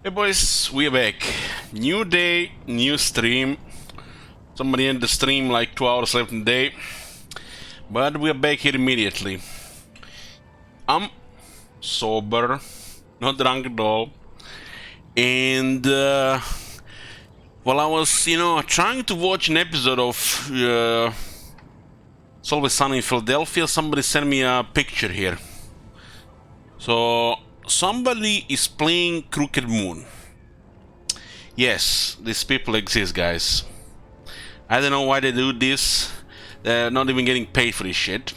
Hey boys, we are back. New day, new stream. Somebody ended the stream like 2 hours left in the day. But we are back here immediately. I'm sober, not drunk at all. And while I was, trying to watch an episode of It's Always Sunny in Philadelphia, somebody sent me a picture here. So somebody is playing Crooked Moon. Yes, these people exist, guys. I don't know why they do this. They're not even getting paid for this shit.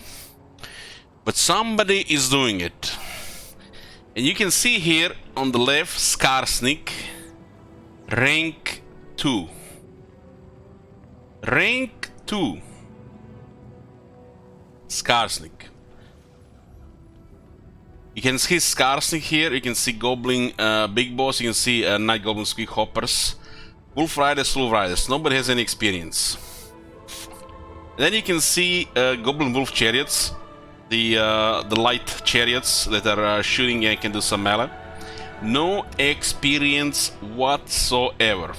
But somebody is doing it. And you can see here on the left, Skarsnik, rank 2. Rank 2. Skarsnik. You can see Skarsnik here, you can see Goblin Big Boss, you can see Night Goblin Squeak Hoppers, Wolf Riders, nobody has any experience. And then you can see Goblin Wolf Chariots, the light chariots that are shooting and can do some melee. No experience whatsoever.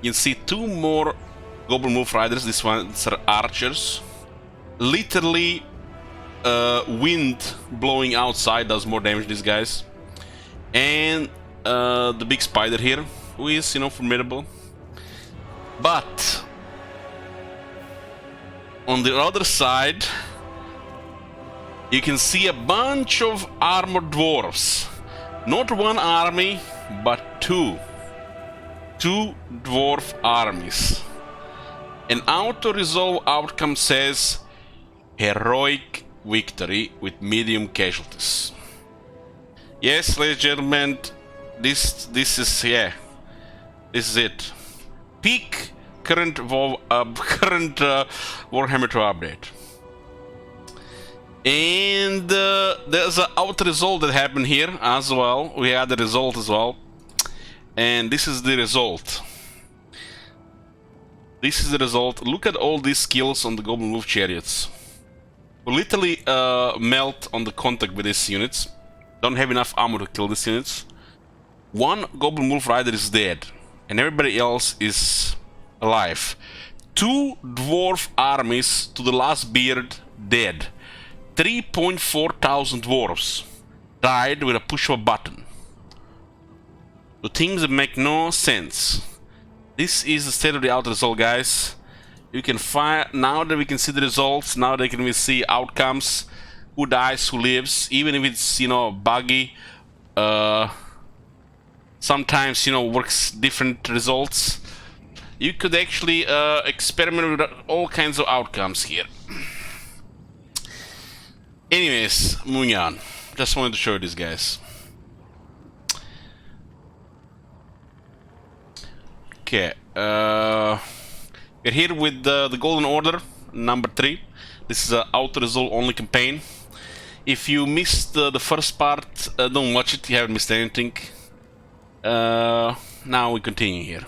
You can see two more Goblin Wolf Riders, these ones are archers. Literally wind blowing outside does more damage, these guys. And the big spider here, who is, formidable. But on the other side, you can see a bunch of armored dwarves. Not one army, but two. Two dwarf armies. An auto-resolve outcome says heroic victory with medium casualties. Yes, ladies and gentlemen, this is it. Peak current Warhammer 2 update. And there's an out result that happened here as well. We had the result as well, and this is the result. This is the result. Look at all these skills on the Goblin Wolf Chariots. We literally melt on the contact with these units. Don't have enough armor to kill these units. One Goblin Wolf Rider is dead, and everybody else is alive. Two dwarf armies to the last beard dead. 3,400 dwarves died with a push of a button. The things that make no sense. This is the state of the art result, guys. You can find, now that we can see the results, now that we see outcomes, who dies, who lives, even if it's, buggy, sometimes, works different results. You could actually experiment with all kinds of outcomes here. Anyways, moving on. Just wanted to show you this, guys. Okay, we're here with the Golden Order, number 3. This is an auto-resolve only campaign. If you missed the first part, don't watch it, you haven't missed anything. Now we continue here.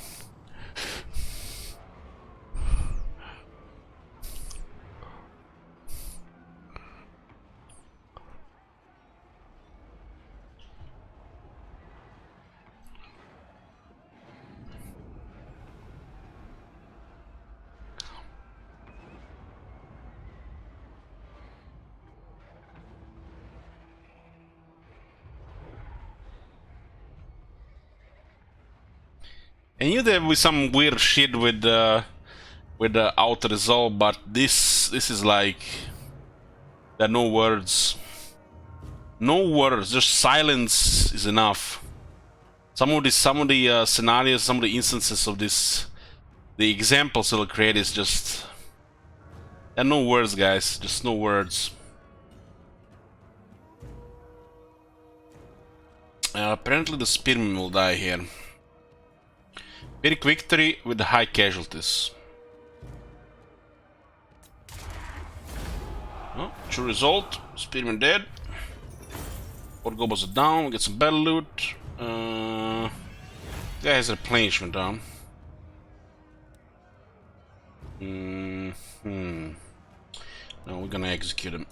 And you there with some weird shit with the auto resolve, but this is like, there are no words. No words, just silence is enough. Some of the scenarios, some of the instances of this, the examples it'll create is just, there are no words, guys, just no words. Apparently the spearman will die here. Big victory with high casualties. Oh, true result. Spearman dead. 4 goblins are down. We get some battle loot. Guy has a replenishment down. No, we're gonna execute him.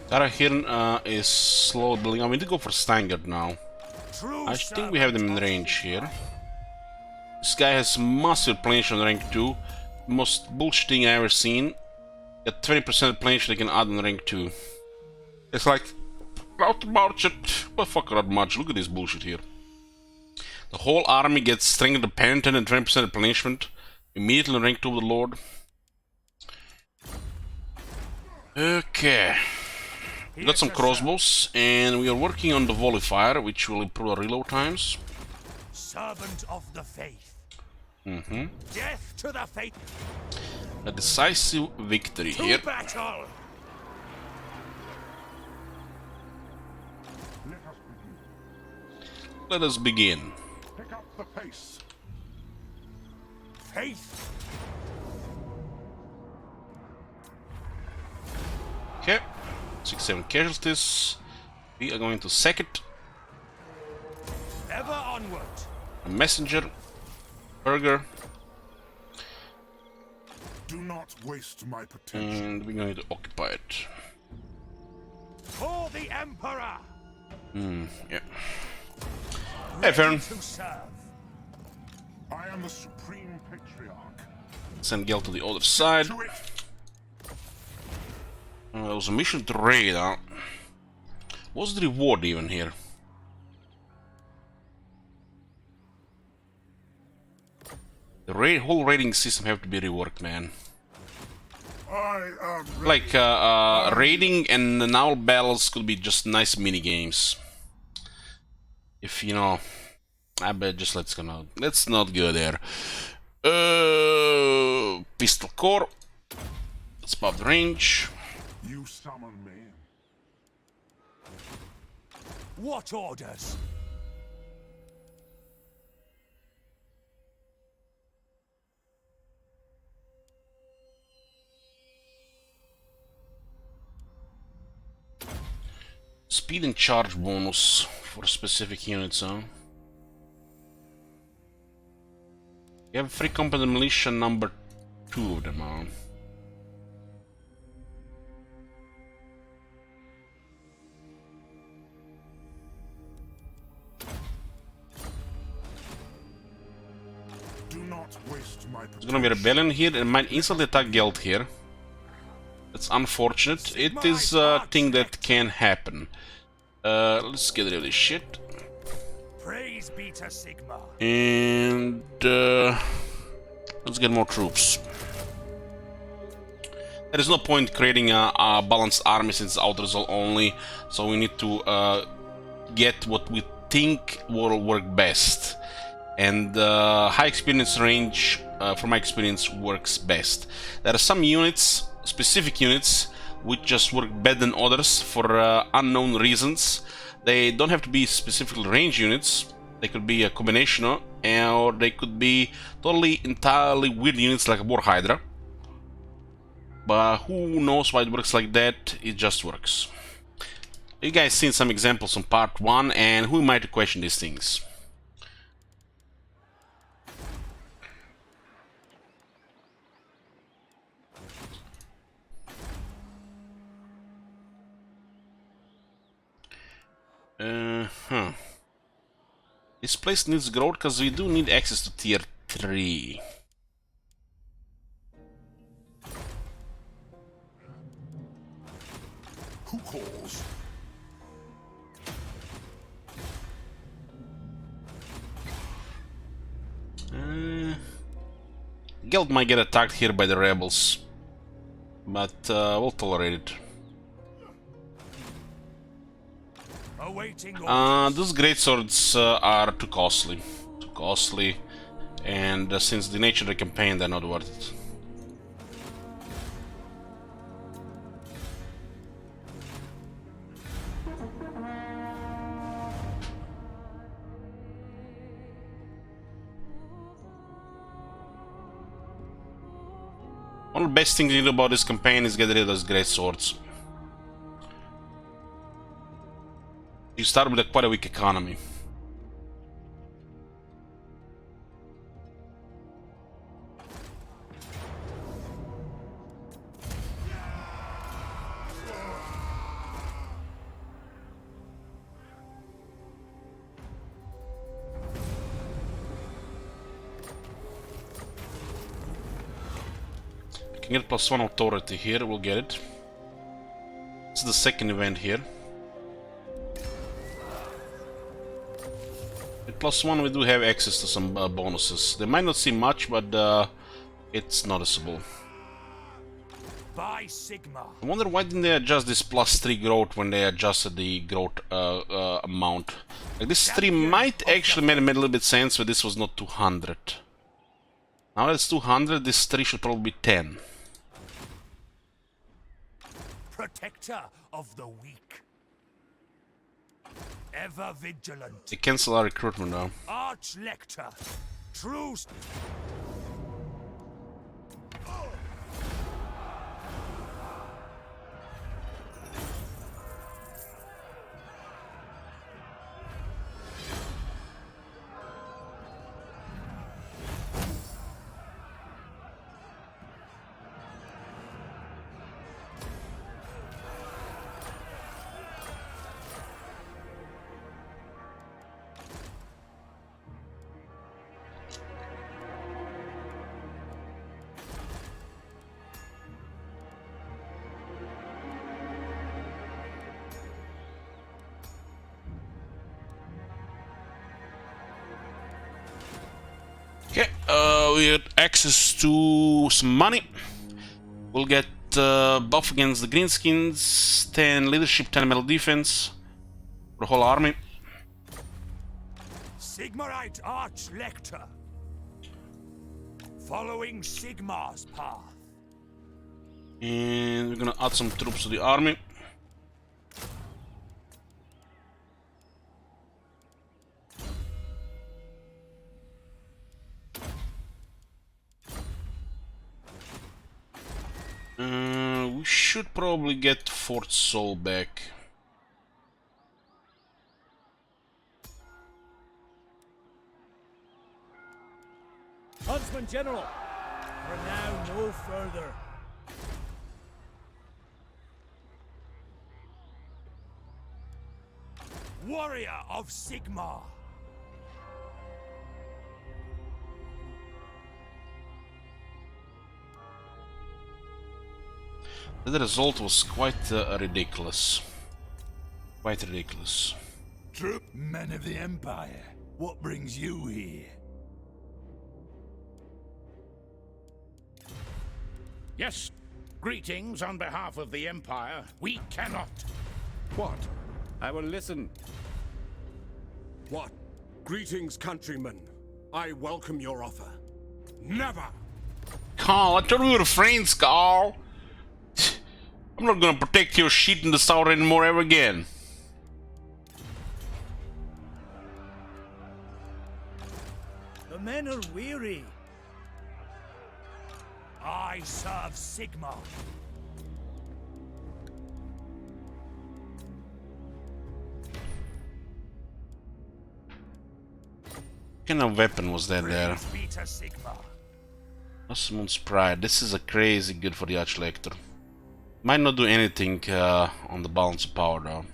Tarahirn is slow building. I need to go for Stangard now. I think we have them in range here. This guy has massive replenishment on rank 2. Most bullshit thing I ever seen. Got 20% replenishment they can add on rank 2. It's like, out march it. Well, fuck out march. Look at this bullshit here. The whole army gets strength dependent and 20% replenishment. Immediately on rank 2 of the Lord. Okay. We got some crossbows, and we are working on the volley fire, which will improve our reload times. Servant of the faith. Death to the faith. A decisive victory here. Battle. Let us begin. Pick up the pace. Faith. Okay. 6-7 casualties. We are going to sack it. Ever onward. A messenger. Burger. Do not waste my potential. And we're going to occupy it. For the Emperor. Yeah. Hey, Fern. To serve. I am the supreme patriarch. Send Gel to the other side. To it. There was a mission to raid, huh? What's the reward even here? The whole raiding system have to be reworked, man. I am ready. Like, raiding and the naval battles could be just nice mini games. If you know, I bet just let's not go there. Pistol core. Let's pop the range. You summon me. What orders? Speed and charge bonus for specific units, huh? You have free competent militia number 2 of them, huh? Do not waste my There's potential. gonna be a rebellion here and might instantly attack Geld here. That's unfortunate. It is a thing that can happen. Let's get rid of this shit. Praise be to Sigma. And let's get more troops. There is no point creating a balanced army since it's outer zone only, so we need to get what we think will work best. And high experience range, from my experience, works best. There are some units, specific units, which just work better than others for unknown reasons. They don't have to be specifically range units. They could be a combination, or they could be totally, entirely weird units like a War Hydra. But who knows why it works like that? It just works. You guys seen some examples on part 1, and who am I to question these things? This place needs growth because we do need access to tier 3. Who calls? Geld might get attacked here by the rebels, but we'll tolerate it. Awaiting orders. Those greatswords are too costly. And since the nature of the campaign, they're not worth it. One of the best things you do about this campaign is get rid of those greatswords. You start with quite a weak economy. Can get +1 authority here, we'll get it. This is the second event here. With +1 we do have access to some bonuses. They might not seem much, but it's noticeable. By Sigma. I wonder why didn't they adjust this +3 growth when they adjusted the growth amount. Like this 3 might actually made a little bit sense, but this was not 200. Now that it's 200, this 3 should probably be 10. Protector of the weak. Ever vigilant. They cancel our recruitment now. Arch-lector. True. Okay, we get access to some money. We'll get buff against the greenskins, 10 leadership, 10 metal defense for the whole army. Sigmarite Arch-lector. Following Sigmar's path. And we're gonna add some troops to the army. We should probably get Fort Sol back. Huntsman General. For now, no further. Warrior of Sigma. The result was quite ridiculous. Quite ridiculous. Troop men of the Empire, what brings you here? Yes, greetings on behalf of the Empire. We cannot. What? I will listen. What? Greetings, countrymen. I welcome your offer. Never! Carl, I told you we were friends, Carl. I'm not gonna protect your shit in the south anymore ever again. The men are weary. I serve Sigma. What kind of weapon was that there? Beta Sigma. Osmond's Pride. This is a crazy good for the Arch-lector. Might not do anything on the balance of power though.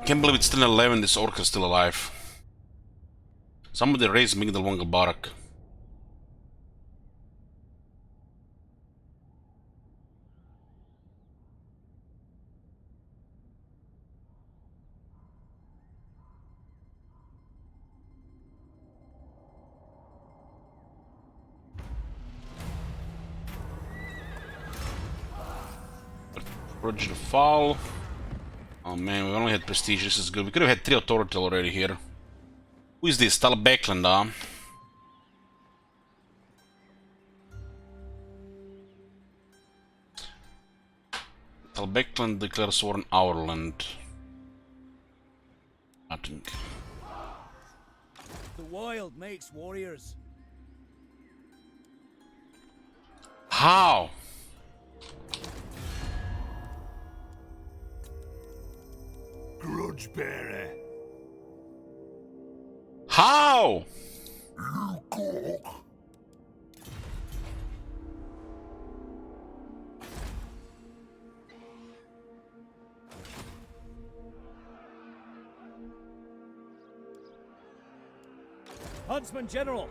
Can't believe it's still 11, this orc is still alive. Somebody raised Migdal Wangal Barak. Roger the Fall. Oh man, we only had prestige, this is good. We could have had 3 authority already here. Who is this? Tal Beckland, huh? Tal Beckland declares war on our land. Nothing. The wild makes warriors. How? Grudge bearer. How? You cock. Huntsman General.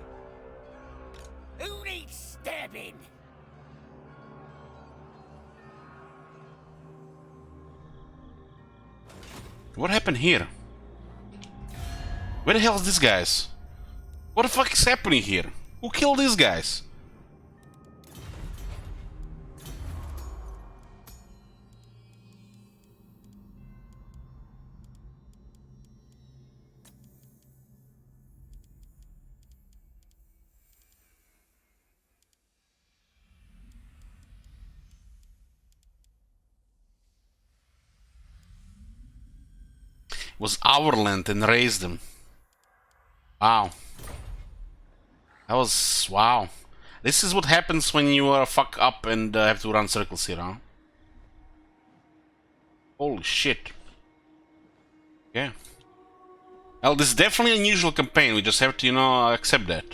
Who needs stabbing? What happened here? Where the hell is these guys? What the fuck is happening here? Who killed these guys? Was our land and raised them. Wow. That was... wow. This is what happens when you fuck up and have to run circles here, huh? Holy shit. Yeah. Well, this is definitely an unusual campaign. We just have to, you know, accept that.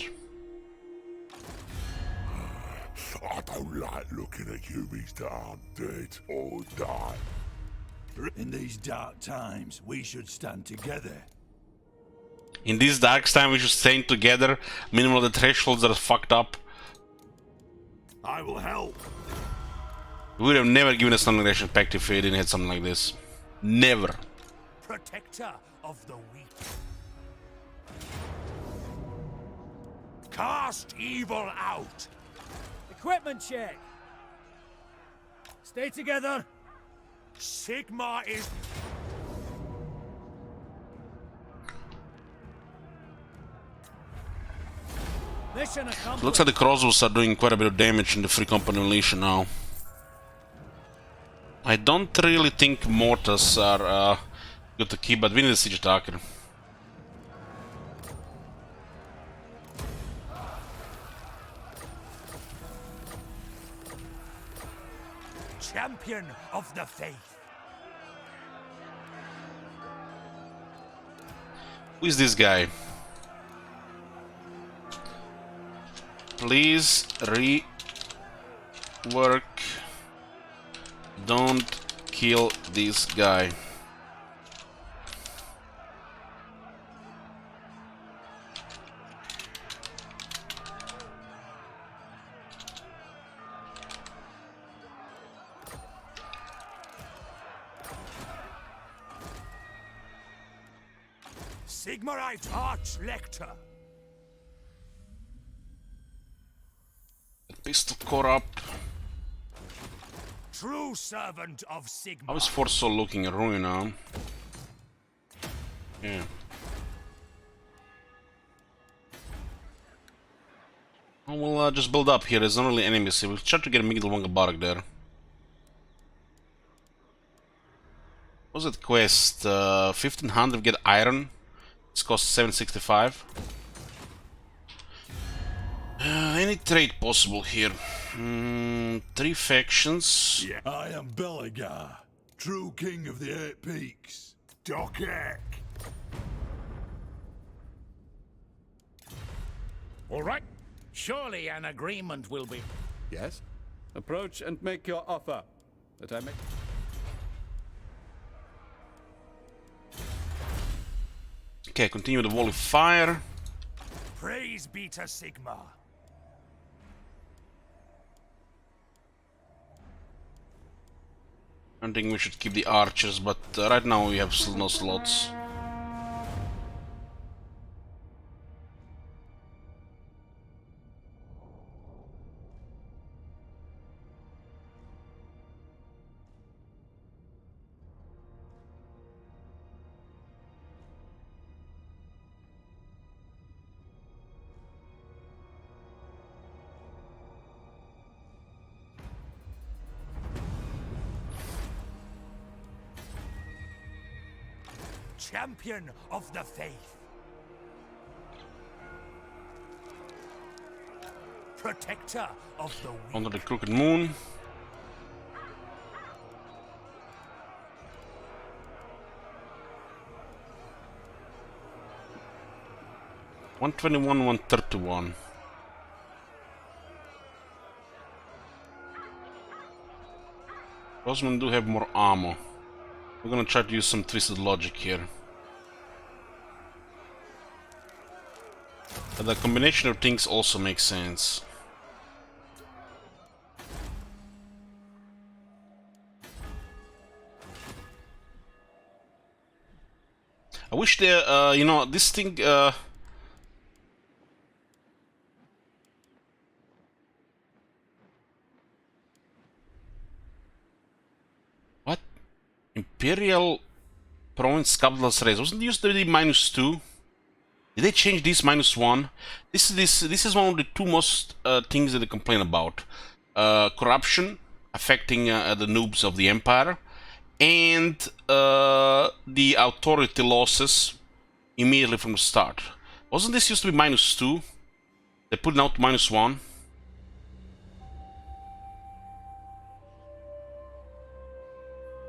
I don't like looking at humans that aren't dead or die. In these dark times, we should stand together. In these dark times, we should stay together. Minimum the thresholds that are fucked up. I will help. We would have never given us an aggression pact if we didn't have something like this. Never. Protector of the weak. Cast evil out. Equipment check. Stay together. Sigma is... Mission accomplished. Looks like the crossbows are doing quite a bit of damage in the Free Company Unleashed now. I don't really think mortars are good to keep, but we need a siege attacker. Champion of the faith. Who is this guy? Please rework. Don't kill this guy. Sigmarite Arch Lector. Pistol corrupt. True servant of Sigma. How is Forso looking at ruin now? Yeah. Oh, we'll just build up here. There's not really enemies here. We'll try to get a Migdalwanga Barrack there. What was it quest? 1500 get iron. It's cost 765. Any trade possible here? 3 factions. Yeah. I am Belagar, true king of the 8 peaks. Dokek. All right. Surely an agreement will be... Yes? Approach and make your offer. That I may... Okay, continue the wall of fire. Praise be to Sigma. I think we should keep the archers, but right now we have still no slots. Champion of the faith. Protector of the weak. Under the crooked moon. $121, $131. Rosman do have more armor. We're gonna try to use some twisted logic here. But the combination of things also makes sense. I wish there, you know, this thing, what? Imperial Province Capital's Race. Wasn't it used to be -2? Did they change this -1? This is one of the two most things that they complain about. Corruption affecting the noobs of the Empire, and the authority losses immediately from the start. Wasn't this used to be -2? They put it out to -1.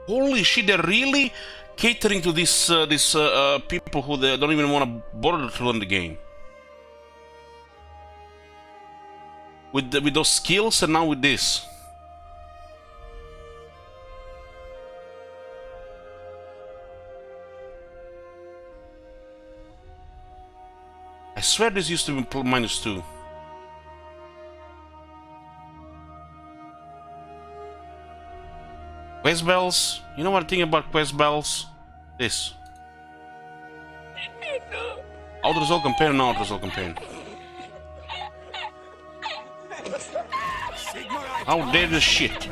Holy shit! They're really catering to these people who they don't even want to bother to learn the game. With those skills, and now with this. I swear this used to be -2. Quest bells? You know what I think about quest bells? This. Auto-resolve campaign? No auto-resolve campaign. How dare this shit?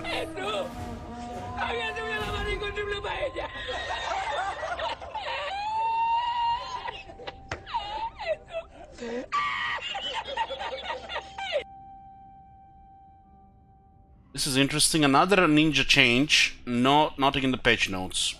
This is interesting. Another ninja change. No, nothing in the patch notes.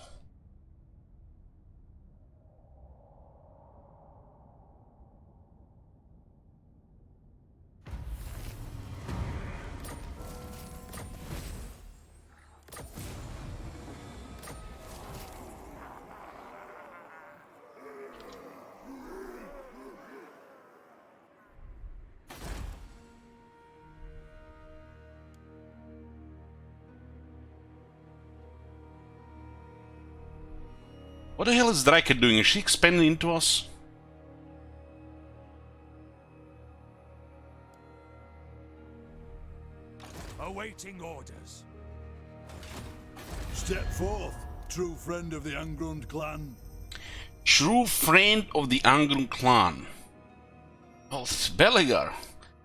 What the hell is Drake doing? Is she expanding into us? Awaiting orders. Step forth, true friend of the Ungrown clan. True friend of the Angron clan. Well, Beligar,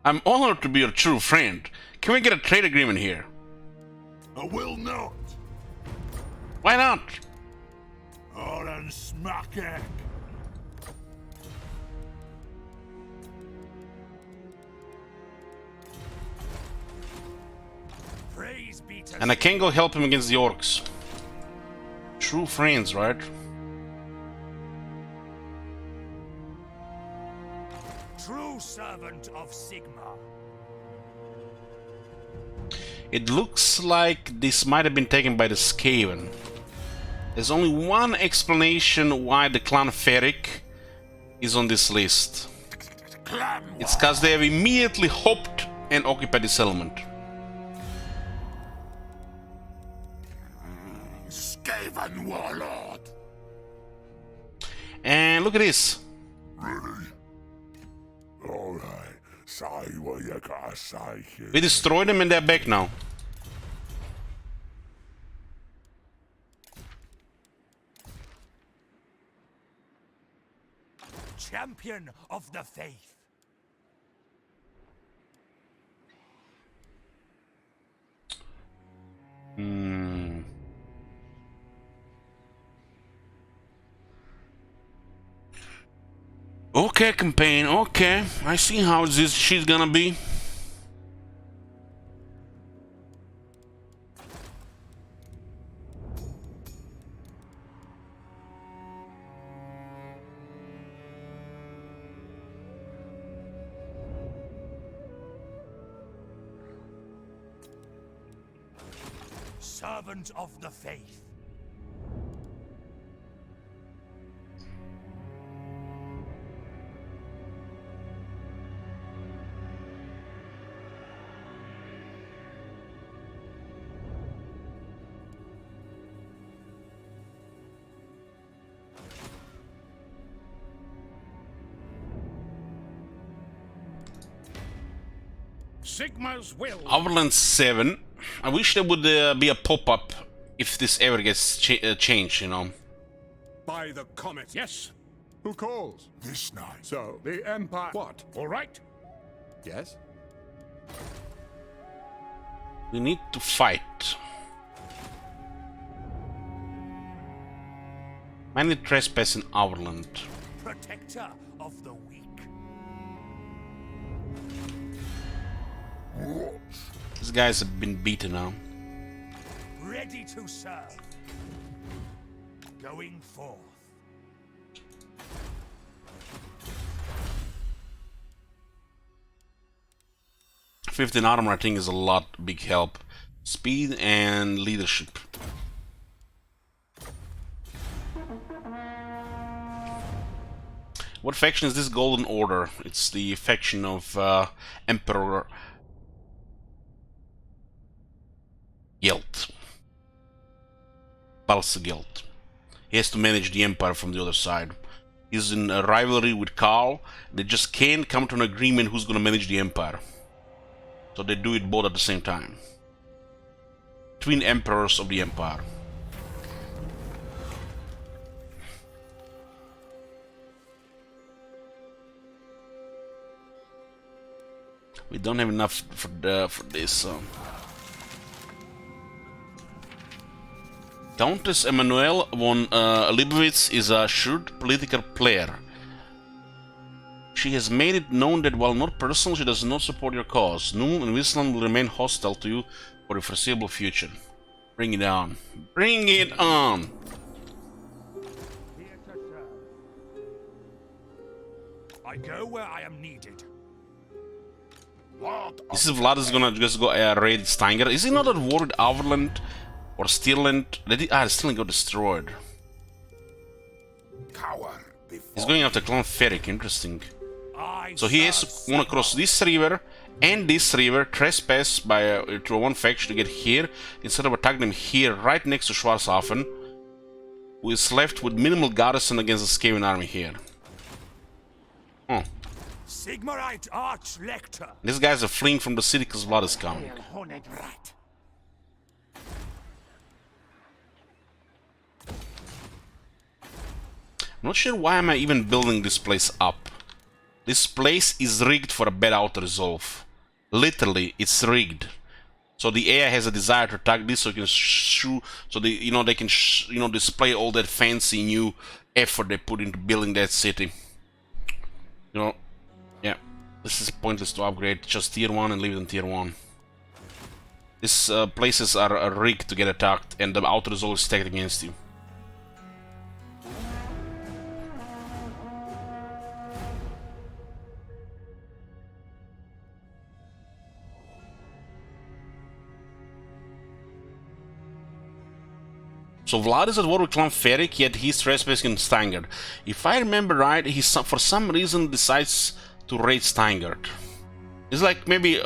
I'm honored to be your true friend. Can we get a trade agreement here? I will not. Why not? Oran smackek. Praise be to And I can go help him against the orcs. True friends, right? true servant of Sigma. It looks like this might have been taken by the Skaven. There's only one explanation why the clan Ferric is on this list. It's because they have immediately hopped and occupied the settlement. Skaven warlord. And look at this. Alright, say what you gotta say here. We destroyed them and they're back now. Champion of the faith. Okay, campaign, okay. I see how this shit's gonna be. Servant of the faith. Sigma's will. Overland 7. I wish there would be a pop-up if this ever gets changed, you know. By the comet. Yes. Who calls? This night. So, the Empire. What? All right. Yes? We need to fight. Many trespass in Overland. Protector of the weak. These guys have been beaten now. Ready to serve. Going forth. 15 armor, I think, is a lot, big help. Speed and leadership. What faction is this Golden Order? It's the faction of Emperor Gelt. Balsa Gelt. He has to manage the Empire from the other side. He's in a rivalry with Karl. They just can't come to an agreement who's going to manage the Empire. So they do it both at the same time. Twin Emperors of the Empire. We don't have enough for this. So. Countess Emanuelle von Leibowitz is a shrewd political player. She has made it known that while not personal, she does not support your cause. Nuln and Wisland will remain hostile to you for the foreseeable future. Bring it on. Bring it on! I go where I am needed. This is Vlad is gonna just go raid Steinger. Is he not at war with Overland or Stirland? Stirland got destroyed. He's going after Confederation. Interesting. So he has to want to cross this river and this river, trespass by to one faction to get here, instead of attacking them here, right next to Schwarzhafen, who is left with minimal garrison against the Skaven army here. Oh. Sigmarite Arch-Lector. These guys are fleeing from the city because blood is coming. I'm not sure why am I even building this place up. This place is rigged for a bad auto-resolve. Literally, it's rigged. So the AI has a desire to attack this, so you can so they can display all that fancy new effort they put into building that city. Yeah, this is pointless to upgrade. Just tier 1 and leave it in tier 1. These places are rigged to get attacked, and the auto-resolve is stacked against you. So Vlad is at war with Clan Ferric, yet he's trespassing in Steingard. If I remember right, he for some reason decides to raid Steingard. It's like maybe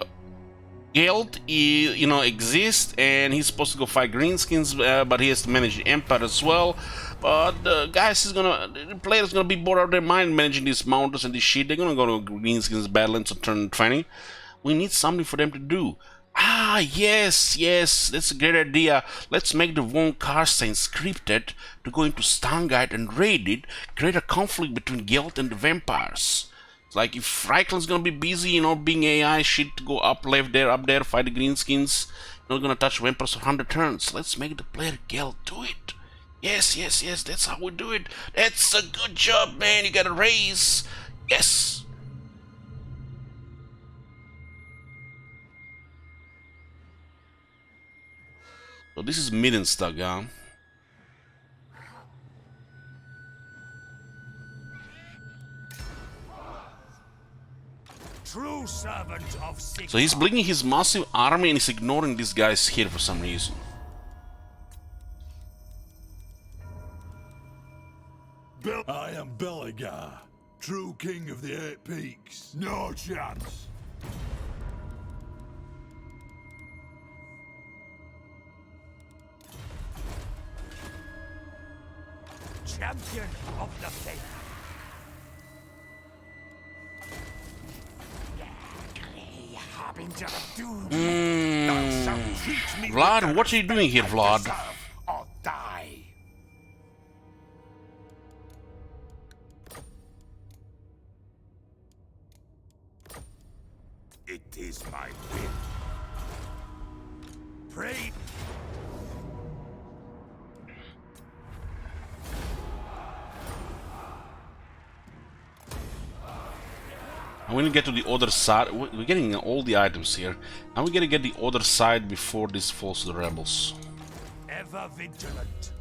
Geld, exists, and he's supposed to go fight Greenskins, but he has to manage the Empire as well. But the players gonna be bored out of their mind managing these mountains and this shit. They're gonna go to Greenskins Badlands on turn 20. We need something for them to do. Ah, yes, that's a great idea. Let's make the von Karstein scripted to go into Stangard and raid it, create a conflict between Gelt and the vampires. It's like if Reikland's gonna be busy, being AI shit to go up there, fight the Greenskins, not gonna touch vampires for 100 turns. Let's make the player Gelt do it. Yes, that's how we do it. That's a good job, man. You got a raise. Yes. So this is Middenstag, huh? True servant of Sigmar. So he's bringing his massive army and he's ignoring these guys here for some reason. I am Belagar, true king of the Eight Peaks. No chance. Champion of the faith. messenger of doom. Thou shalt treat me Vlad, with the what are you doing here, respect I Vlad? deserve, or die. It is my will. Pray. I'm gonna get to the other side. We're getting all the items here. And we're gonna get the other side before this falls to the rebels. Ever vigilant.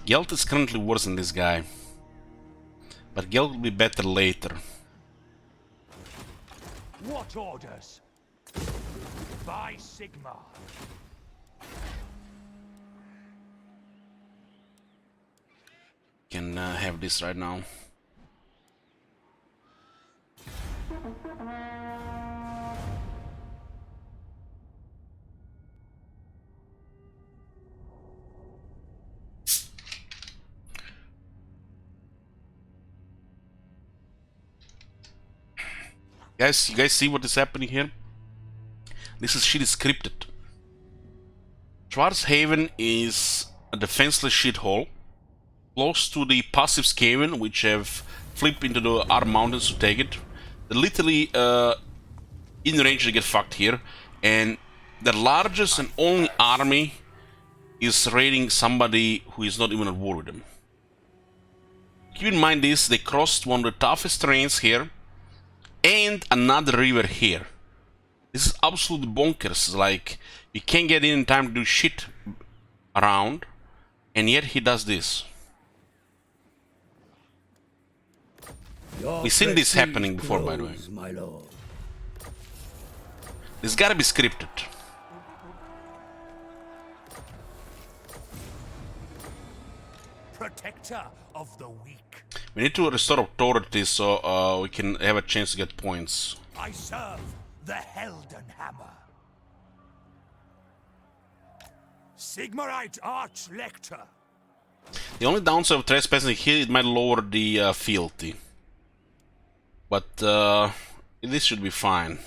Gelt is currently worse than this guy. But Gelt will be better later. What orders? By Sigma. Can have this right now. Guys, you guys see what is happening here? This shit is scripted. Schwarzhaven is a defenseless shithole, close to the passive Skaven, which have flipped into the our mountains to take it. They're literally in range to get fucked here, and the largest and only army is raiding somebody who is not even at war with them. Keep in mind this, they crossed one of the toughest terrains here, and another river here. This is absolute bonkers. Like, you can't get in time to do shit around, and yet he does this. We've seen this happening before, by the way. My lord. This gotta be scripted. Protector of the weak. We need to restore authority so we can have a chance to get points. I serve the Heldenhammer. Sigmarite Arch-Lector. The only downside of trespassing here, it might lower the fealty. But this should be fine.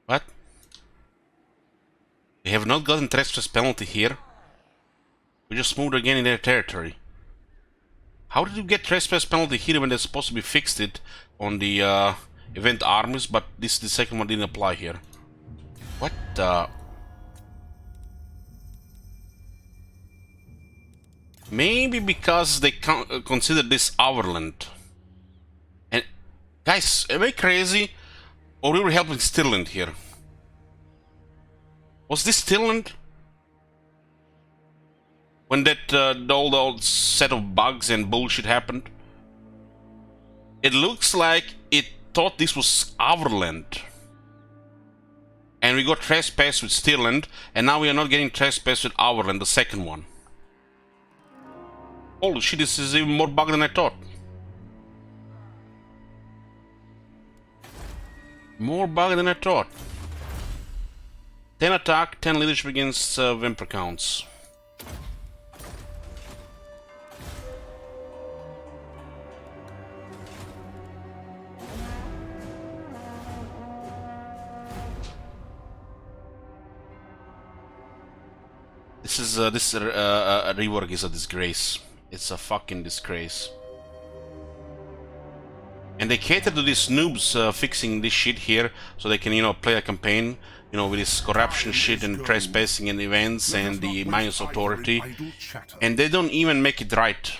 What? We have not gotten trespass penalty here. We just moved again in their territory. How did you get trespass penalty here when they're supposed to be fixed it on the event armies, but the second one didn't apply here? What the? Maybe because they consider this our land. And guys, am I crazy? Or we were helping Stirland here? Was this Stirland? When that the old set of bugs and bullshit happened? It looks like it thought this was our land. And we got trespassed with Stirland, and now we are not getting trespassed with our land, the second one. Holy shit, this is even more bugged than I thought. More bugged than I thought. 10 attack, 10 leadership against Vampire counts. This rework is a disgrace. It's a fucking disgrace. And they cater to these noobs fixing this shit here, so they can, you know, play a campaign, you know, with this corruption shit and trespassing and events and the minus authority. And they don't even make it right.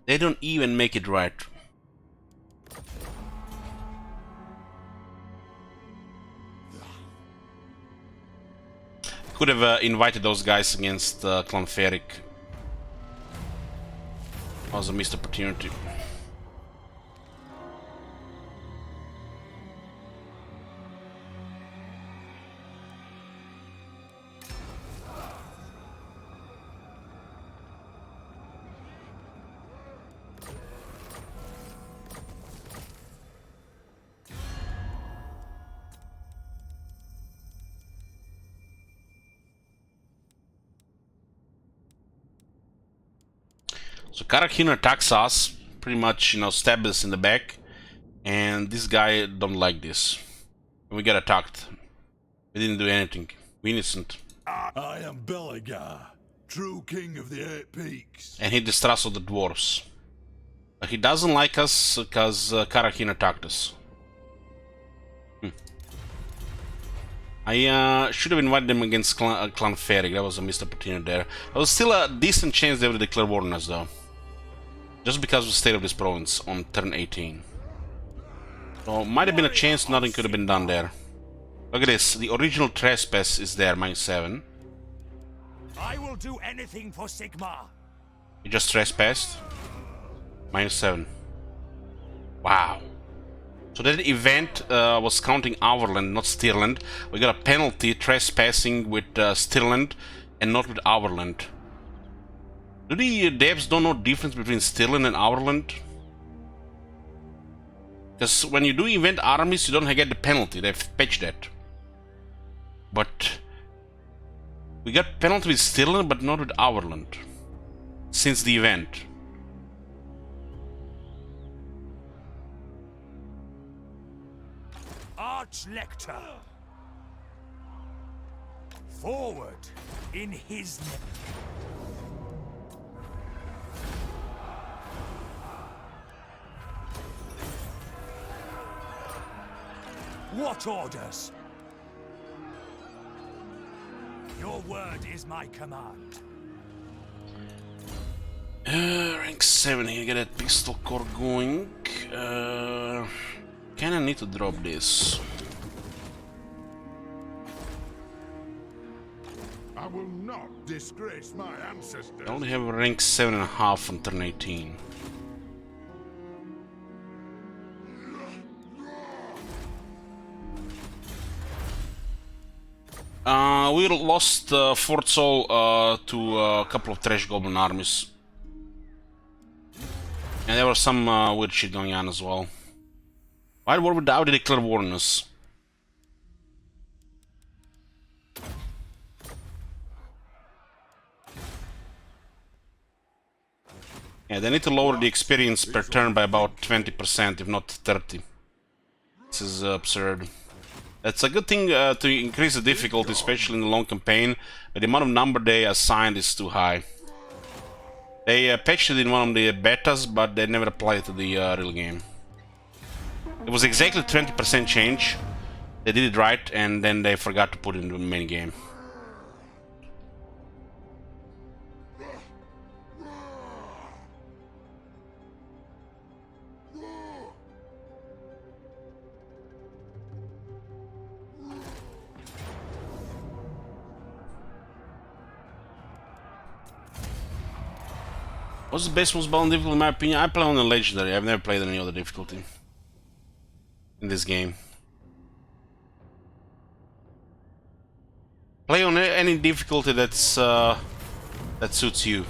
They don't even make it right. Could have invited those guys against Confederation. Was a missed opportunity. So Karakhin attacks us, pretty much, you know, stab us in the back, and this guy don't like this. And we get attacked. We didn't do anything. We innocent. I am Belagar, true king of the Eight Peaks. And he distrusts all the dwarves. But he doesn't like us because Karakhin attacked us. I should have invited them against Clan Ferric. That was a missed opportunity there. There was still a decent chance they would declare war on us, though. Just because of the state of this province on turn 18. So, might have been a chance nothing could have been done there. Look at this. The original trespass is there, -7. I will do anything for Sigmar. You just trespassed. -7. Wow. So that event was counting our land, not Stirland. We got a penalty trespassing with Stirland and not with our land. Do the devs don't know the difference between Stirland and our land? Because when you do event armies, you don't get the penalty. They've patched that. But we got penalty with Stirland, but not with our land. Since the event. Arch-Lector. Forward in his name. What orders? Your word is my command. Rank 7 here, get that pistol core going. Kinda need to drop this. I will not disgrace my ancestors. I only have a rank 7.5 on turn 18. We lost Fort Sol to a couple of trash goblin armies. And there was some weird shit going on as well. Why would they declare war on us? Yeah, they need to lower the experience per turn by about 20%, if not 30%. This is absurd. It's a good thing to increase the difficulty, especially in the long campaign, but the amount of number they assigned is too high. They patched it in one of the betas, but they never applied it to the real game. It was exactly 20% change. They did it right, and then they forgot to put it in the main game. What's the best most balanced difficulty in my opinion? I play on the legendary. I've never played any other difficulty in this game. Play on any difficulty that's that suits you.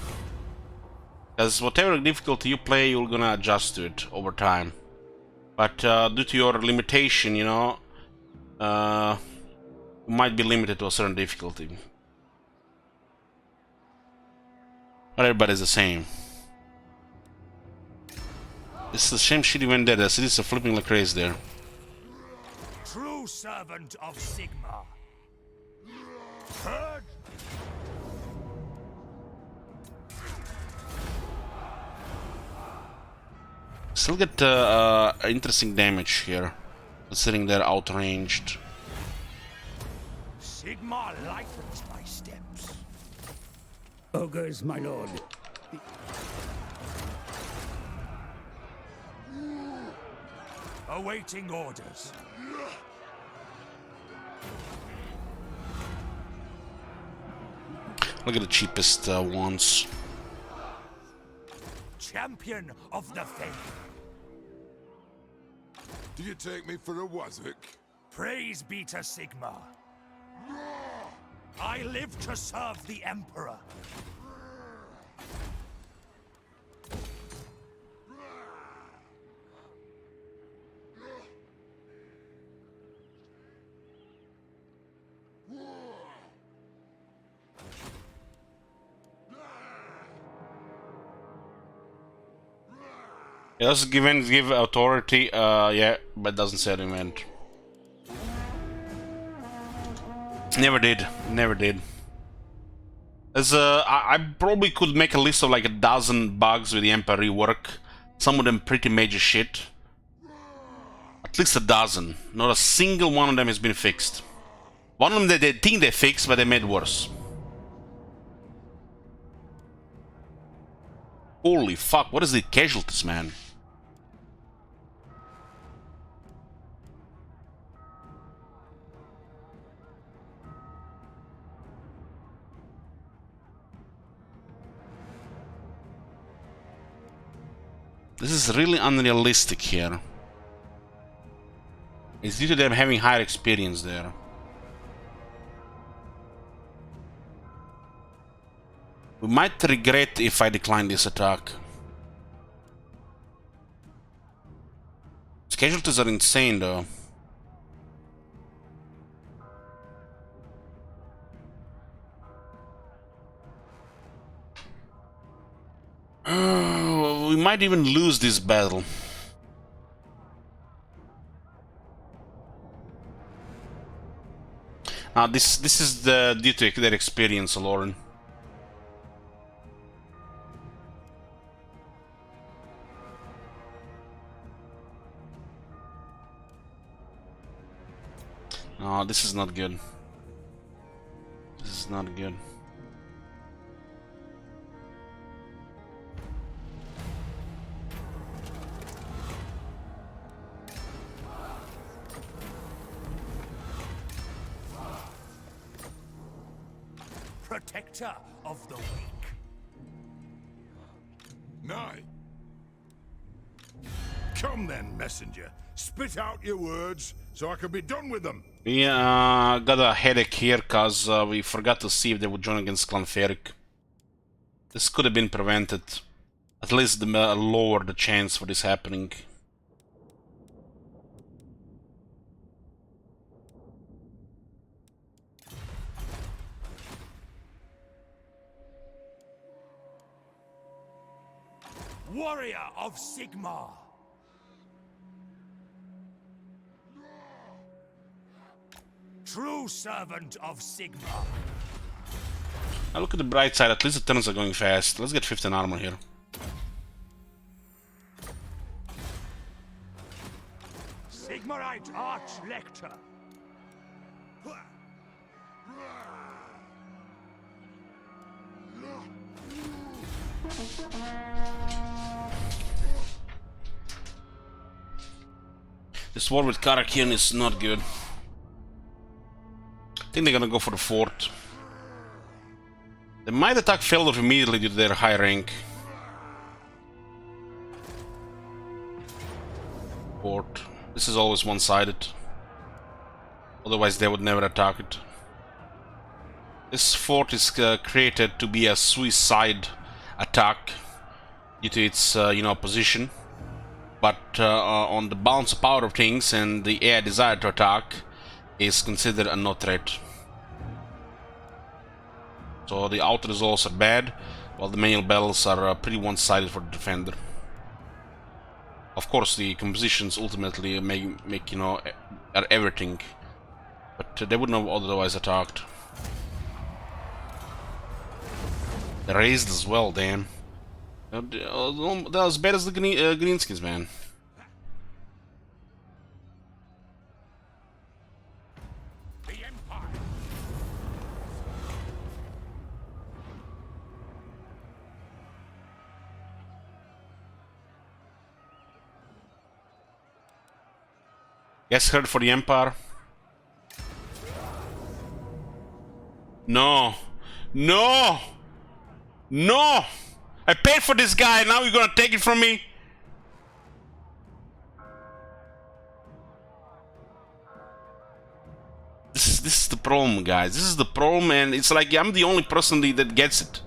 Because whatever difficulty you play, you're gonna adjust to it over time. But due to your limitation, you know, you might be limited to a certain difficulty. Not everybody's the same. It's the same shit event there. The cities are flipping like crazy there. True servant of Sigmar. Heard? Still get interesting damage here, considering they're outranged. Sigmar lightens my steps. Ogres, my lord. Awaiting orders. Look at the cheapest ones. Champion of the faith. Do you take me for a wazzock? Praise be to Sigmar. I live to serve the Emperor. It does give authority, yeah, but doesn't say event. Never did, never did. As I probably could make a list of like a dozen bugs with the Empire rework. Some of them pretty major shit. At least a dozen. Not a single one of them has been fixed. One of them that they think they fixed, but they made worse. Holy fuck, what is the casualties, man? This is really unrealistic here. It's due to them having higher experience there. We might regret if I decline this attack. Its casualties are insane though. We might even lose this battle. Now this is due to their experience, Lauren. No, this is not good. This is not good. Protector of the weak. Nay. Come then, messenger. Spit out your words so I can be done with them. We got a headache here cause we forgot to see if they would join against Confederation. This could have been prevented. At least lower the chance for this happening. Warrior of Sigmar. True servant of Sigmar. Now look at the bright side, at least the turns are going fast. Let's get 15 armor here. Sigmarite Arch-Lector. This war with Karakian is not good. I think they're gonna go for the fort. They might attack Feldorf immediately due to their high rank. Fort. This is always one-sided. Otherwise they would never attack it. This fort is created to be a suicide attack due to its position. But on the balance of power of things and the AI desire to attack is considered a no threat. So the outer results are bad, while the manual battles are pretty one-sided for the defender. Of course, the compositions ultimately make everything, but they wouldn't have otherwise attacked. They raised as well, damn. They're as bad as the greenskins, man. Guess heard for the Empire. No. No! No! I paid for this guy, now you're gonna take it from me? This is the problem, guys. This is the problem, and it's like I'm the only person that gets it.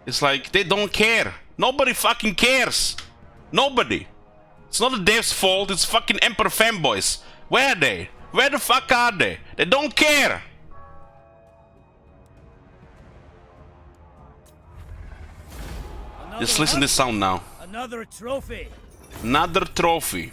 It's like they don't care. Nobody fucking cares. Nobody. It's not the devs' fault, it's fucking Emperor fanboys. Where are they? Where the fuck are they? They don't care. Just listen to this sound now. Another trophy. Another trophy.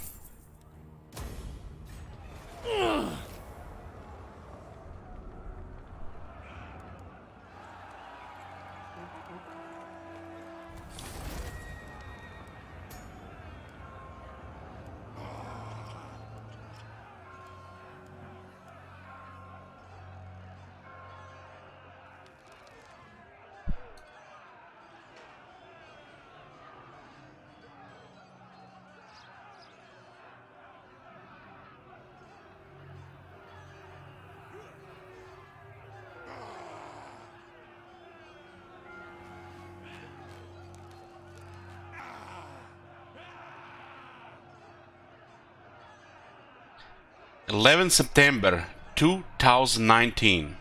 September 2019.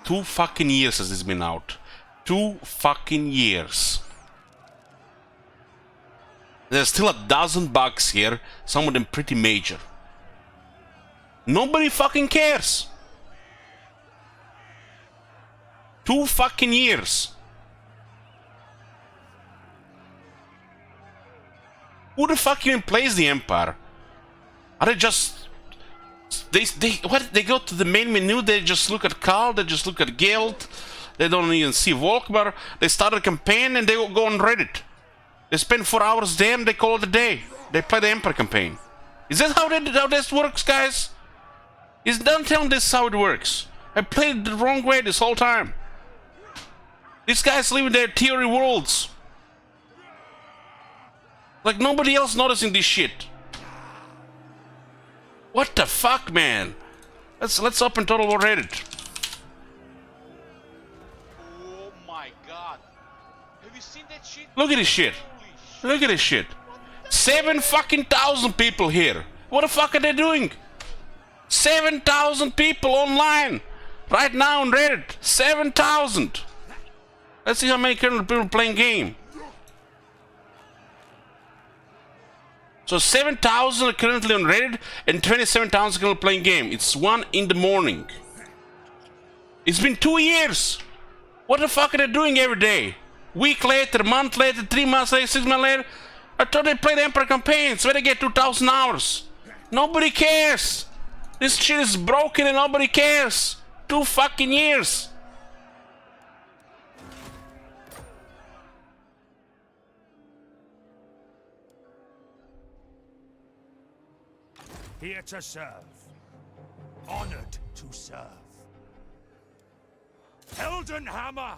2 fucking years has this been out. 2 fucking years. There's still a dozen bugs here, some of them pretty major. Nobody fucking cares. 2 fucking years. Who the fuck even plays the Empire? Are they just... They go to the main menu, they just look at Karl, they just look at Guild, they don't even see Volkmar, they start a campaign and they go on Reddit. They spend 4 hours there and they call it a day. They play the Empire campaign. Is that how this works, guys? Don't tell me this is how it works. I played it the wrong way this whole time. These guys live in their theory worlds. Like nobody else noticing this shit. What the fuck, man? Let's open Total War Reddit. Oh my god. Have you seen that shit? Look at this shit. Look at this shit. 7,000 people here. What the fuck are they doing? 7,000 people online right now on Reddit. 7,000. Let's see how many current people playing game. So 7,000 are currently on Reddit and 27,000 currently playing game. It's 1 in the morning. It's been 2 years. What the fuck are they doing every day? Week later, month later, 3 months later, 6 months later. I thought they played Emperor campaigns where they get 2,000 hours. Nobody cares. This shit is broken and nobody cares. 2 fucking years. Here to serve. Honored to serve. Elden Hammer!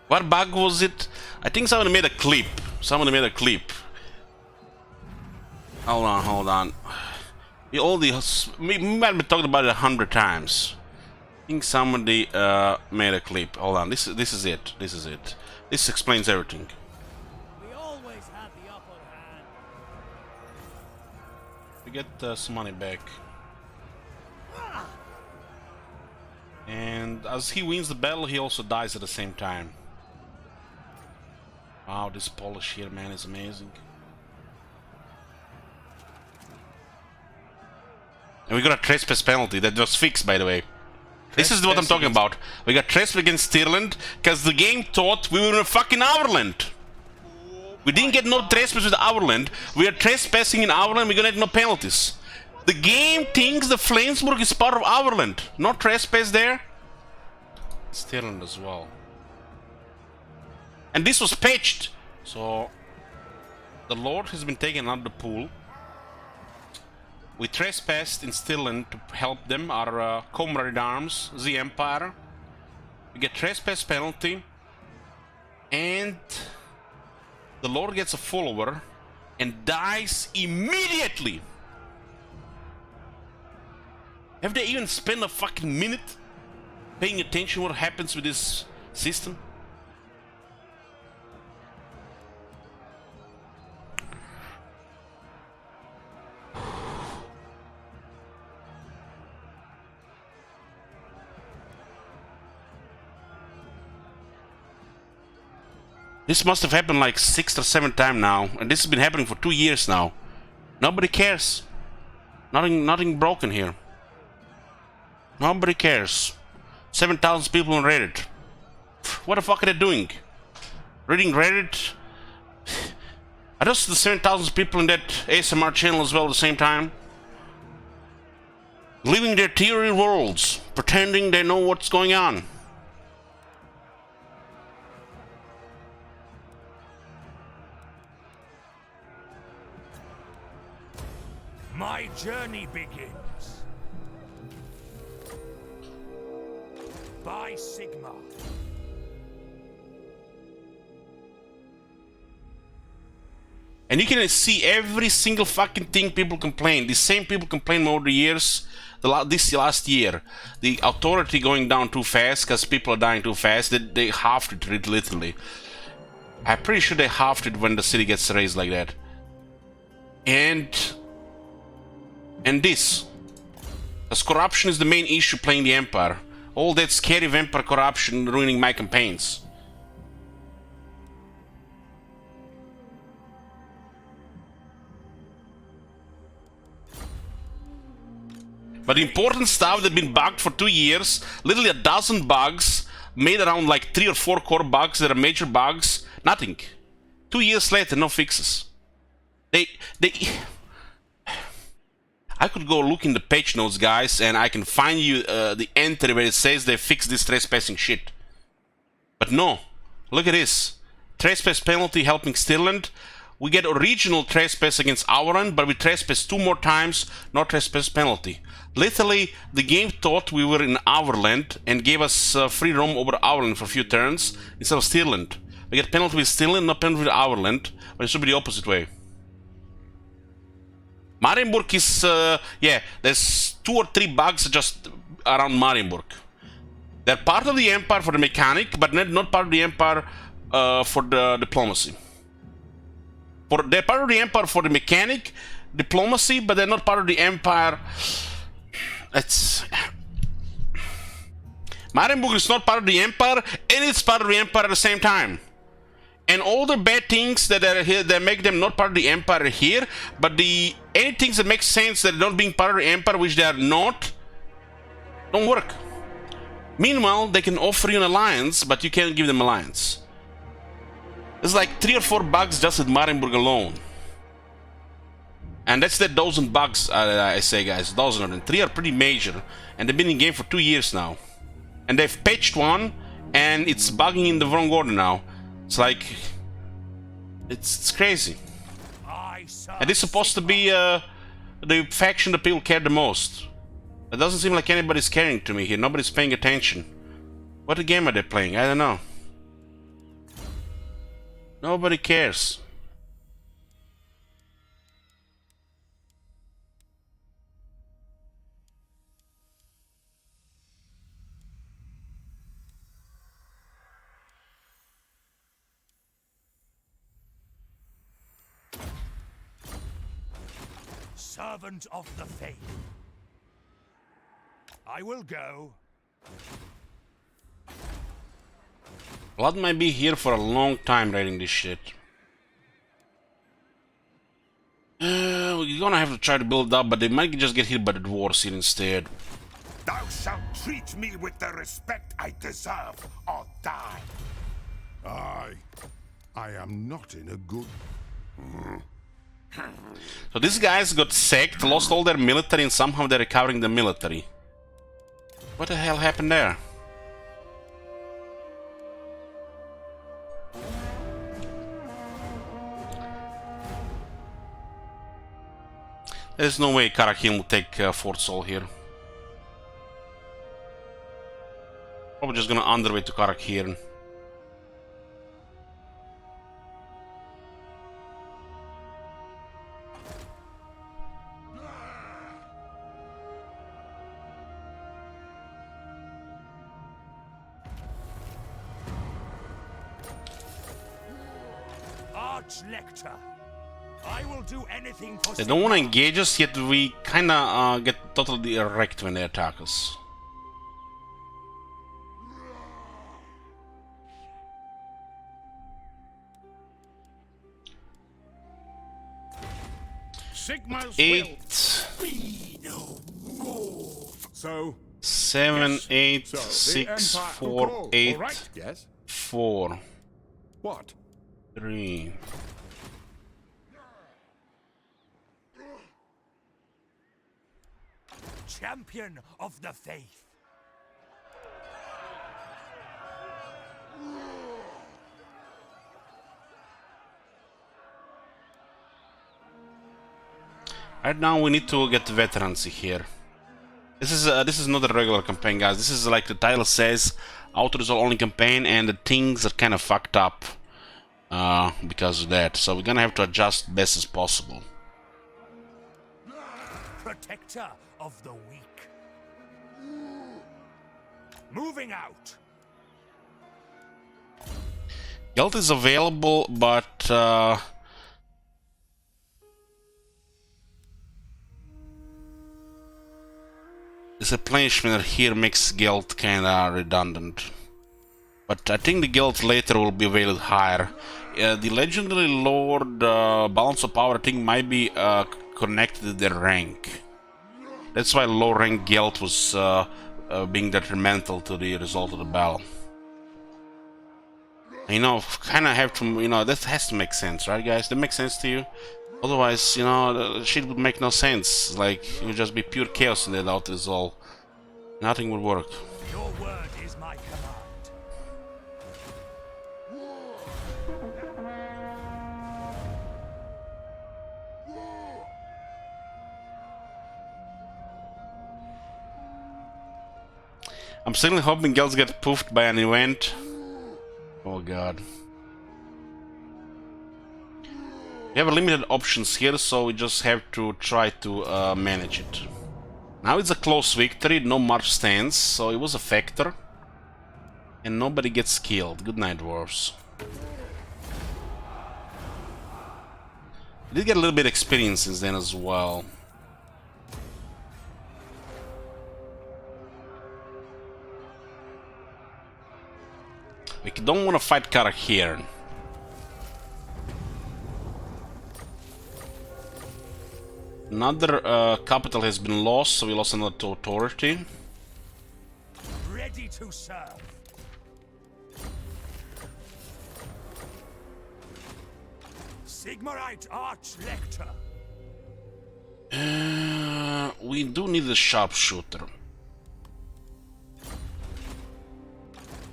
What bug was it? I think someone made a clip. Someone made a clip. Hold on. We might be talking about it 100 times. I think somebody made a clip. Hold on. This is it. This is it. This explains everything. We always had the upper hand. We get some money back. And as he wins the battle, he also dies at the same time. Wow, this polish here, man, is amazing. And we got a trespass penalty that was fixed, by the way. This is what I'm talking about. We got trespass against Stirland because the game thought we were in a fucking Hourland. We didn't get no trespass with Hourland. We are trespassing in Hourland. We're gonna get no penalties. The game thinks the Flensburg is part of Hourland. No trespass there. Stirland as well. And this was patched. So the Lord has been taken out of the pool. We trespassed in Stirland to help them, our comrade arms, the Empire. We get trespass penalty. And the Lord gets a follower and dies immediately. Have they even spent a fucking minute paying attention what happens with this system? This must have happened like 6th or 7th time now, and this has been happening for 2 years now. Nobody cares. Nothing broken here. Nobody cares. 7,000 people on Reddit. What the fuck are they doing? Reading Reddit? Are those the 7,000 people in that ASMR channel as well at the same time? Living their theory worlds, pretending they know what's going on. My journey begins. By Sigma. And you can see every single fucking thing people complain. The same people complain over the years. This last year, the authority going down too fast because people are dying too fast. They halved it literally. I'm pretty sure they halved it when the city gets raised like that. And this, because corruption is the main issue playing the Empire. All that scary vampire corruption ruining my campaigns. But the important stuff that's been bugged for 2 years, literally a dozen bugs, made around like 3 or 4 core bugs that are major bugs, nothing. 2 years later, no fixes. I could go look in the patch notes, guys, and I can find you the entry where it says they fixed this trespassing shit. But no, look at this. Trespass penalty helping Stirland. We get original trespass against Auron, but we trespass 2 more times, no trespass penalty. Literally, the game thought we were in our land and gave us free roam over our land for a few turns instead of Stirland. We get penalty with Stirland, not penalty with our land, but it should be the opposite way. Marienburg is, yeah, there's 2 or 3 bugs just around Marienburg. They're part of the Empire for the mechanic, but not part of the Empire for the diplomacy. They're part of the Empire for the mechanic, diplomacy, but they're not part of the Empire. Marienburg is not part of the Empire, and it's part of the Empire at the same time. And all the bad things that are here that make them not part of the Empire are here, but any things that make sense that not being part of the Empire, which they are not, don't work. Meanwhile, they can offer you an alliance, but you can't give them alliance. There's like 3 or 4 bugs just at Marienburg alone. And that's the dozen bugs, I say, guys. Dozen of them. 3 are pretty major. And they've been in game for 2 years now. And they've patched one, and it's bugging in the wrong order now. It's like... It's crazy. And it's supposed to be the faction that people care the most. It doesn't seem like anybody's caring to me here. Nobody's paying attention. What game are they playing? I don't know. Nobody cares. Servant of the faith. I will go. Blood might be here for a long time raiding this shit. We're gonna have to try to build up, but they might just get hit by the dwarves here instead. Thou shalt treat me with the respect I deserve, or die. I am not in a good... So these guys got sacked, lost all their military, and somehow they're recovering the military. What the hell happened there? There's no way Karakin will take Fort Sol here. Probably just gonna underway to Karakin. Lector. I will do anything for They don't want to engage us, yet we kinda get totally wrecked when they attack us. Sigma's 8, will. So, 7, Yes. 8, So, the 6, Empire 4, took all, 8, all right? Yes. 4, What? 3. Champion of the faith. Right now we need to get veterancy here. This is not a regular campaign, guys. This is like the title says, auto-resolve only campaign, and the things are kind of fucked up because of that. So we're gonna have to adjust best as possible. Protector of the weak. Moving out. Guild is available, but this replenishment here makes guild kinda redundant. But I think the guild later will be available higher. The legendary lord balance of power I think might be connected to their rank. That's why low rank guild was being detrimental to the result of the battle. You know, kind of have to, you know, that has to make sense, right, guys? That makes sense to you? Otherwise, you know, the shit would make no sense. Like, it would just be pure chaos in that auto-resolve. Nothing would work. Your word is my command. I'm still hoping guilds get poofed by an event. Oh god. We have limited options here, so we just have to try to manage it. Now it's a close victory, no march stands, so it was a factor. And nobody gets killed. Good night, dwarves. We did get a little bit of experience since then as well. We don't want to fight Karak here. Another capital has been lost, so we lost another authority. Ready to serve. Sigmarite Arch-Lector. We do need a sharpshooter.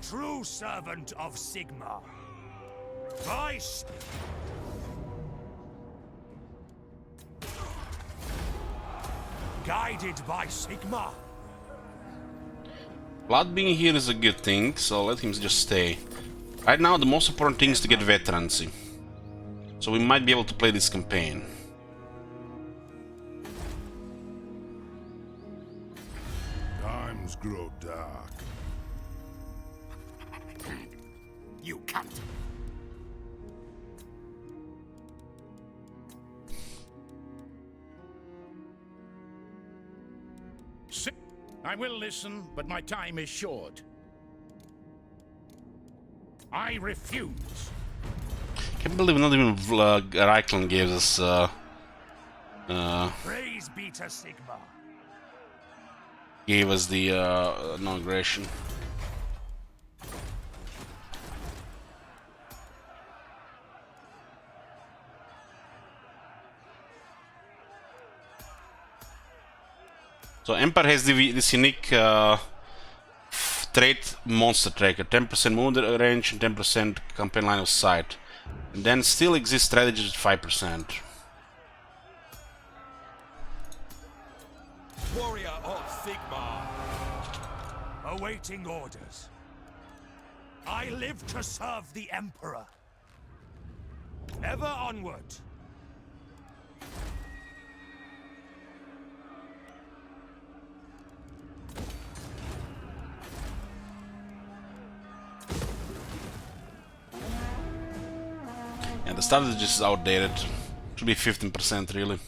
True servant of Sigmar. Vice. Guided by Sigmar. Blood being here is a good thing, so let him just stay. Right now, the most important thing is to get veterancy. So we might be able to play this campaign. Times grow dark. You can't. I will listen, but my time is short. I refuse. Can't believe not even Reichland gave us Praise be to Sigmar. gave us the non-aggression. So Empire has this unique trait monster tracker, 10% movement range and 10% campaign line of sight. And then still exists strategies at 5%. Warrior of Sigmar. Awaiting orders. I live to serve the Emperor. Ever onward. And the strategy is outdated. Should be 15% really.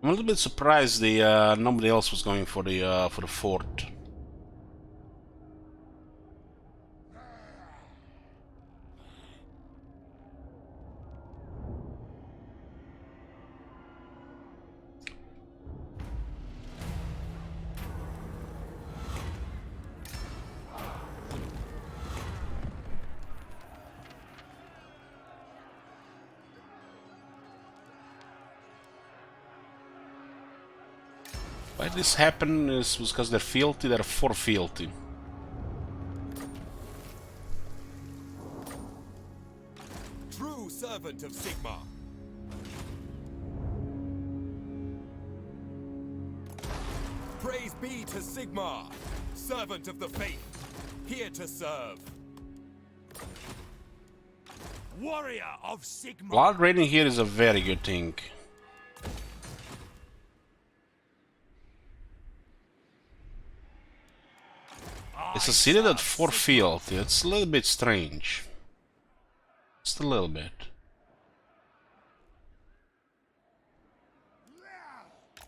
I'm a little bit surprised the nobody else was going for the fort. Why this happen is because they're filthy, they're for filthy. True servant of Sigma. Praise be to Sigma, servant of the faith, here to serve. Warrior of Sigma. Blood rating here is a very good thing. It's a city that for filthy. It's a little bit strange. Just a little bit.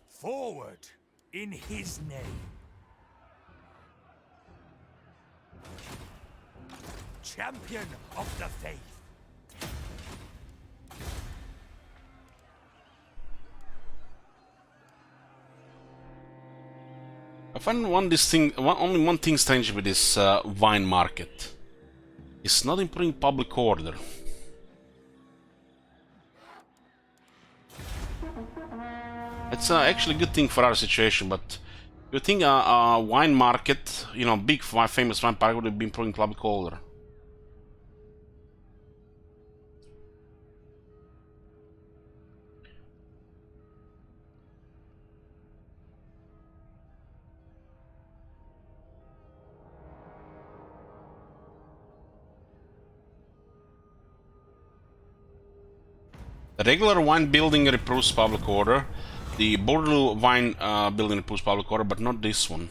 Forward in his name. Champion of the faith. I find only one thing strange with this wine market. It's not improving public order. It's actually a good thing for our situation, but you think a wine market, you know, big famous wine market would have been improving public order. The regular wine building improves public order. The Bordeaux wine building improves public order, but not this one.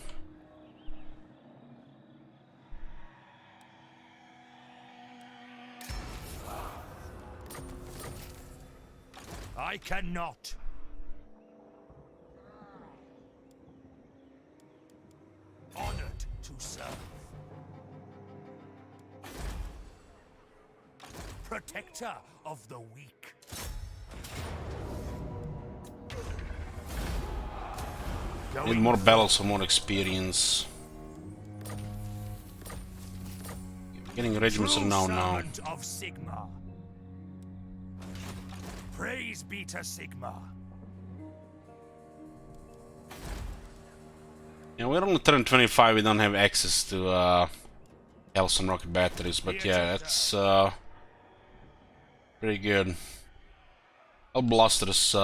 I cannot. Honored to serve. Protector of the weak. Need more battles for more experience. Getting regiments True now. servant of Sigma. Praise be to Sigma. Yeah, we're only turn 25. We don't have access to Hellson rocket batteries, but yeah, that's pretty good. Blasters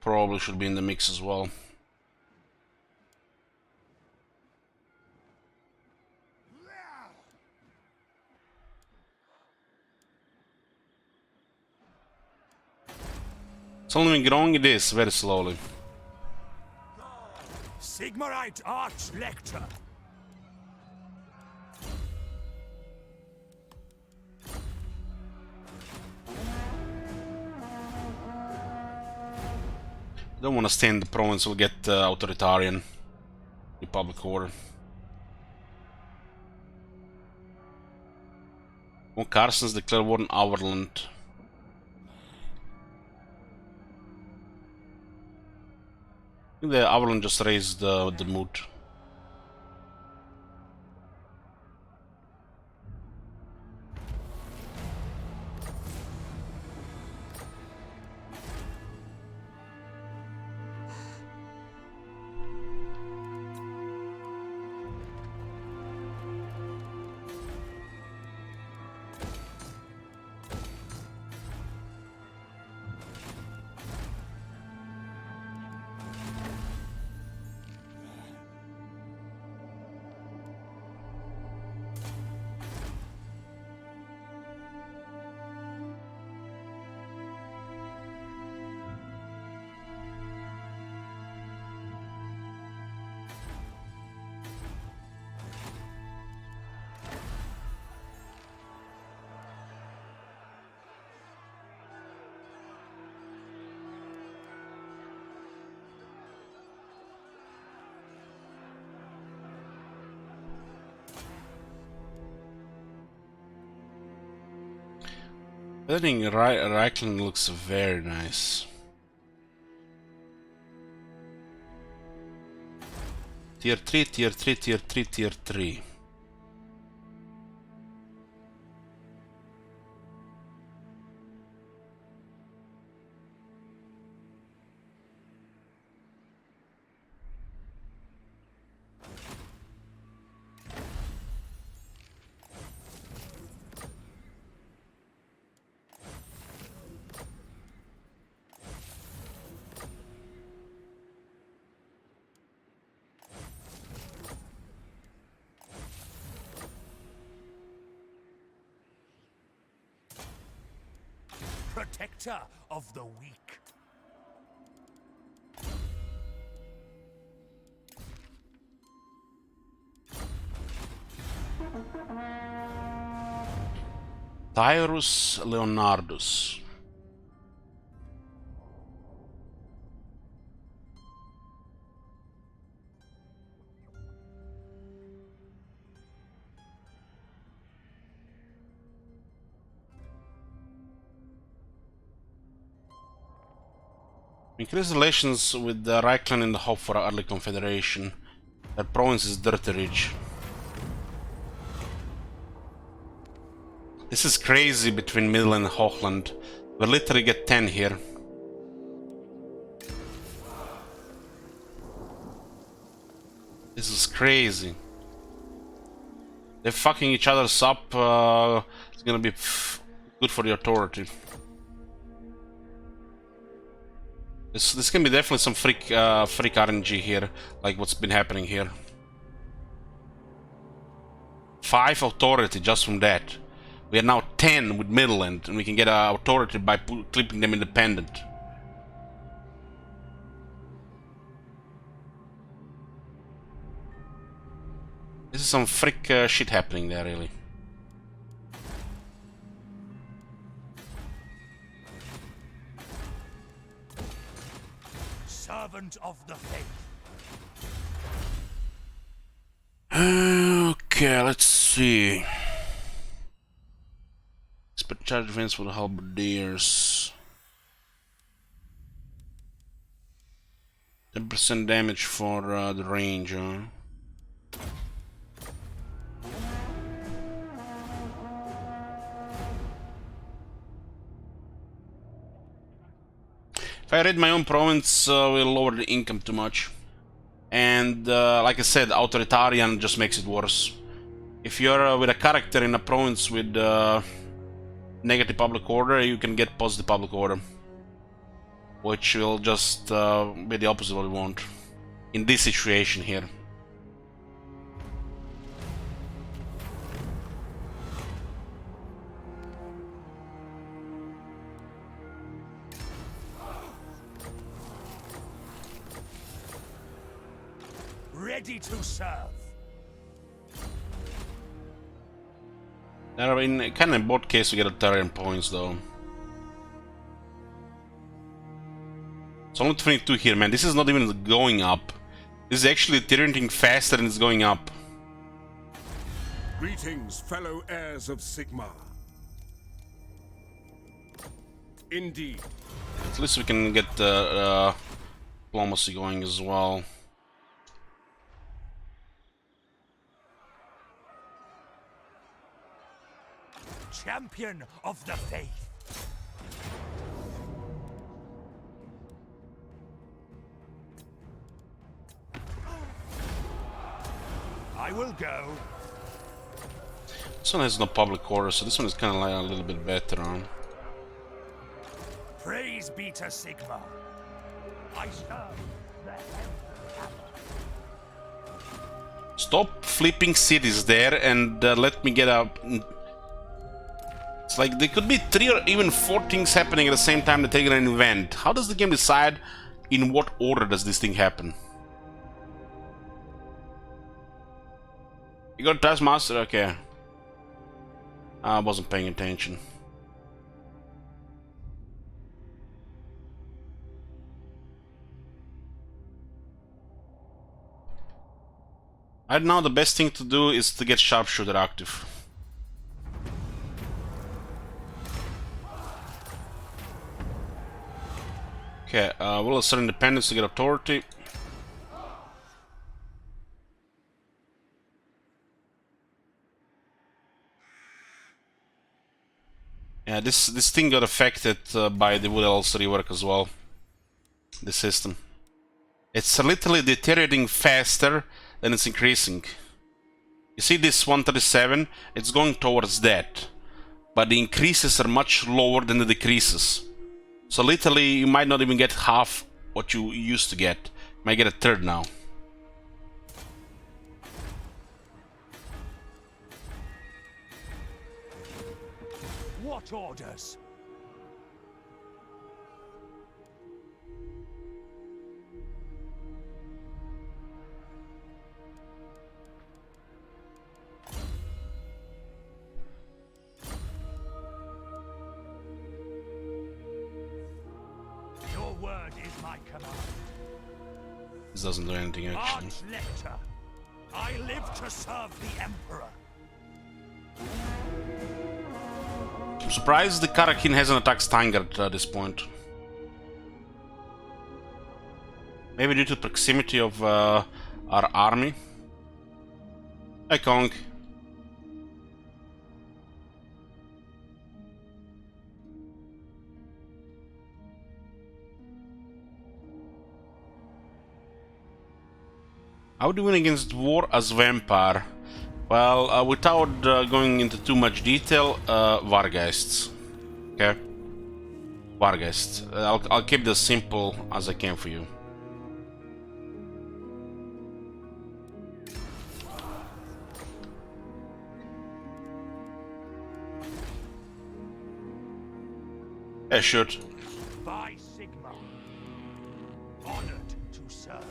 probably should be in the mix as well. It's only been growing this very slowly. Sigmarite Arch Lector. Don't want to stay in the province, we'll get authoritarian republic order. More Carsons declare war on Overland. I think the Overland just raised the mood. I think Reichland looks very nice. Tier 3, tier 3, tier 3, tier 3. protector of the weak. Tyrus Leonardus. Increase relations with the Reichland in the hope for early Confederation. Their province is Dirty Ridge. This is crazy between Middle and Hochland. We'll literally get 10 here. This is crazy. They're fucking each other's up. It's gonna be good for the authority. This can be definitely some freak RNG here, like what's been happening here. 5 authority just from that. We are now 10 with Midland, and we can get authority by clipping them independent. This is some freak shit happening there, really. Servant of the faith. Okay, let's see. Expect charge defense for the halberdiers. 10% damage for the range. If I raid my own province, we'll lower the income too much. And like I said, authoritarian just makes it worse. If you're with a character in a province with negative public order, you can get positive public order, which will just be the opposite of what we want in this situation here. Ready to serve. In kind of both cases we get Altarian points though. It's only 22 here, man. This is not even going up. This is actually iterating faster than it's going up. Greetings, fellow heirs of Sigmar. Indeed. At least we can get diplomacy going as well. Champion of the faith. I will go. This one has no public order, so this one is kind of like a little bit better on. Praise be to Sigmar. I serve the Stop flipping cities there and let me get a... It's like there could be 3 or even 4 things happening at the same time that trigger an event. How does the game decide in what order does this thing happen? You got Taskmaster? Okay. I wasn't paying attention. Right now the best thing to do is to get Sharpshooter active. Okay, we'll assert independence to get authority. Yeah, this thing got affected by the Wood Elves rework as well. The system. It's literally deteriorating faster than it's increasing. You see this 137? It's going towards that. But the increases are much lower than the decreases. So literally you might not even get half what you used to get. You might get a third now. What orders? word is my command. This doesn't do anything actually. Arch-Lector, I live to serve the Emperor. I'm surprised the Karakin hasn't attacked Steingart at this point. Maybe due to the proximity of our army. Hey Kong. How do we win against war as vampire? Well, without going into too much detail, Vargeists. Okay? Vargeists. I'll keep this simple as I can for you. Yeah, shoot. By Sigma, honored to serve.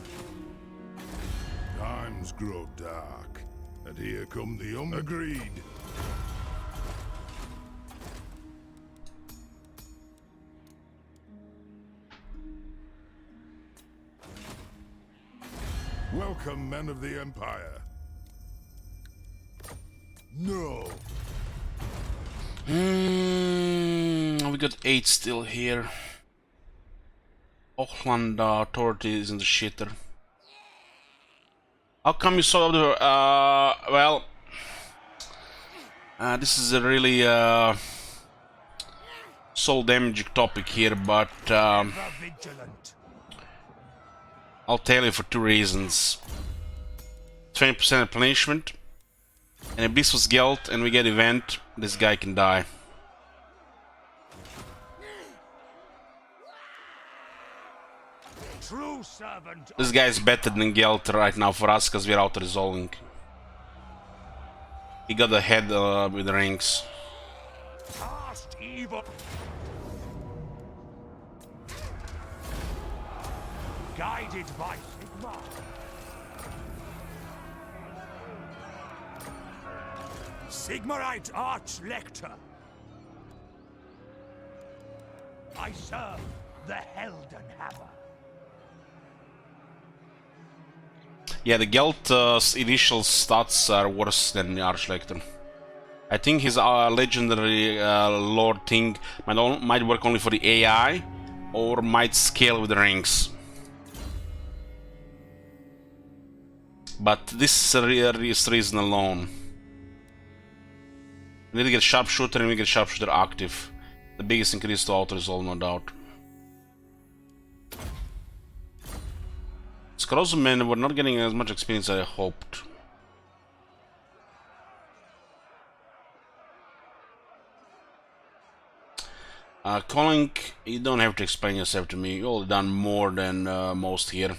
Times grow dark, and here come the agreed. Welcome, men of the Empire. No. We got 8 still here. Auckland authority is in the shitter. How come you saw the well, this is a really soul damaging topic here, but Vigilant. I'll tell you for 2 reasons. 20% replenishment, and if this was Gelt and we get event, this guy can die. True servant. This guy is better than Gelt right now for us because we're out resolving. He got the head with the rings. Past evil. Guided by Sigma. Sigmarite Arch-Lector. I serve the Helden Hammer. Yeah, the Gelt's initial stats are worse than the Arch-Lector. I think his legendary Lord thing might work only for the AI, or might scale with the rings. But this reason alone. We need to get Sharpshooter and we get Sharpshooter active. The biggest increase to auto-resolve, no doubt. Scrozmen were not getting as much experience as I hoped. Calling, you don't have to explain yourself to me. You've already done more than most here.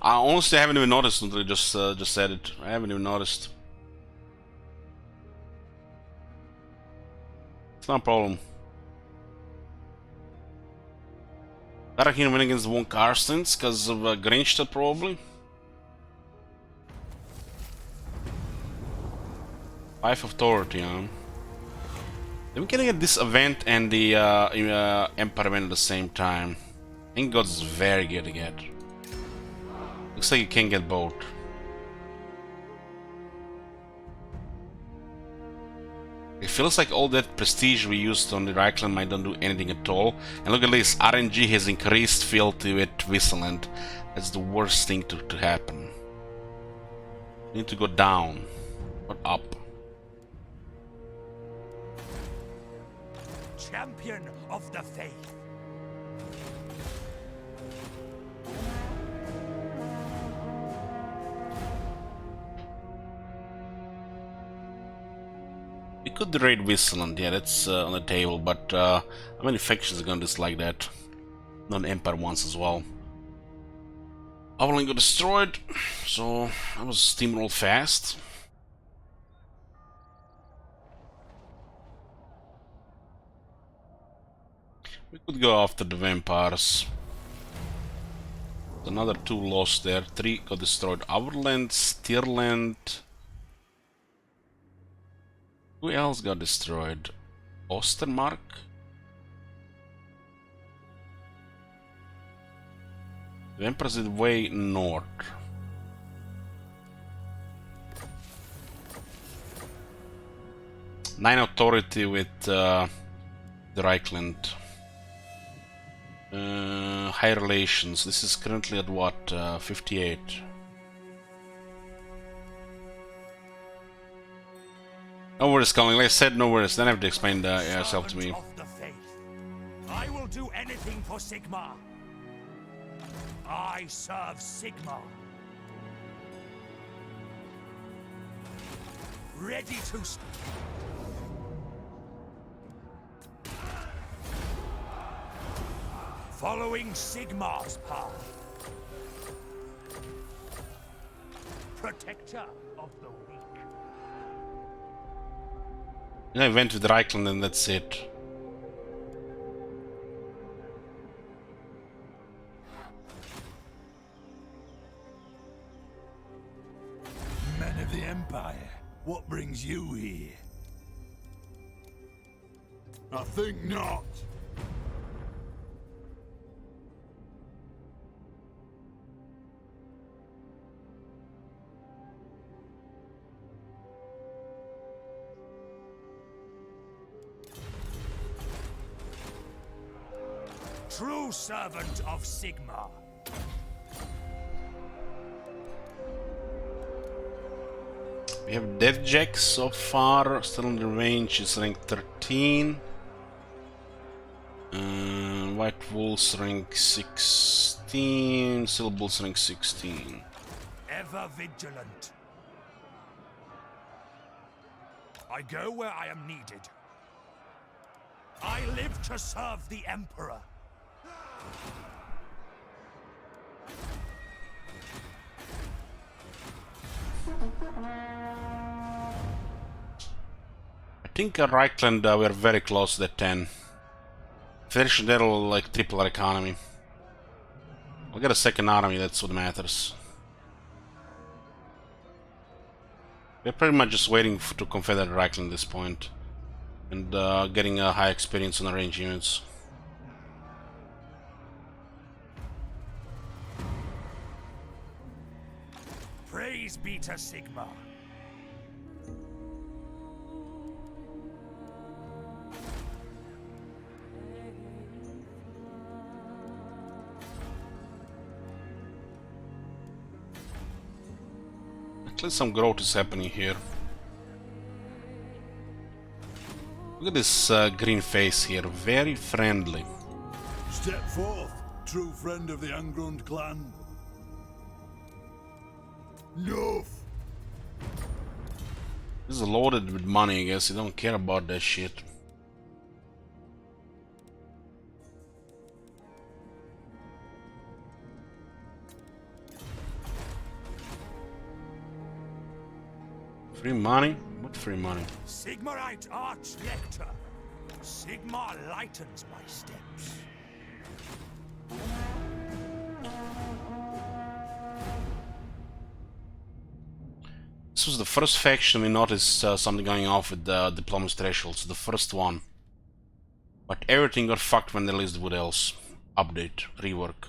Honestly, I haven't even noticed until you just said it. I haven't even noticed. It's not a problem. Karakin win against Von Karstens because of Grinchta, probably. 5 authority, huh? Then we can get this event and the Empire event at the same time. I think God's very good to get. Looks like you can get both. It feels like all that prestige we used on the Reichland might not do anything at all. And look at this, RNG has increased fealty with Whistleland. That's the worst thing to happen. We need to go down, not up. Champion of the faith. We could raid Whistleland, yeah, that's on the table, but how many factions are gonna dislike that? Non-Empire ones as well. Overland got destroyed, so that was steamrolled fast. We could go after the vampires. Another 2 lost there. 3 got destroyed. Overland, Stirland. Who else got destroyed? Ostermark? The Emperor's is way north. Nine authority with the Reichland. High relations. This is currently at what? 58. No worries, Colin. Like I said, no worries. Don't have to explain yourself to me. Servant of the faith. I will do anything for Sigmar. I serve Sigmar. Ready to... Following Sigmar's path. Protector of the weak. I went with Reichland and that's it. Men of the Empire, what brings you here? I think not. True servant of Sigmar. We have Death Jack so far, still in the range, is rank 13. White Wolves rank 16, Silver Bulls rank 16. Ever vigilant. I go where I am needed. I live to serve the Emperor. I think Reichland we're very close to the 10. Confederation that'll like triple our economy. I'll get a second army, that's what matters. We're pretty much just waiting to confederate Reichland at this point. And getting a high experience on the range units. Praise be to Sigmar. At least some growth is happening here. Look at this green face here, very friendly. Step forth, true friend of the Ungrund clan. Enough! This is loaded with money, I guess. You don't care about that shit. Free money? What free money? Sigmarite Archlector. Sigmar lightens my steps. This was the first faction we noticed something going off with the diplomacy thresholds, the first one. But everything got fucked when they released the Wood Elves update, rework.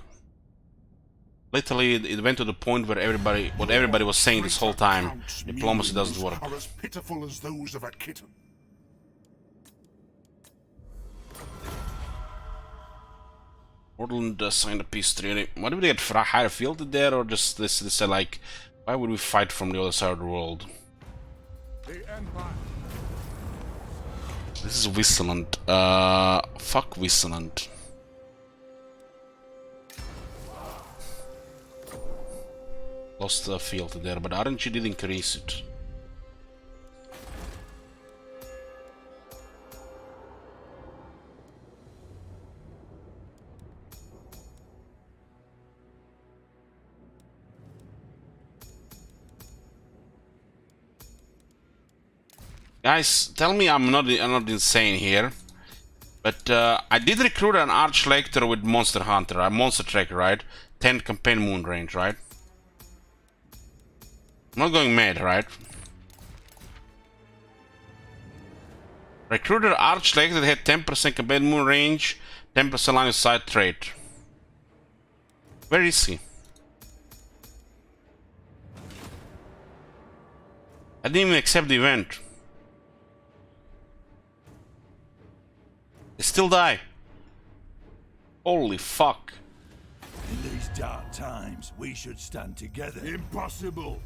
Literally, it went to the point where what everybody was saying this whole time, diplomacy doesn't work. Are as pitiful as those of a kitten. Portland signed a peace treaty. Why did we get higher fielded there, or just this said like, why would we fight from the other side of the world? The Empire. This is Wisseland. Fuck Wisseland. Lost the field there, but RNG did increase it. Guys, tell me I'm not insane here. But I did recruit an Arch-Lector with Monster Hunter, a Monster Tracker, right? 10 campaign moon range, right? I'm not going mad, right? Recruited Arch-Lector that had 10% campaign moon range, 10% line of sight trait. Where is he? I didn't even accept the event. They still die. Holy fuck. In these dark times, we should stand together. Impossible.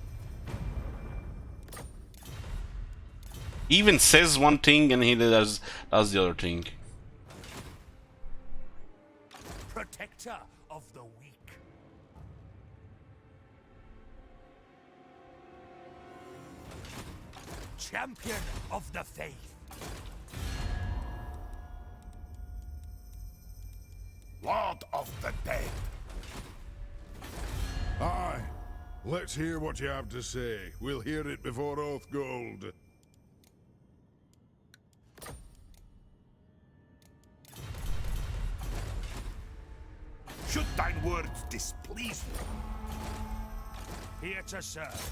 He even says one thing and he does the other thing. Protector of the weak. Champion of the faith. Lord of the dead. Aye. Let's hear what you have to say. We'll hear it before Oath Gold. Should thine words displease Here to serve.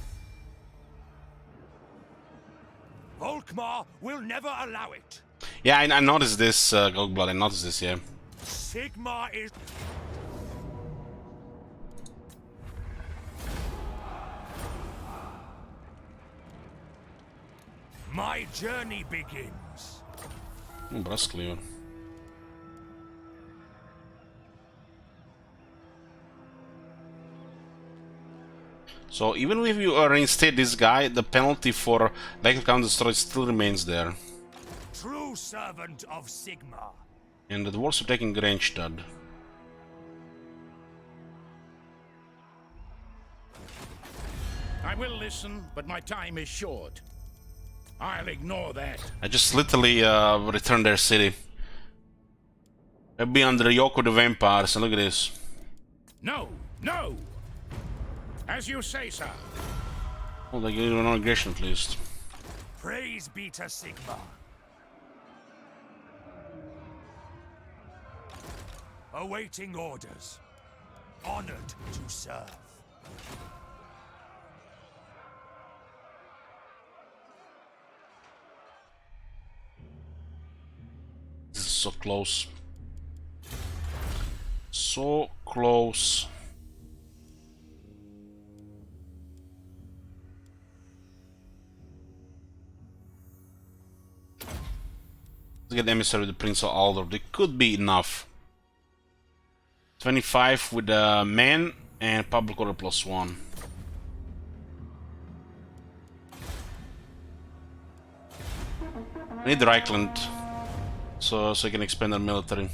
Volkmar will never allow it. Yeah, I noticed this, Goldblood, I noticed this, yeah. Sigmar is... My journey begins. Brasclear. So even if you reinstate this guy, the penalty for Light Count Destroyed still remains there. True servant of Sigmar. And the dwarves are taking Grangestad. I will listen, but my time is short. I'll ignore that. I just literally returned their city. They'll be under the yoke of the vampires, and look at this. No, no! As you say, sir. Well, they gave an aggression at least. Praise be to Sigmar. Awaiting orders. Honored to serve. This is so close. So close. Let's get emissary with the Prince of Aldor. They could be enough. 25 with the man and public order +1. I need Reichland so I can expand our military.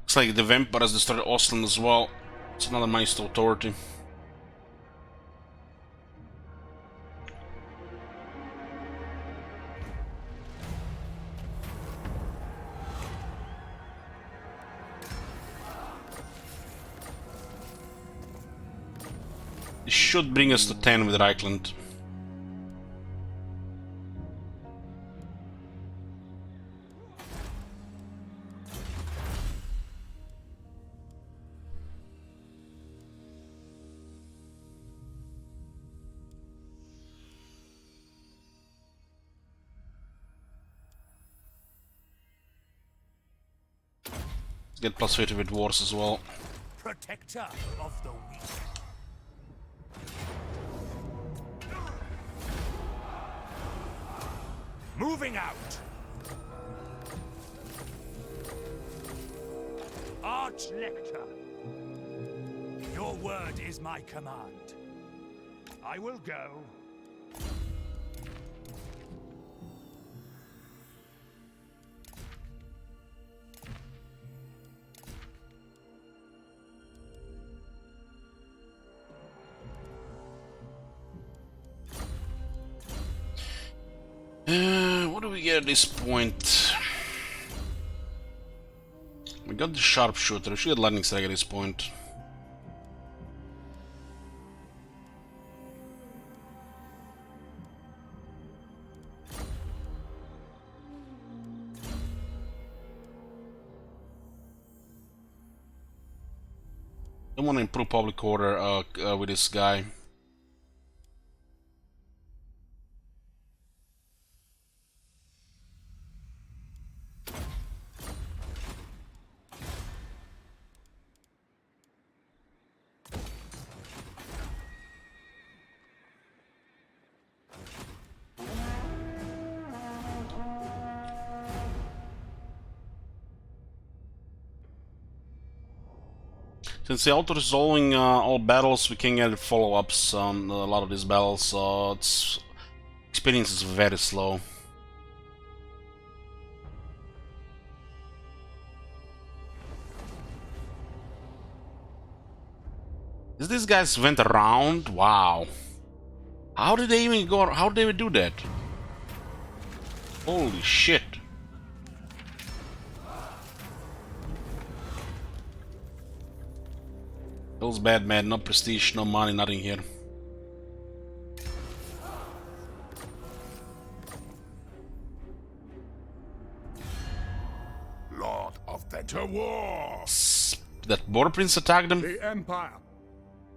Looks like the vampires destroyed Ostland as well. It's another Meister authority. This should bring us to 10 with Reichland. Get +50 with wars as well. Protector of the weak. Moving out. Arch-Lector. Your word is my command. I will go. What do we get at this point? We got the sharpshooter. We should get lightning strike at this point. Don't want to improve public order with this guy. Since the auto-resolving all battles, we can get follow-ups on a lot of these battles, so its experience is very slow. These guys went around? Wow. How did they even go? How did they do that? Holy shit. Feels bad, man. No prestige, no money, nothing here. Lord of the to war. That border prince attacked them? The Empire.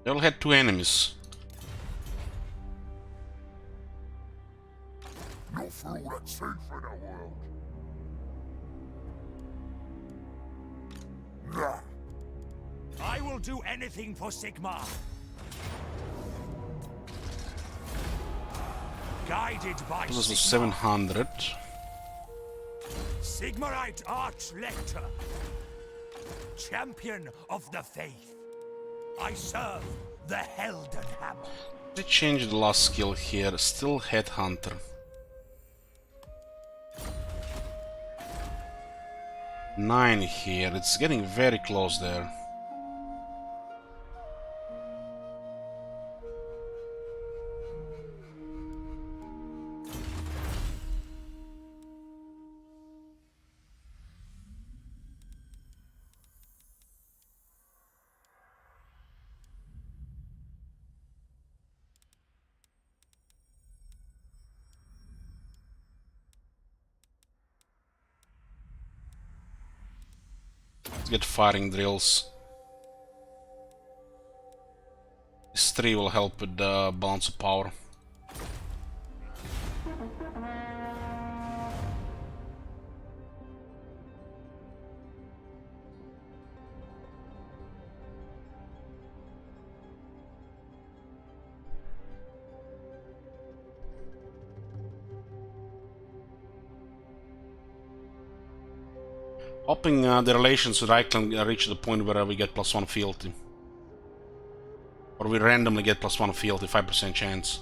They all had two enemies. No fool that's safe in the world. Nah. I will do anything for Sigmar. Guided by This was Sigmar. 700. Sigmarite Archlector. Champion of the Faith. I serve the Helden Hammer. They changed the last skill here. Still Headhunter. 9 here. It's getting very close there. Let's get firing drills. This 3 will help with the balance of power. Hoping the relations with Iceland reach the point where we get +1 fealty. Or we randomly get +1 fealty, 5% chance.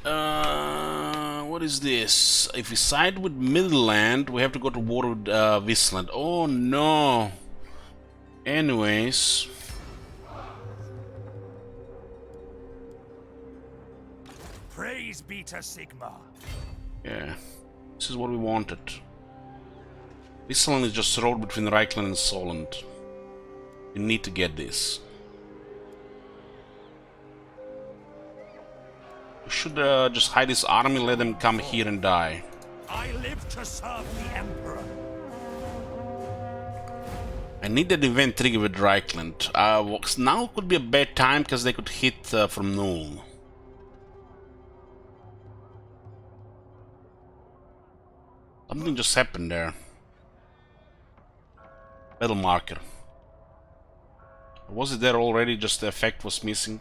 What is this? If we side with Midland, we have to go to war with Wisland. Oh no! Anyways... Praise be to Sigmar. yeah, this is what we wanted. Wisland is just a road between Reichland and Solent. We need to get this. We should just hide this army, let them come here and die. I live to serve the Emperor. I need that event trigger with Reichland. Now could be a bad time because they could hit from Null. Something just happened there. Battle marker. Was it there already? Just the effect was missing.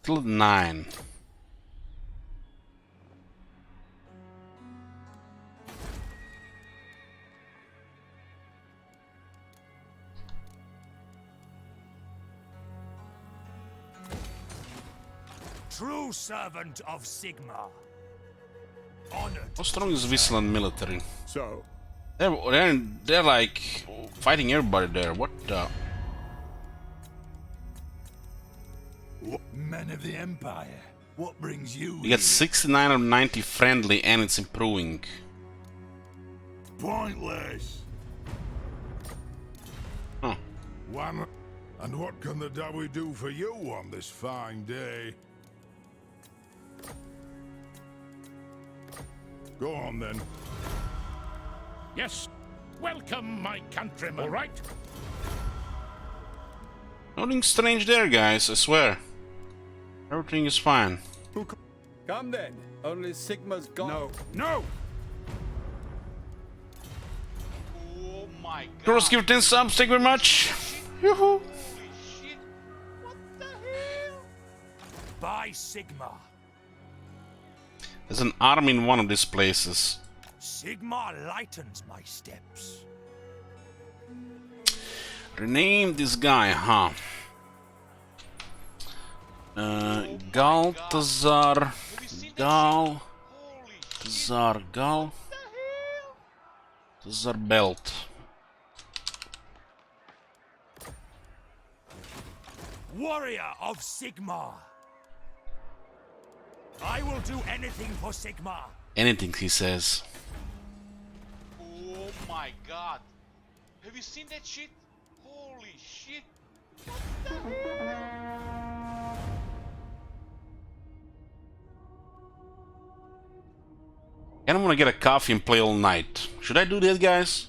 Still at 9. True servant of Sigma. Honored. How strong is Vissland military? So, They're like fighting everybody there. What the? Men of the Empire, what brings you You get 69 of 90 friendly, and it's improving. Pointless. Huh. one. And what can the Dawi do for you on this fine day? Go on then. Yes. Welcome, my countrymen. All right. Nothing strange there, guys, I swear. Everything is fine. Come then. Only Sigma's gone. No. No. Oh my god. Girls, give 10 subs, thank you very much. Yoo-hoo. Holy shit. What the hell? By Sigma. There's an army in one of these places. Sigma lightens my steps. Rename this guy, huh? Galtazar. Gal. Tazar Gal. Tazar Belt. Warrior of Sigma. I will do anything for Sigma. Anything, he says. Oh my god. Have you seen that shit? Holy shit. I don't want to get a coffee and play all night. Should I do that, guys?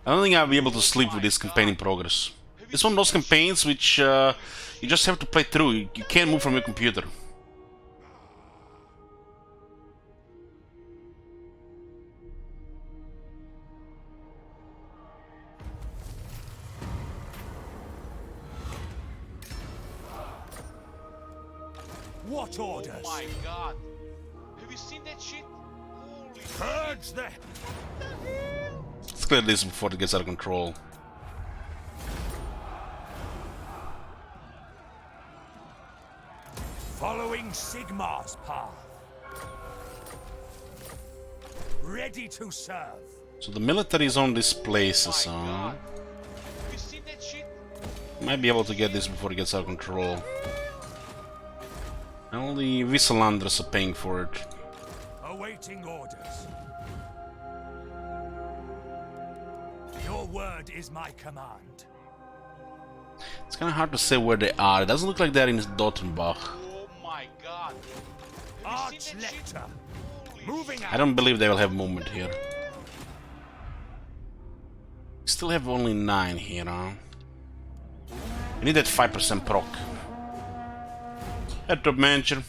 I don't think I'll be able to sleep with this campaign in progress. It's one of those campaigns which you just have to play through. You can't move from your computer. What orders? Oh my god. Have you seen that shit? Holy Purge the... Let's clear this before it gets out of control. Following Sigma's path. Ready to serve. So the military is on these places, so Have you seen that shit? might be able to get this before it gets out of control. Only Visselanders are paying for it. Awaiting orders. Your word is my command. It's kind of hard to say where they are. It doesn't look like they're in Dottenbach. Oh my god. Have you seen that shit? Archlector. Holy Moving I out. don't believe they will have movement here. We still have only 9 here, huh? We need that 5% proc. Head top manager.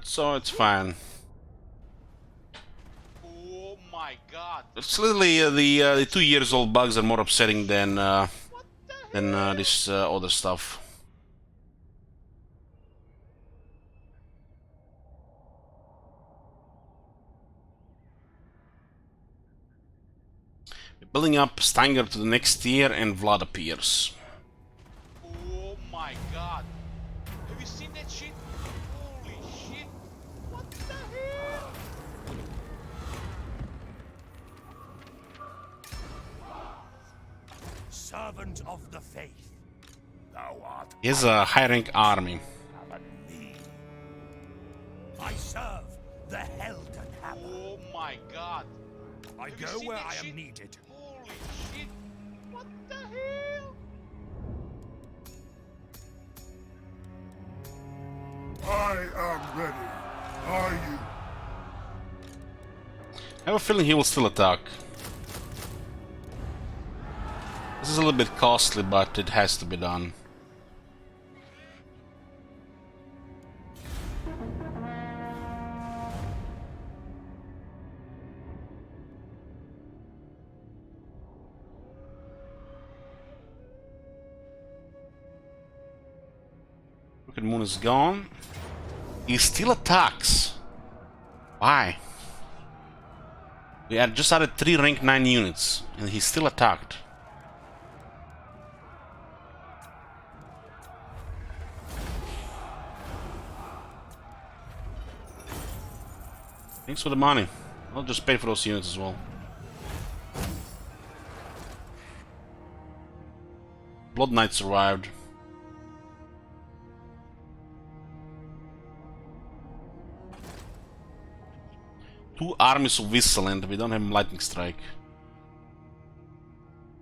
So it's fine. Oh my god. It's literally the 2 years old bugs are more upsetting than this other stuff. We're building up Stanger to the next tier, and Vlad appears. Oh my god. Have you seen that shit? Holy shit. What the hell? Servant of the faith. Thou art He has a high rank army. me. I serve the Helden Hammer. Oh my god. I Have you go seen where that I am shit? needed. Holy shit. What the hell? I am ready. Are you? I have a feeling he will still attack. This is a little bit costly, but it has to be done. Rocket Moon is gone. He still attacks. Why? We had just added 3 rank 9 units, and he still attacked. Thanks for the money. I'll just pay for those units as well. Blood Knight survived. Two armies of Whistleland. We don't have Lightning Strike.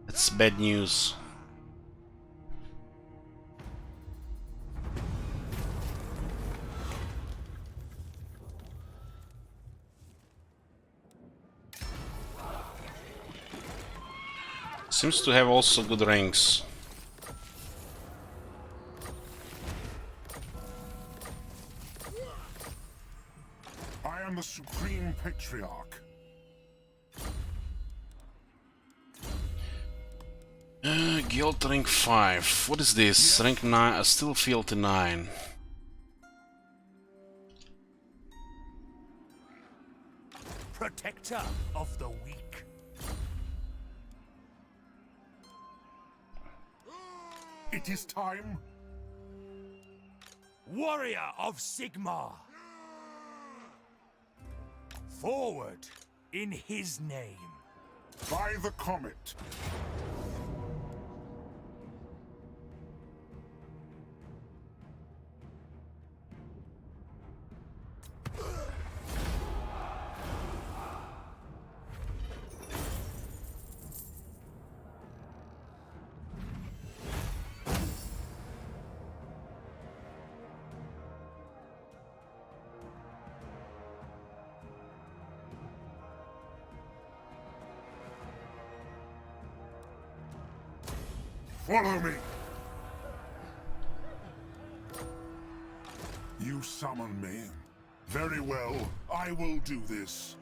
That's bad news. Seems to have also good ranks. I am the Supreme Patriarch. Guild rank 5. What is this? Rank 9. I still feel to 9. Protector of the weak. It is time. Warrior of Sigmar. Forward in his name. By the comet. Follow me. You summon me. Very well, I will do this.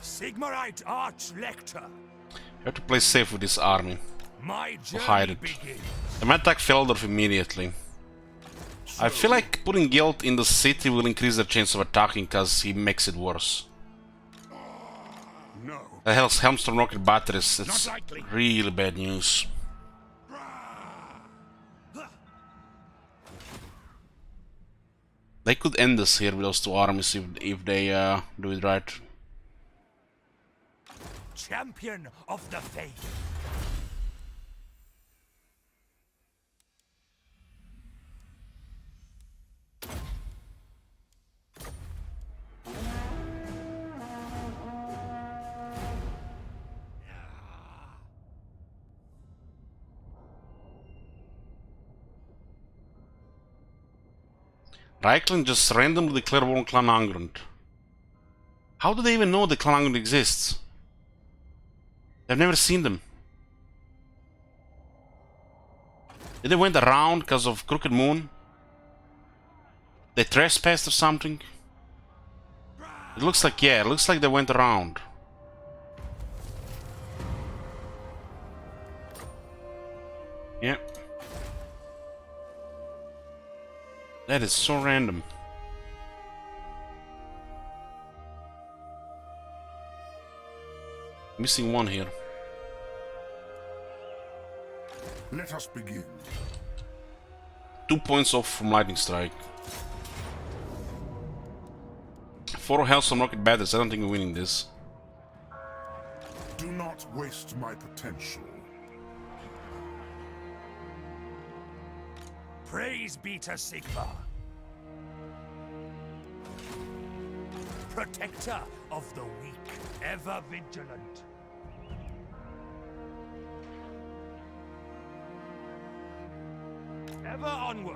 Sigmarite Arch-Lector. You have to play safe with this army. My To hide journey it. begins. I'm gonna attack Feldorf immediately. I feel like putting Guild in the city will increase their chance of attacking because he makes it worse. No. The hell's Helmstorm rocket batteries, Not it's likely. really bad news. They could end us here with those two armies if they do it right. Champion of the faith. Reichland just randomly declared war on Clan Angrund. How do they even know the Clan Angrund exists? They've never seen them. Did they went around because of Crooked Moon? They trespassed or something? It looks like, yeah, it looks like they went around. Yep. That is so random. Missing one here. Let us begin. 2 points off from Lightning Strike. 4 health on Rocket Batteries. I don't think we're winning this. Do not waste my potential. Praise be to Sigmar. Protector of the weak, ever vigilant. Ever onward.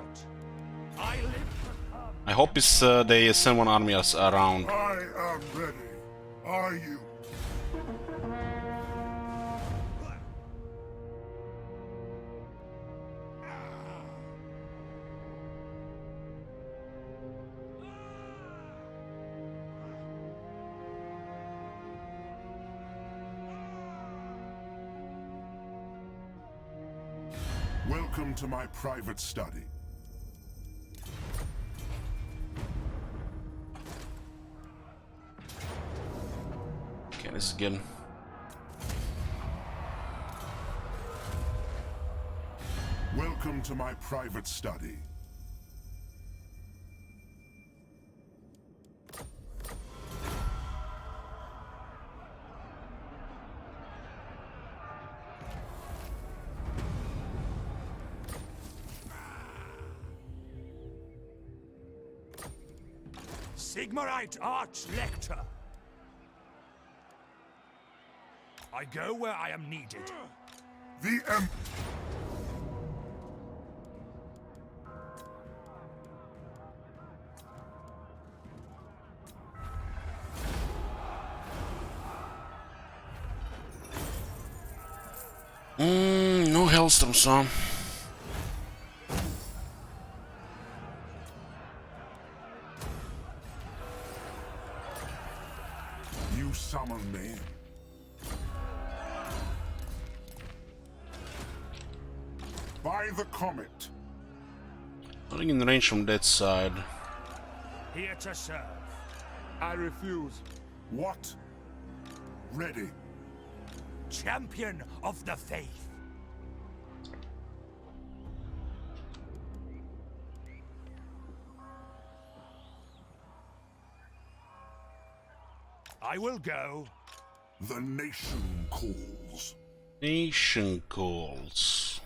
I live to come. I hope it's, they send one army around. I am ready. Are you? Welcome to my private study. Okay, this again. Welcome to my private study. Sigmarite Arch Lector. I go where I am needed. The Em... No Hellstorm, son. You summon me. By the comet. Nothing in range from that side. Here to serve. I refuse. What? Ready. Champion of the faith. I will go. The nation calls. Nation calls.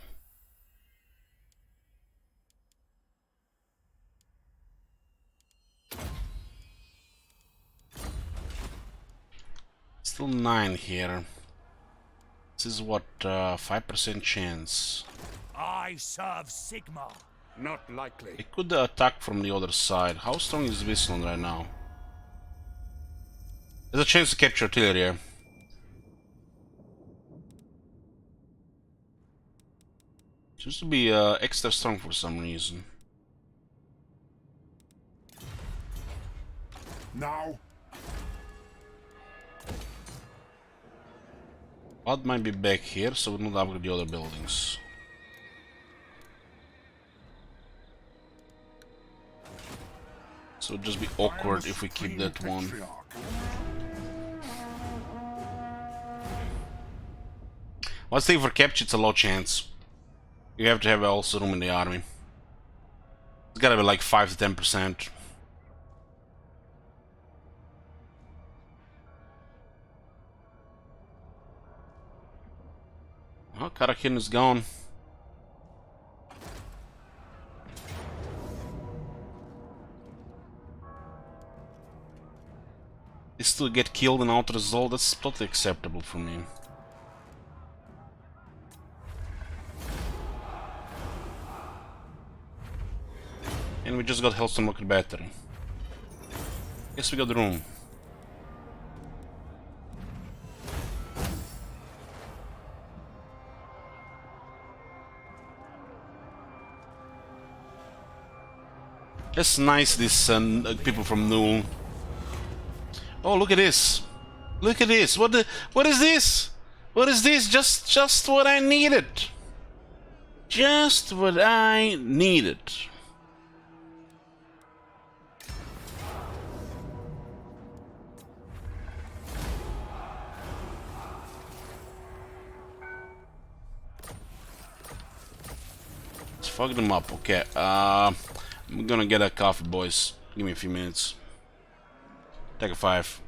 Still 9 here. This is what, 5% chance. I serve Sigma. Not likely. It could attack from the other side. How strong is Whistling right now? There's a chance to capture artillery. Seems to be extra strong for some reason. Now. Blood might be back here, so we don't upgrade the other buildings. So it'll just be awkward if we keep that one. Let's take for capture, it's a low chance. You have to have also room in the army. It's gotta be like 5 to 10%. Oh, Karakin is gone. They still get killed in outer Zol, that's totally acceptable for me. And we just got Hellstorm Rocket Battery. Guess we got the room. It's nice, these people from Newell. Oh, look at this! Look at this! What is this? What is this? Just what I needed. Just what I needed. Let's fuck them up. Okay. I'm gonna get a coffee, boys. Give me a few minutes. Take a 5.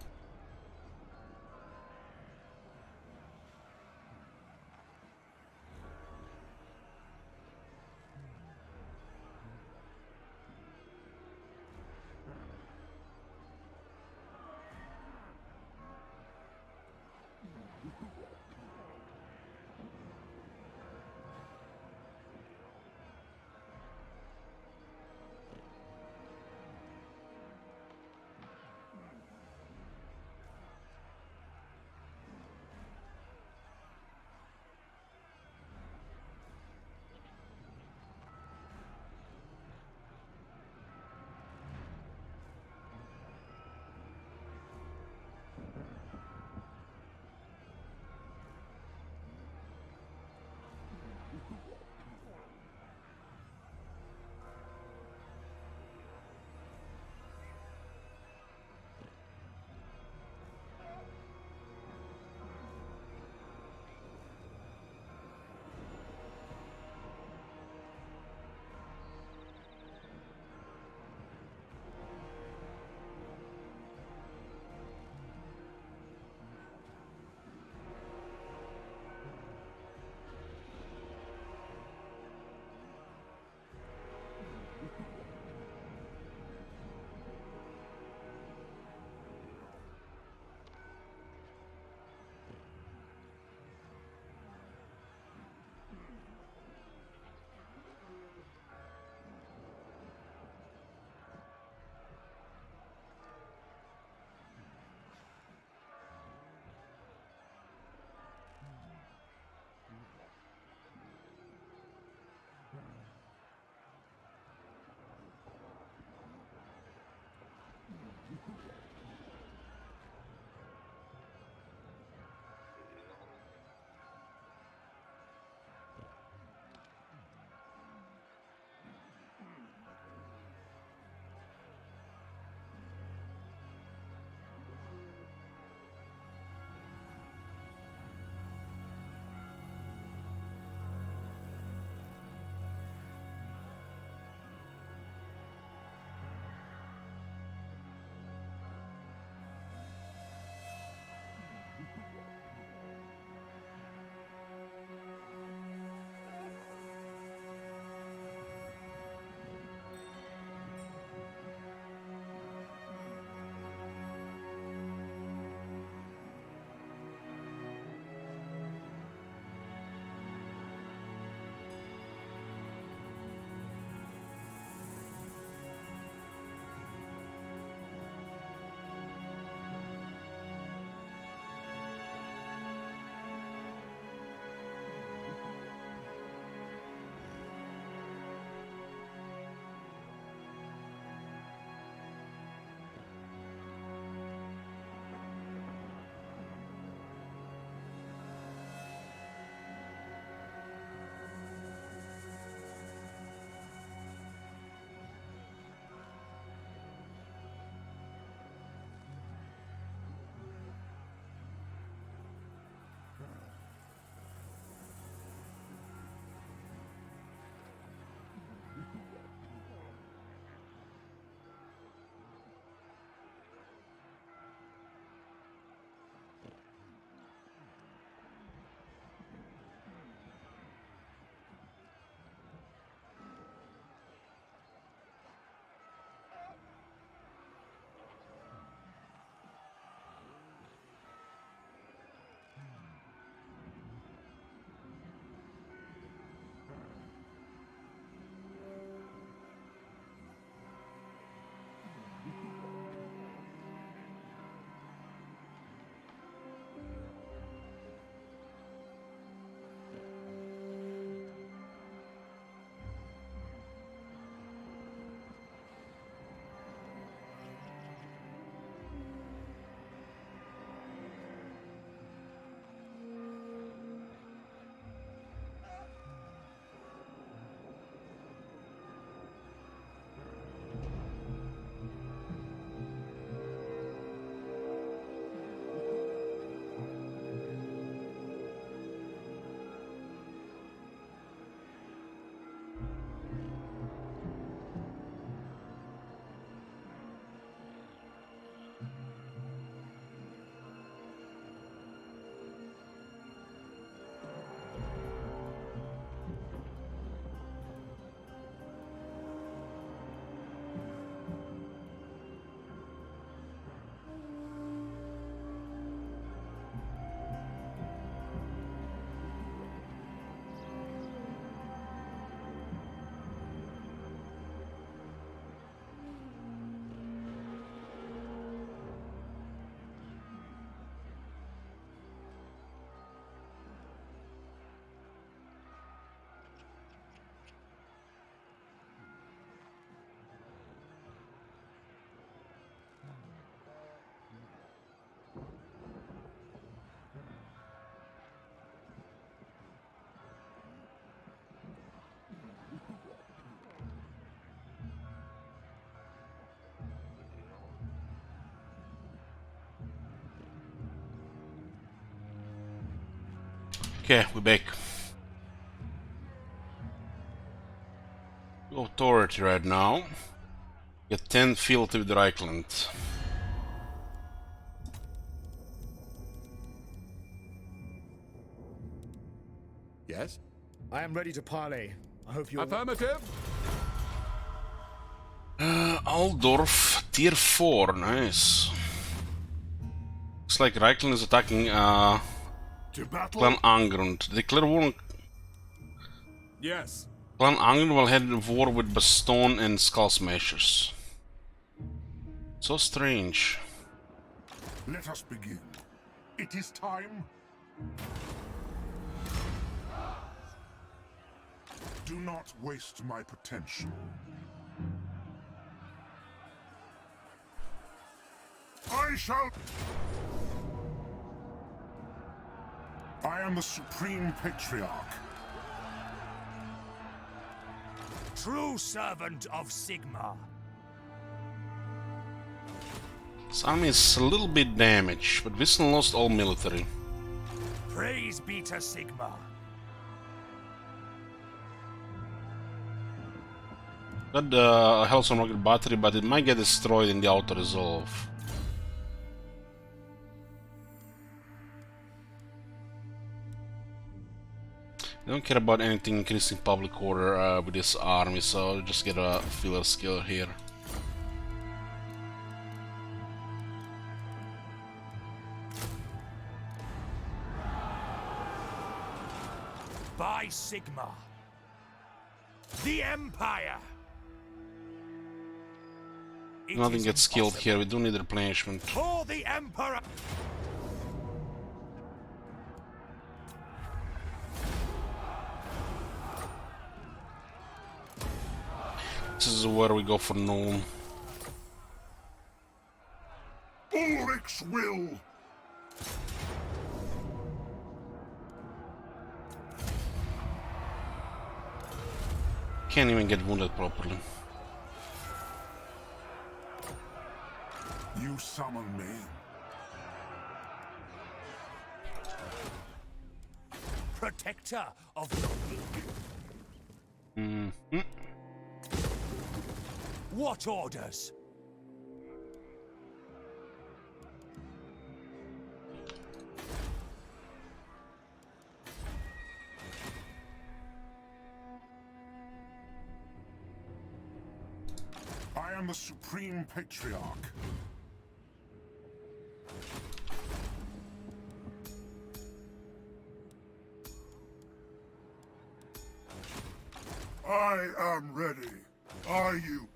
Okay, we're back. Authority right now. Get 10 fealty with Reichland. Yes? I am ready to parley. I hope you're... Affirmative. Aldorf, tier 4, nice. Looks like Reichland is attacking To battle? Clan Angrund. Declare war on Yes. Clan Angrund will head to war with Baston and Skull Smashers. So strange. Let us begin. It is time. Do not waste my potential. I shall... I am the Supreme Patriarch. True servant of Sigma. This army is a little bit damaged, but Wissen lost all military. Praise be to Sigma. Got the Hellstorm rocket battery, but it might get destroyed in the auto resolve. I don't care about anything increasing public order with this army, so I'll just get a filler skill here. By Sigma. The Empire. It Nothing is gets killed impossible. here, we do need replenishment. For the Emperor. This is where we go for Nuln. Ulrich's will. Can't even get wounded properly. You summon me. Protector of the weak. What orders? I am the Supreme Patriarch. I am ready. Are you?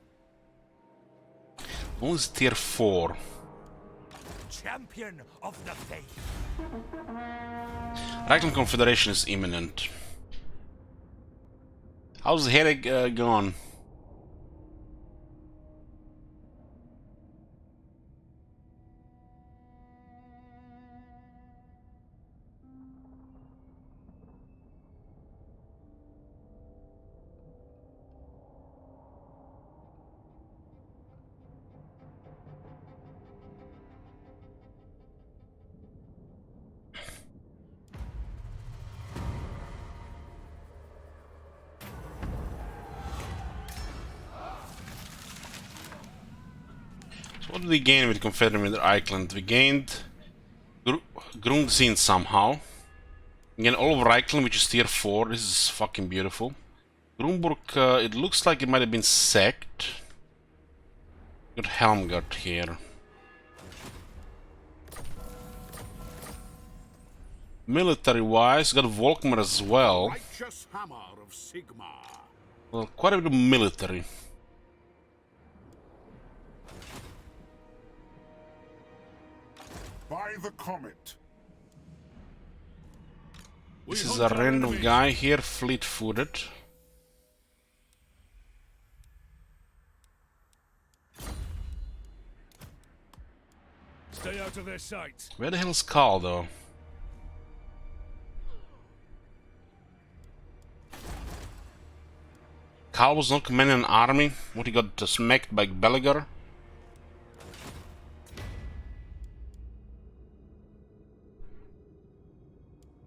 One is tier 4. Champion of the faith. Reichland Confederation is imminent. How's the headache gone? What did we gain with Confederate with Reichland? We gained Grundzin somehow. Again, all of Reichland, which is tier 4. This is fucking beautiful. Grunburg, it looks like it might have been sacked. Got Helmgard here. Military-wise, got Volkmar as well. Righteous hammer of Sigma. Well, quite a bit of military. By the comet. This is a random guy here, fleet-footed. Stay out of their sight. Where the hell is Karl, though? Karl was not commanding an army. What, he got smacked by Belegar?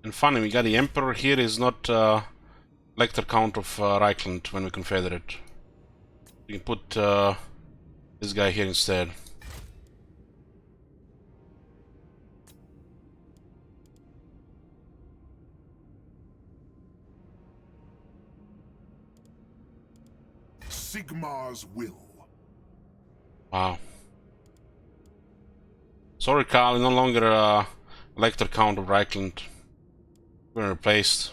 And And funny, we got the Emperor here is not Lecter Count of Reichland when we confederate. We can put this guy here instead. Sigmar's will. Wow. Sorry, Carl, no longer Lecter Count of Reichland. We're replaced.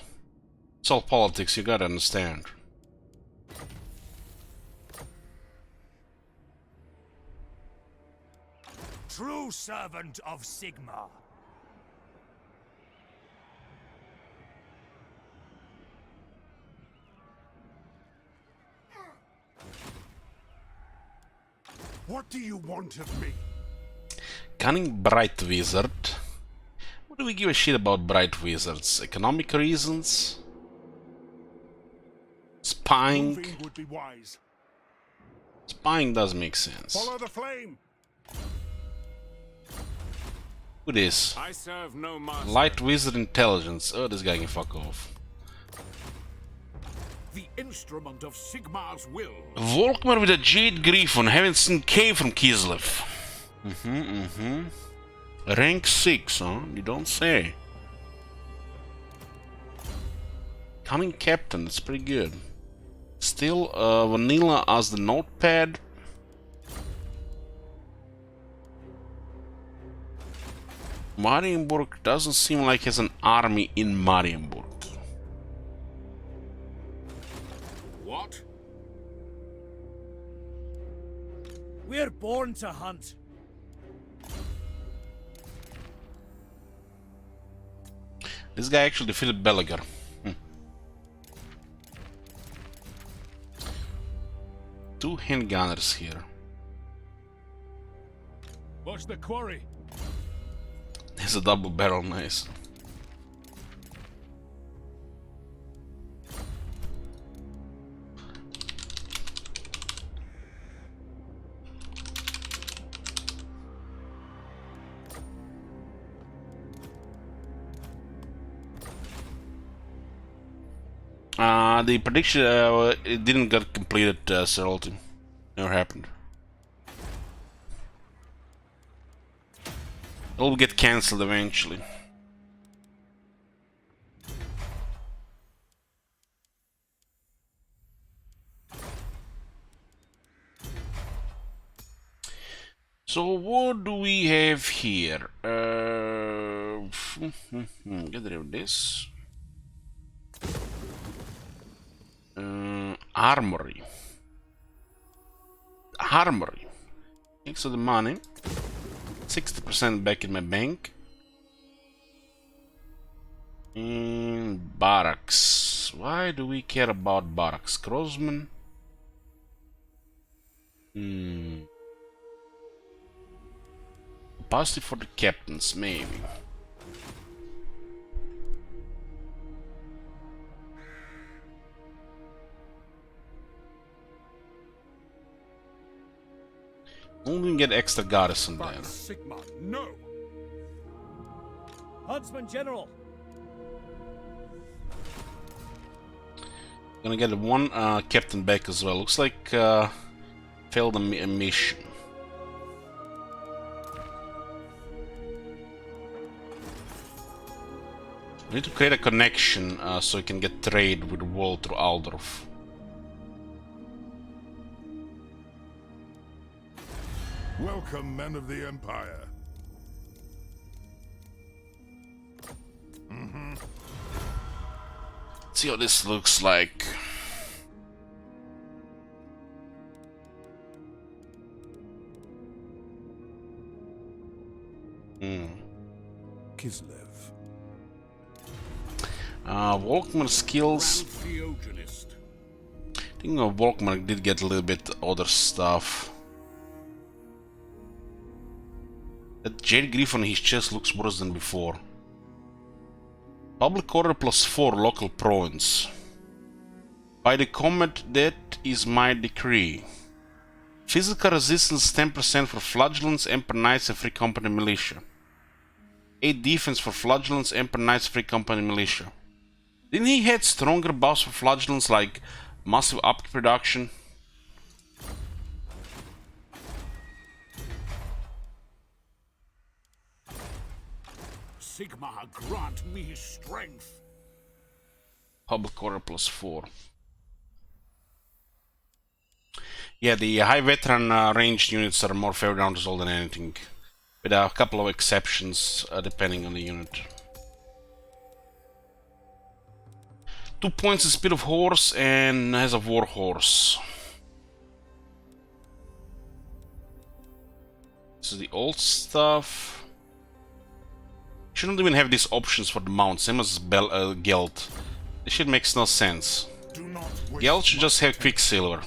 It's all politics, you gotta understand. True servant of Sigmar. What do you want of me? Cunning Bright Wizard. What do we give a shit about Bright Wizards? Economic reasons? Spying? Moving would be wise. Spying does make sense. Follow the flame. Who this? I serve no master. Light Wizard Intelligence. Oh, this guy can fuck off. The instrument of Sigmar's will. Volkmar with a Jade Griffon. Haven't seen K from Kislev. Rank 6, huh? You don't say. Coming Captain, that's pretty good. Still vanilla as the notepad. Marienburg doesn't seem like has an army in Marienburg. What? We're born to hunt. This guy actually defeated Belagar. Two handgunners here. What's the quarry? There's a double barrel, nice. The prediction it didn't get completed, Seralty. Never happened. It'll get cancelled eventually. So what do we have here? Get rid of this. Armory. Armory. Thanks to the money. 60% back in my bank. And barracks. Why do we care about barracks? Crossman. Capacity for the captains, maybe. Only get extra garrison there. Sigmar, no. Huntsman General. Gonna get one captain back as well. Looks like failed a mission. We need to create a connection so we can get trade with the world through Aldorf. Welcome, men of the Empire. See how this looks like. Kislev. Volkmar skills. I think Volkmar did get a little bit other stuff. That Jade Griffon on his chest looks worse than before. Public order +4 local province. By the combat, that is my decree. Physical resistance 10% for flagellants, Emperor Knights and Free Company Militia. 8 defense for Flagellants, Emperor Knights, Free Company Militia. Didn't he had stronger buffs for Flagellants, like massive upkeep production? Sigma, grant me strength. Public order +4. Yeah, the high veteran ranged units are more fair down result than anything, with a couple of exceptions depending on the unit. 2 points in speed of horse and has a war horse. This is the old stuff. Shouldn't even have these options for the mount, same as Geld. This shit makes no sense. Geld should just have Quicksilver.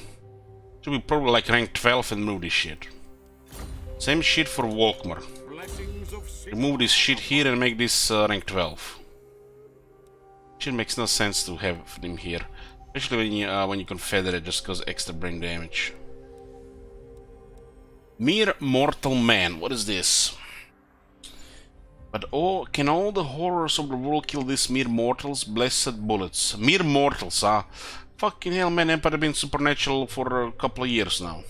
Should be probably like rank 12 and move this shit. Same shit for Volkmar. Remove this shit here and make this rank 12. Shit makes no sense to have him here, especially when you confederate, just cause extra brain damage. Mere mortal man, what is this? But oh, can all the horrors of the world kill these mere mortals? Blessed bullets. Mere mortals, huh? Fucking hell, man, Empire have been supernatural for a couple of years now.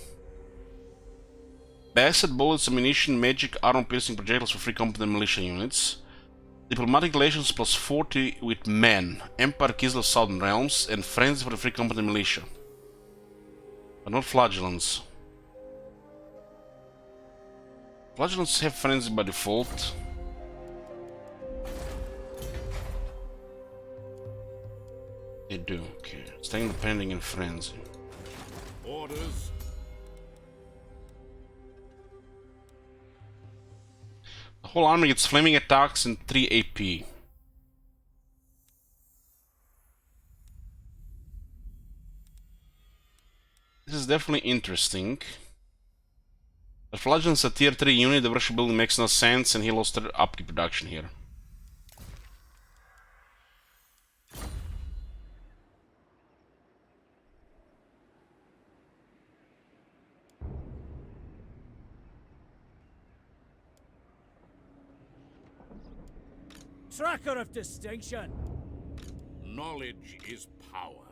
Blessed bullets, ammunition, magic, armor-piercing projectiles for Free Company Militia units. Diplomatic relations +40 with men. Empire kills the Southern Realms, and frenzy for the Free Company Militia. But not Flagellants. Flagellants have frenzy by default. They do, okay. Staying depending in frenzy. Orders. The whole army gets flaming attacks and 3 AP. This is definitely interesting. The Flagellant's a tier 3 unit, the Russian building makes no sense, and he lost their upkeep production here. Tracker of distinction. Knowledge is power.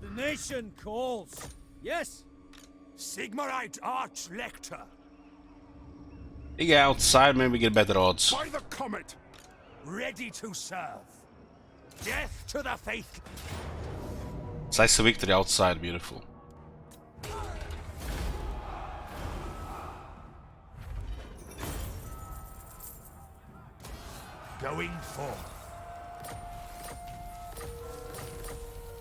The nation calls. Yes. Sigmarite Arch-Lector. They get outside, maybe get better odds. By the comet. Ready to serve. Death to the faith. Decisive victory outside, beautiful. Going forth.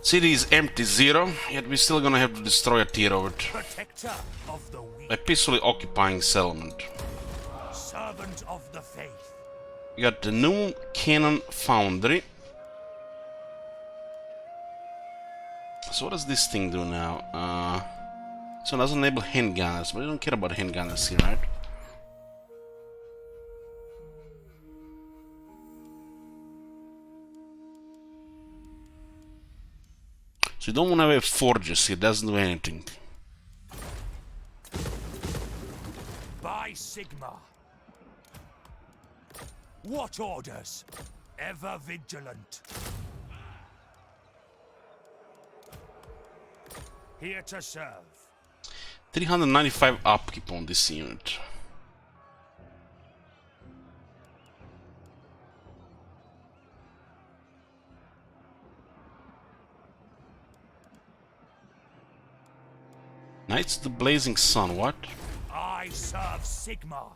City is empty, 0, yet we're still gonna have to destroy a tier of it. Protector of the weak. By peacefully occupying settlement. Servant of the faith. We got the new cannon foundry. So what does this thing do now? So it doesn't enable handgunners, but I don't care about handgunners here, right? So you don't want to have forges here, doesn't do anything. By Sigma. What orders? Ever vigilant. Here to serve. 395 upkeep on this unit. Knights of the Blazing Sun, what? I serve Sigma.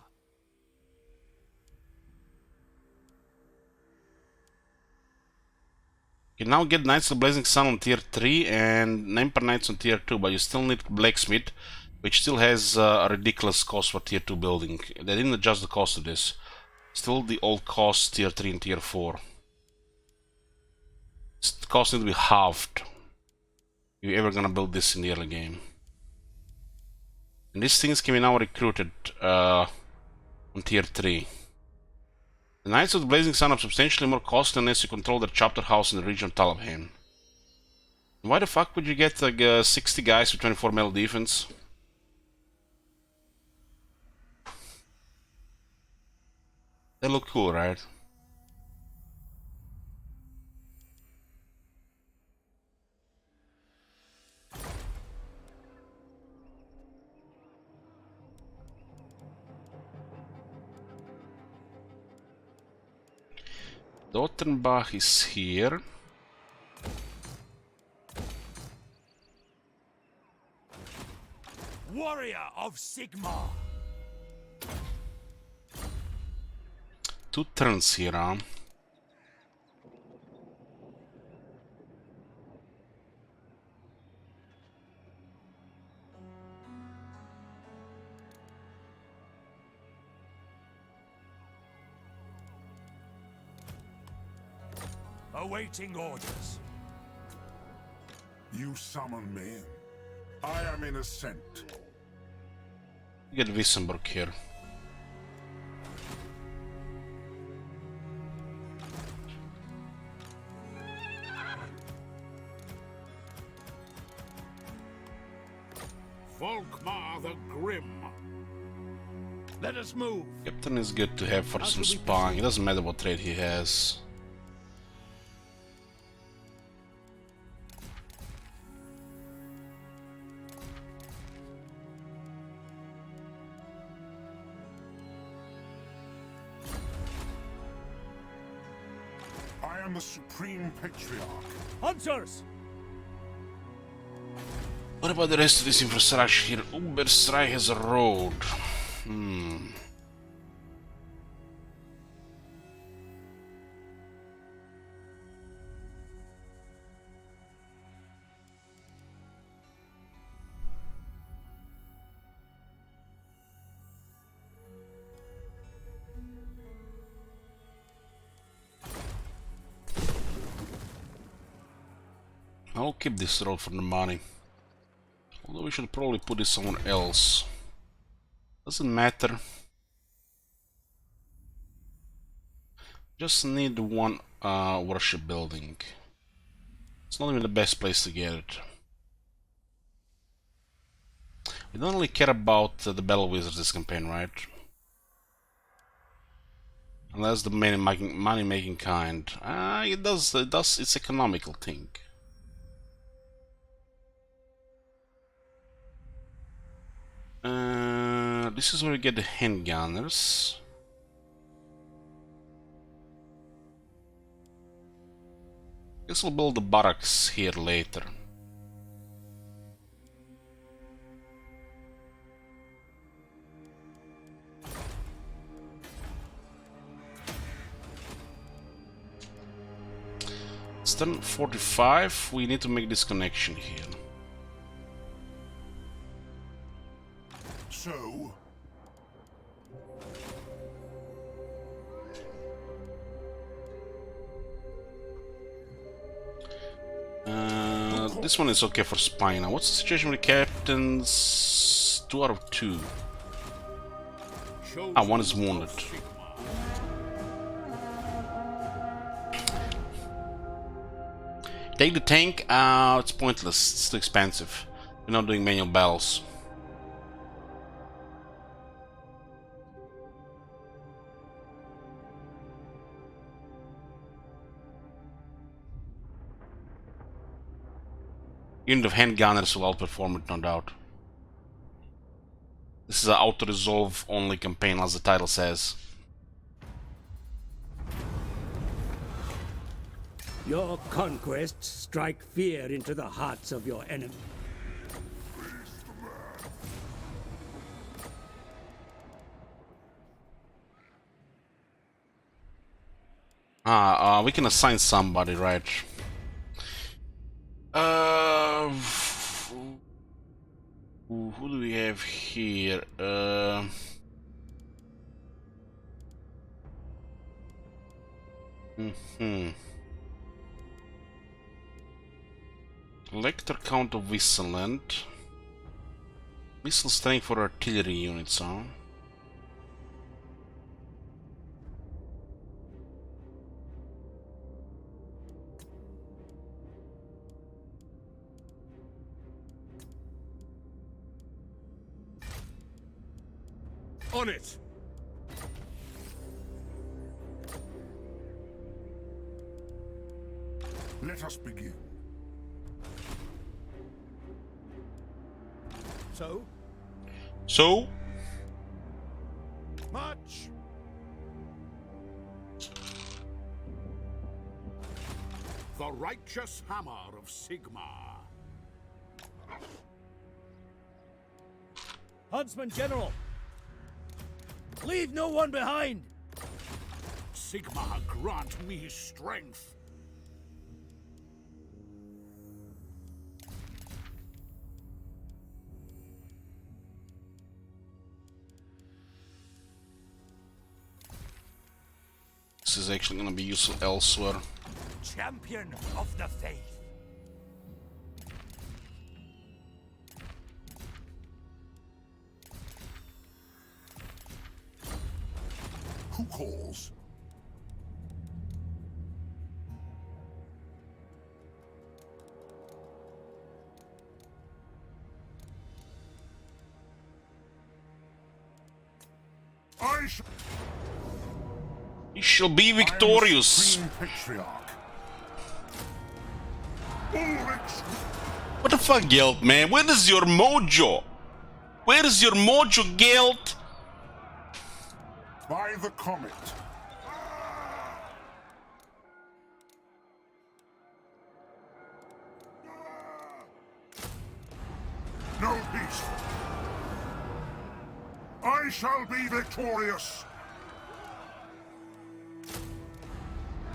You can now get Knights of the Blazing Sun on tier 3 and Emperor Knights on tier 2, but you still need Blacksmith, which still has a ridiculous cost for tier 2 building. They didn't adjust the cost of this. Still the old cost tier 3 and tier 4. The cost needs to be halved if you're ever gonna build this in the early game. And these things can be now recruited on tier 3. The Knights of the Blazing Sun are substantially more costly unless you control their chapter house in the region of Talabheim. Why the fuck would you get like 60 guys with 24 metal defense? They look cool, right? Dottenbach is here. Warrior of Sigmar. 2 turns here, huh? Awaiting orders. You summon me. I am innocent. Get Wissenberg here. Volkmar the Grim. Let us move. Captain is good to have for some spying. It doesn't matter what trade he has. I am the Supreme Patriarch. Hunters! What about the rest of this infrastructure here? Oberstreich has a road. I'll keep this road for the money. Although we should probably put it somewhere else. Doesn't matter. Just need one worship building. It's not even the best place to get it. We don't really care about the Battle Wizards this campaign, right? Unless the money-making kind. It does. It's economical thing. This is where we get the handgunners. Guess we'll build the barracks here later. It's turn 45. We need to make this connection here. So, this one is okay for spy now. What's the situation with the captains? 2 out of 2. One is wounded. Take the tank. It's pointless. It's too expensive. We're not doing manual battles. Unit of handgunners will outperform it, no doubt. This is an auto-resolve only campaign, as the title says. Your conquests strike fear into the hearts of your enemy. We can assign somebody, right? Who do we have here? Lector Count of Wisseland. Missile strength for artillery units, huh? On it! Let us begin. So, So, march! The righteous hammer of Sigmar. Huntsman General! Leave no one behind! Sigmar, grant me strength. this is actually gonna be useful elsewhere. Champion of the faith. Who calls? I shall He shall be victorious. Supreme Patriarch. Ulrich, What the fuck, Gelt, man? Where is your mojo? Where is your mojo, Gelt? by the comet. No peace. I shall be victorious.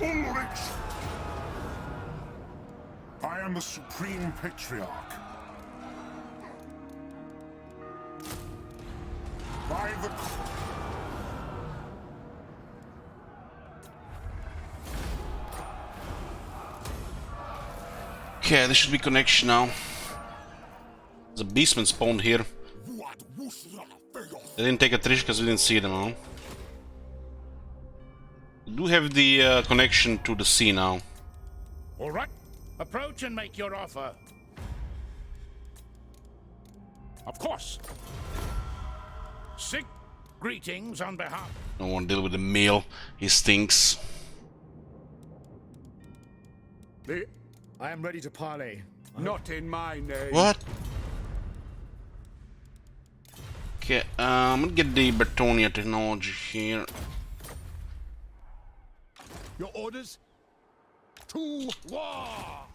Ulrich. I am the Supreme Patriarch. By the Okay, there should be connection now. There's a beastman spawned here. They didn't take attrition because we didn't see them, huh? We do have the connection to the sea now. All right, approach and make your offer. Of course. Sig, greetings on behalf. Don't want to deal with the male. He stinks. I am ready to parley. Not in my name. What? Okay, I'm gonna get the Bretonia technology here. Your orders? To war!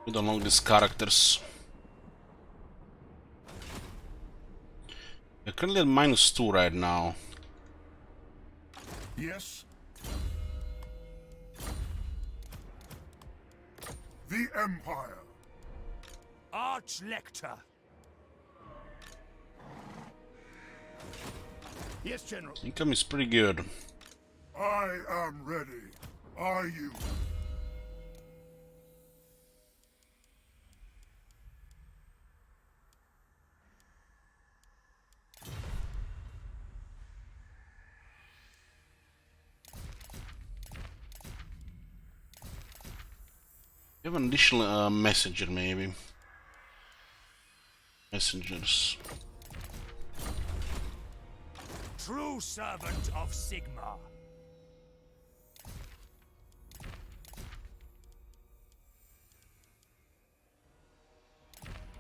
We don't know these characters. We're currently at -2 right now. Yes. The Empire. Arch-Lector. Yes, General. Income is pretty good. I am ready. Are you? We have an additional messenger, maybe. Messengers. True servant of Sigmar.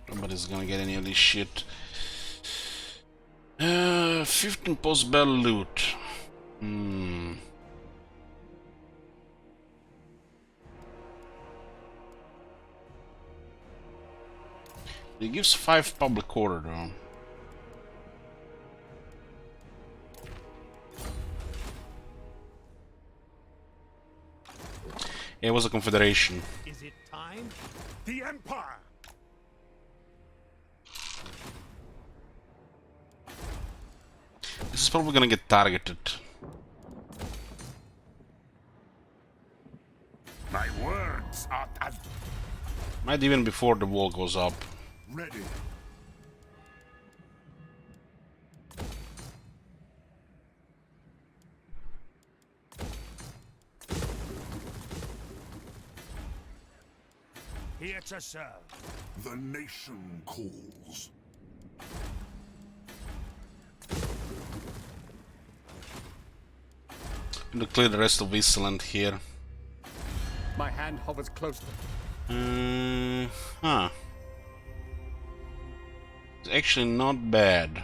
Nobody's gonna get any of this shit. 15 post-battle loot. It gives 5 public order though. Yeah, it was a Confederation. Is it time? The Empire! This is probably gonna get targeted. My words are as Might even before the wall goes up. Ready. Here to serve. The nation calls. To clear the rest of Iceland here. My hand hovers close. Huh. It's actually not bad.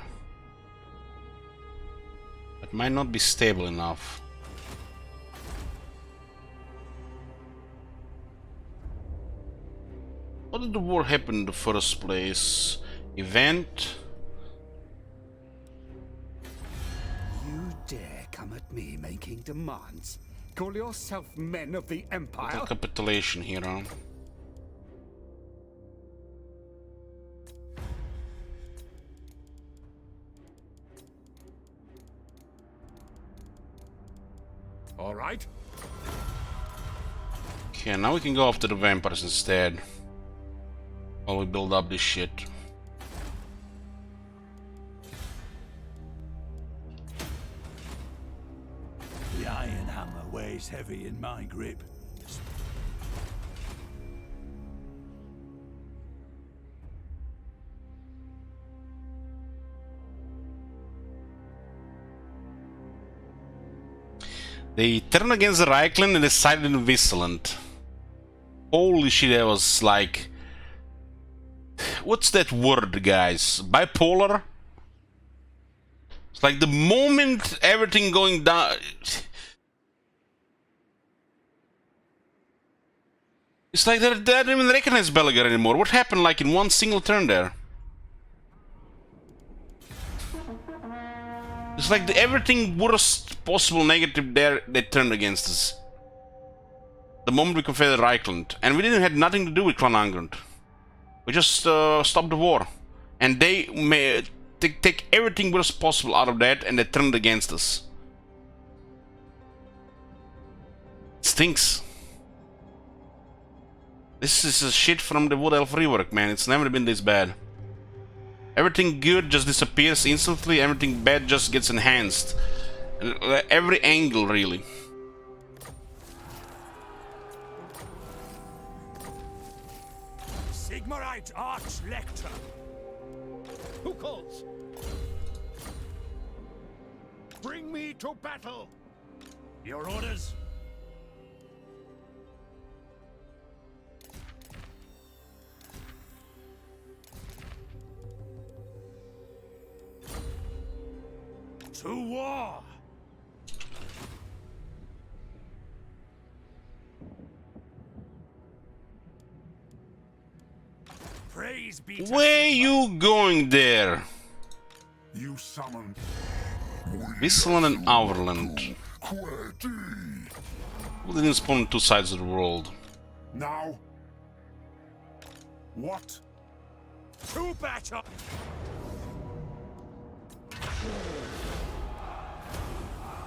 It might not be stable enough. What did the war happen in the first place? Event? You dare come at me making demands? Call yourself men of the Empire? Total capitulation here, huh? All right. Okay, now we can go after the vampires instead. While we build up this shit. The iron hammer weighs heavy in my grip. They turned against the Reichland and decided in Vissland. Holy shit, that was like... What's that word, guys? Bipolar? It's like the moment everything going down... It's like they don't even recognize Belagar anymore. What happened like in one single turn there? It's like everything worst possible negative there they turned against us. The moment we confederate Reichland. And we didn't have nothing to do with Clan Angrund. We just stopped the war. And they may take everything worst possible out of that and they turned against us. It stinks. This is a shit from the Wood Elf rework, man. It's never been this bad. Everything good just disappears instantly, everything bad just gets enhanced. Every angle, really. Sigmarite Arch-Lector. Who calls? Bring me to battle. Your orders? To war! Praise be to Where you going there? You summon. Vissland and Auerland. Quirky. Well, they didn't spawn on two sides of the world. Now. What? to battle!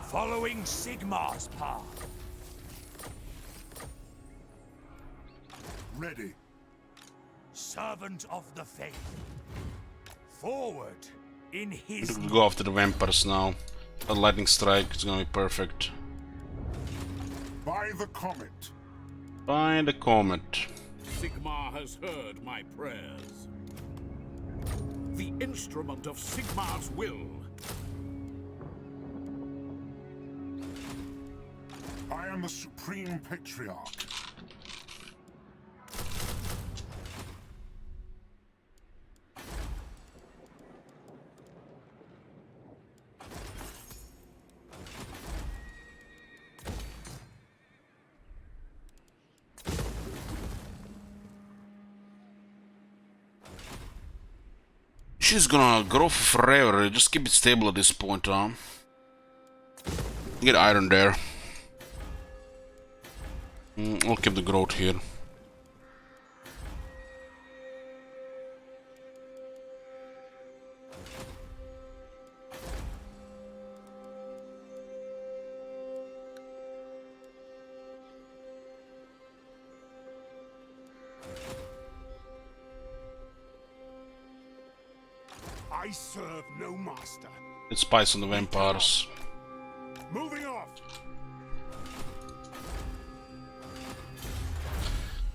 Following Sigmar's path. Ready. Servant of the faith. Forward in his... Go after the vampires now. A lightning strike is gonna be perfect. By the comet. By the comet. Sigmar has heard my prayers. The instrument of Sigmar's will. I am the Supreme Patriarch. She's gonna grow forever. Just keep it stable at this point, huh? Get iron there. I'll keep the growth here. I serve no master. Let's spice on the vampires. Moving off.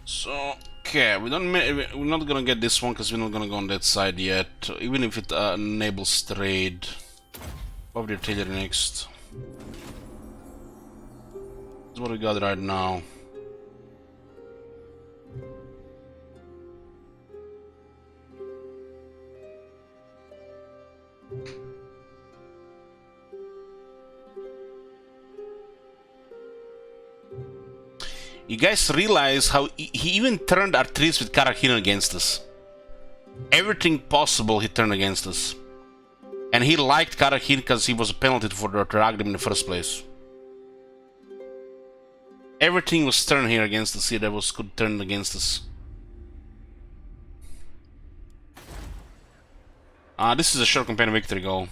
So, okay, we're not gonna get this one because we're not gonna go on that side yet. Even if it enables trade. Probably artillery next. That's what we got right now. You guys realize how he even turned our trees with Karakin against us. Everything possible he turned against us. And he liked Karakin because he was a penalty for the Teragrim in the first place. Everything was turned here against us here that was good turned against us. This is a short campaign victory goal.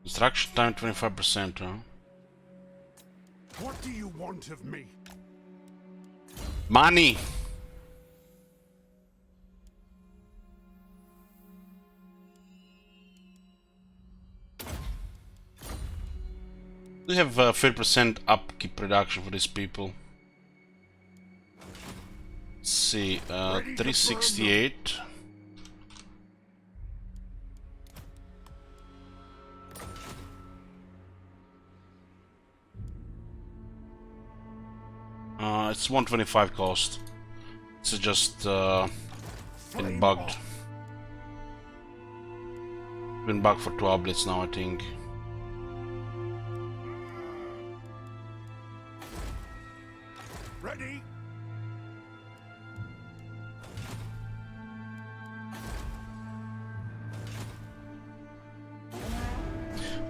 Construction time 25%, huh? What do you want of me? Money! We have 30% upkeep production for these people. Let's see, 368. It's 125 cost. It's just been bugged. Been bugged for 2 updates now, I think. Ready?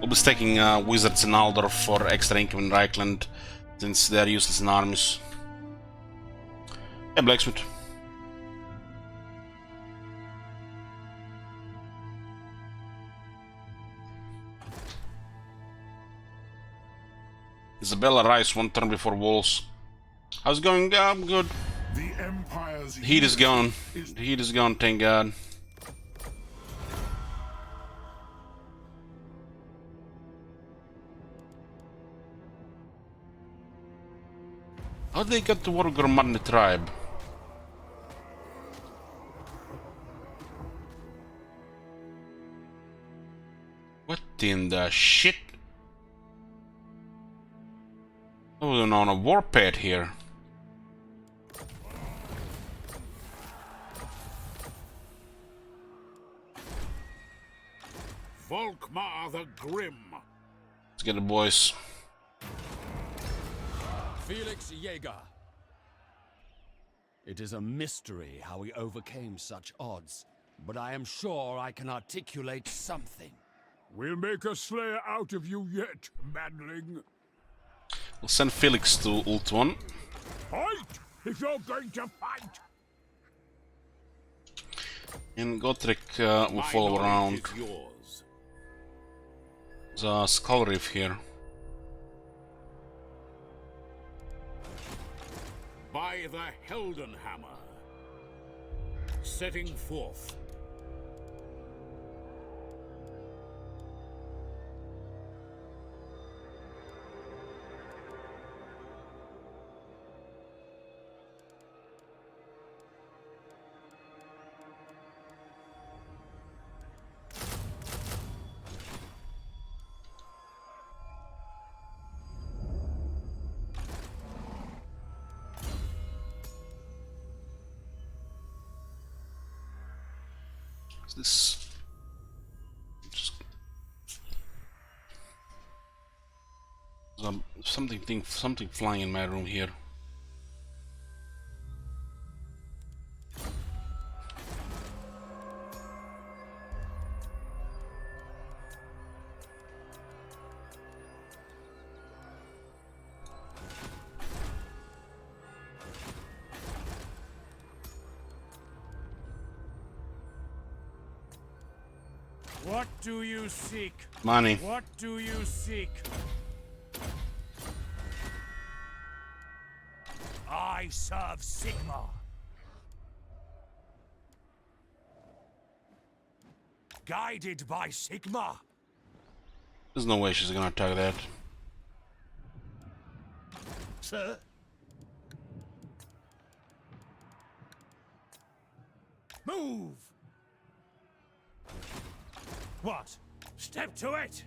We'll be staking wizards in Aldor for extra income in Reichland, since they're useless in armies. Yeah, blacksmith. Isabella Rice, 1 turn before walls. How's it going? I'm good. The Empire's Heat is gone. Heat is gone, thank God. How they got to Wargormarni tribe? What in the shit? Oh, they're on a warpath here. Volkmar the Grim. Let's get the boys. Felix Jaeger. It is a mystery how we overcame such odds, but I am sure I can articulate something. We'll make a slayer out of you yet, madling. We'll send Felix to ult 1. Fight! If you're going to fight! And Gotrek will follow around. There's a Skull Reef here. By the Heldenhammer. Setting forth. This just something flying in my room here. What do you seek? Money. What do you seek? I serve Sigma. Guided by Sigma. There's no way she's gonna attack that. Sir? Move! What? Step to it!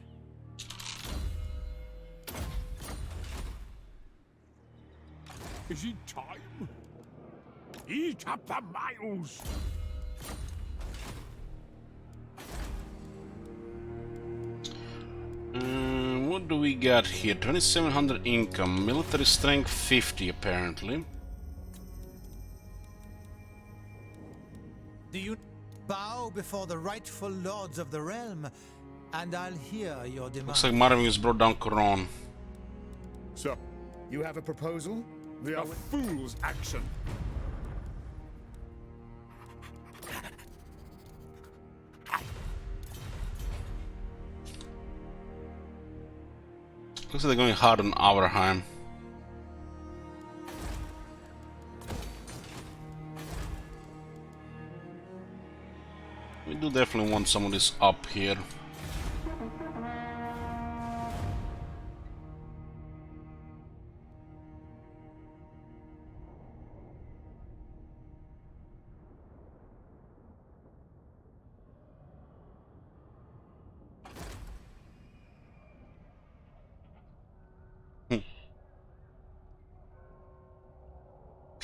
Is it time? Eat up the miles! What do we got here? 2700 income, military strength 50 apparently. Do you bow before the rightful lords of the realm, and I'll hear your demand. Looks like Marvin has brought down Coron. So, you have a proposal? The fool's action. Looks like they're going hard on Auerheim. We do definitely want some of this up here.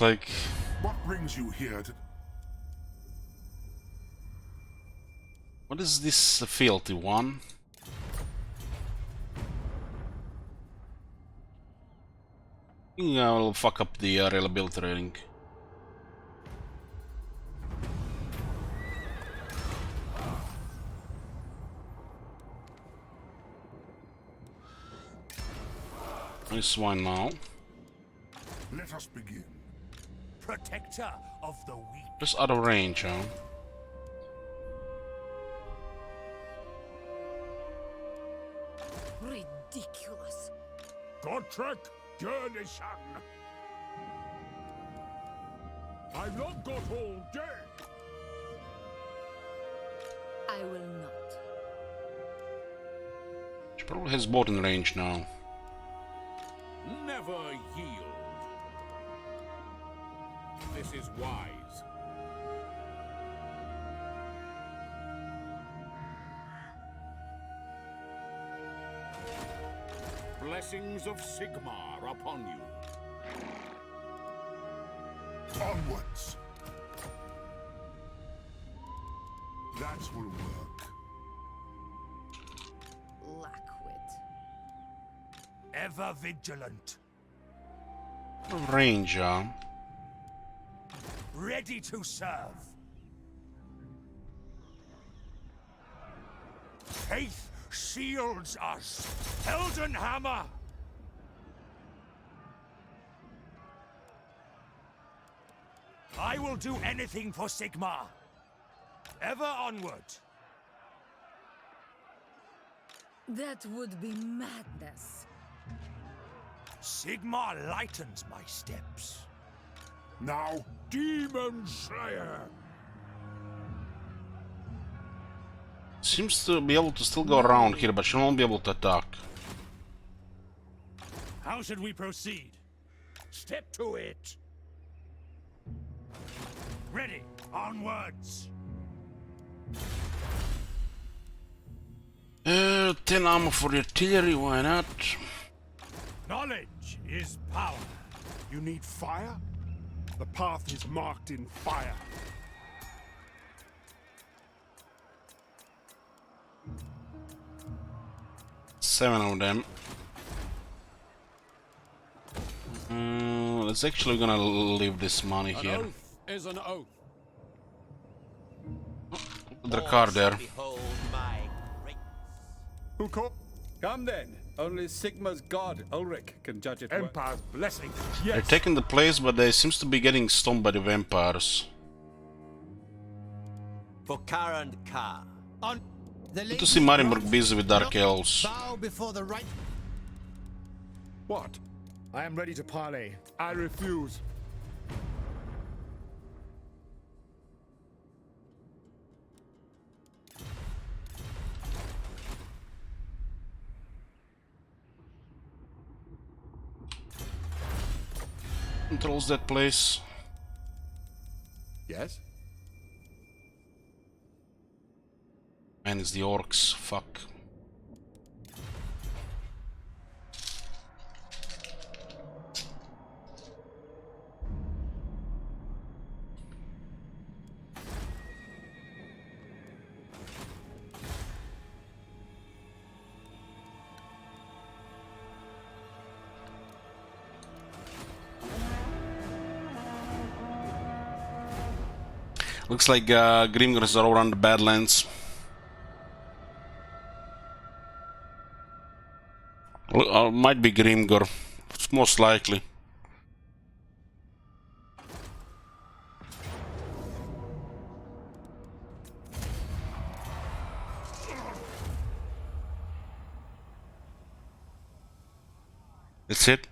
Like, What brings you here to... what is this fealty one? Yeah, I'll fuck up the reliability rating. Nice one now. Let us begin. Protector of the weak. Just out of range, huh? Ridiculous. Gotrek Gurnishan. I've not got all day. I will not. She probably has both in range now. Never yield. This is wise. Blessings of Sigmar upon you. Onwards. That will work. Lackwit. Ever vigilant. Range, huh? Ready to serve. Faith shields us. Heldenhammer. I will do anything for Sigmar. Ever onward. That would be madness. Sigmar lightens my steps. Now, Demon Slayer. Seems to be able to still go around here, but she won't be able to attack. How should we proceed? Step to it. Ready. Onwards. 10 ammo for the artillery, why not? Knowledge is power. You need fire? The path is marked in fire. Seven of them. It's actually gonna leave this money An here. oath is an oath. Put the car there. Who caught? Come then. Only Sigma's god, Ulrich, can judge it. Empire's blessing. They're Yes. taking the place, but they seems to be getting stoned by the vampires. For Kar and Ka. On Good to see Marienburg busy with Dark Elves. Bow before the right. What? I am ready to parley. I refuse. Controls that place. Yes? Man, it's the orcs. Fuck. Looks like Grimgors are around the Badlands. Might be Grimgor. It's most likely. That's it.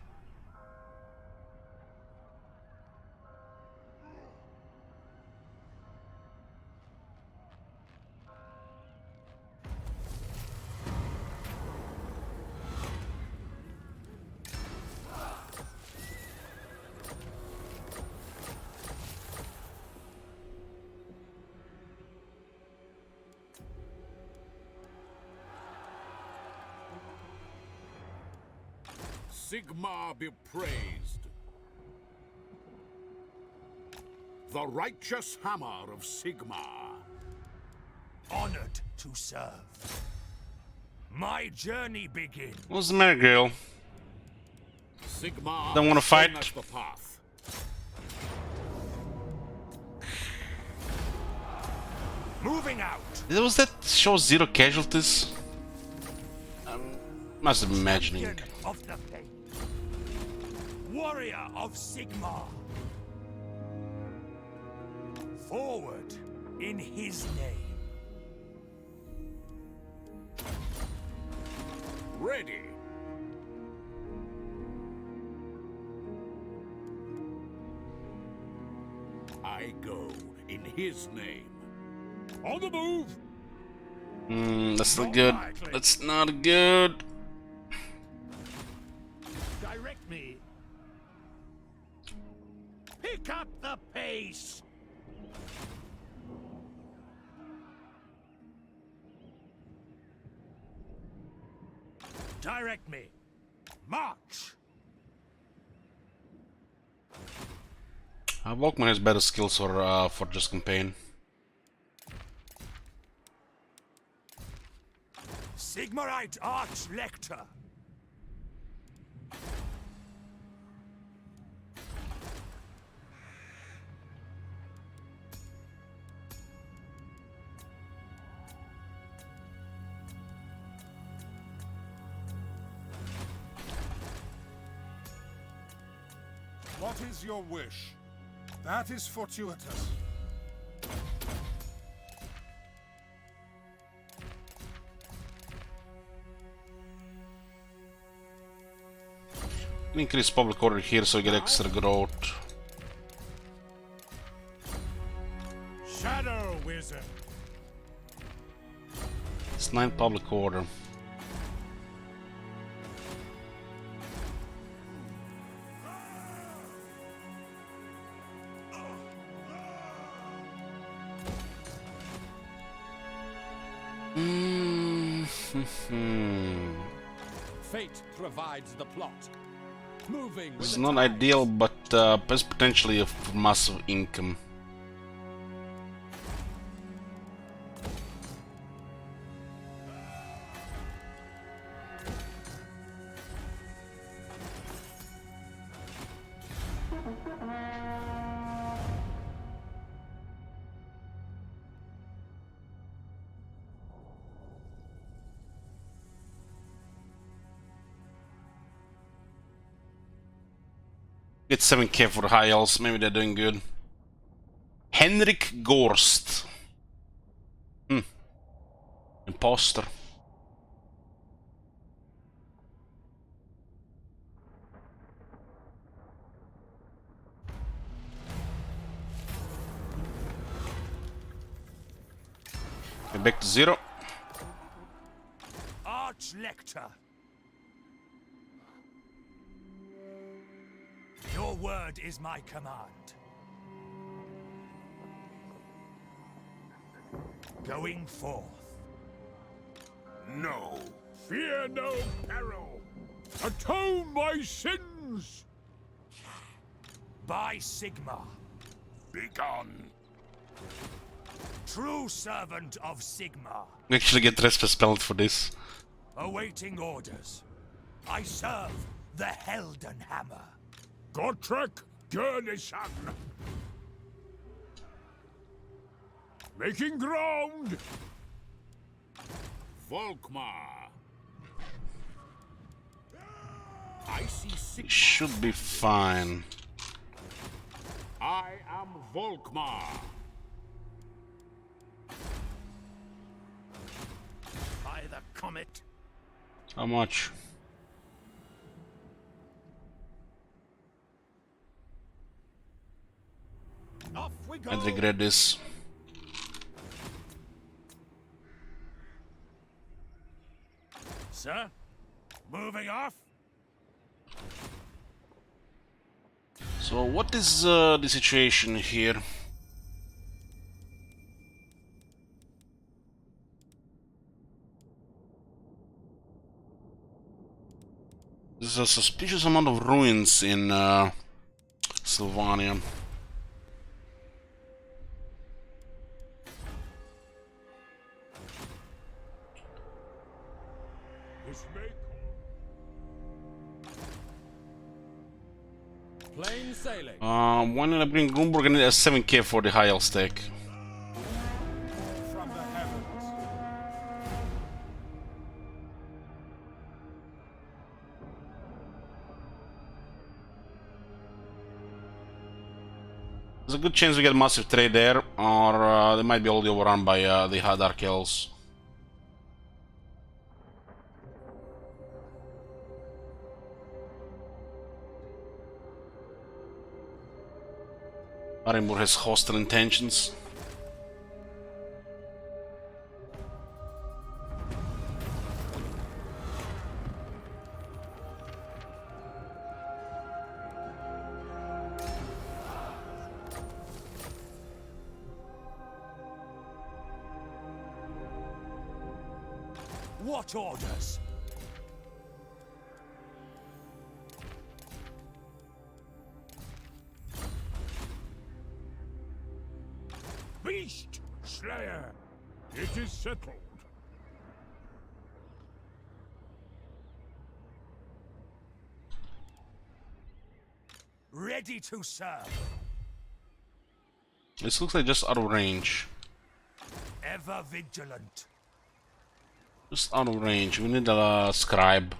Sigmar be praised. The righteous hammer of Sigmar. Honored to serve. My journey begins. What's the matter, girl? Sigmar Don't wanna has shown fight? us the path. Moving out. Was that show zero casualties? Must have been imagining. Champion of the faith. Warrior of Sigmar. Forward in his name. Ready. I go in his name. On the move. That's not good. That's not good. Direct me. Pick up the pace. Direct me. March. Volkman has better skills for just campaign. Sigmarite Arch Lector. What is your wish? That is fortuitous. Increase public order here so we get extra growth. Shadow Wizard. It's 9 public order. Fate provides the plot. Moving with It's the not tide. ideal, but has potentially a massive income. Get 7k for high elves, maybe they're doing good. Henrik Gorst. Imposter. Okay, back to 0. Arch-Lector. Your word is my command. Going forth. No. Fear no peril. Atone my sins. By Sigma. Begone. True servant of Sigma. We actually get trespass penalty for this. Awaiting orders. I serve the Helden Hammer. Gotrek Gurnison. Making ground. Volkmar. I see Sigma. Should be fine. I am Volkmar. By the comet. How much? Off we go. I'd regret this. Sir, moving off. So what is the situation here? There's a suspicious amount of ruins in Sylvania. Plain sailing. Why not I bring Grunberg and a 7k for the high elf stack? From the heavens. There's a good chance we get massive trade there, or they might be already overrun by the Dark Elves. Arenburg has hostile intentions. What orders? Beast Slayer. It is settled. Ready to serve. This looks like just out of range. Ever vigilant. Just out of range. We need a scribe.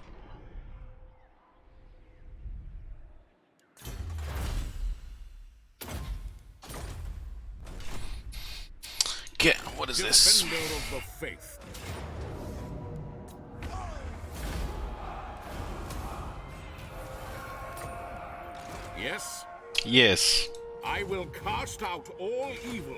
Okay, what is this? Defender of the faith. Yes, Yes. I will cast out all evil.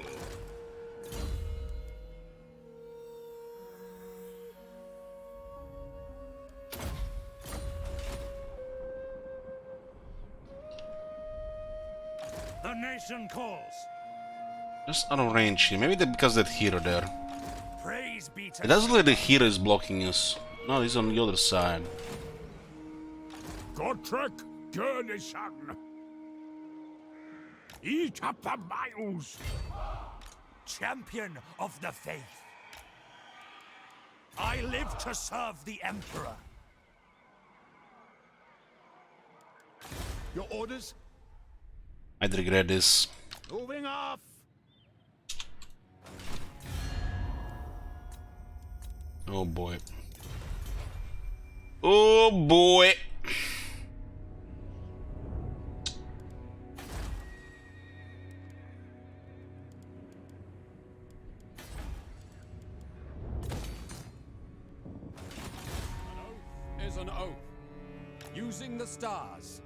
The nation calls. Just out of range here. Maybe because that hero there. Praise be to It doesn't look like the hero is blocking us. No, he's on the other side. Gotrek Gurnison. Eat up the miles. champion of the faith. I live to serve the Emperor. Your orders? I'd regret this. Moving off. Oh boy. Oh boy. is an oath. Using the stars.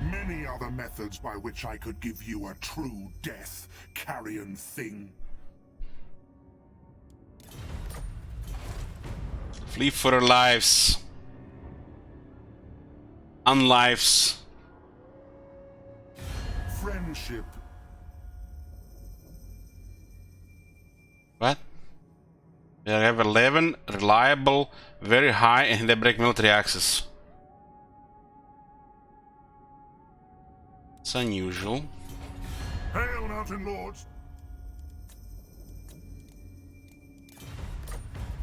Many other methods by which I could give you a true death, carrion thing. Flee for their lives. Unlives. Friendship. What? They have 11, reliable, very high, and they break military access. It's unusual. Hail, Mountain Lords!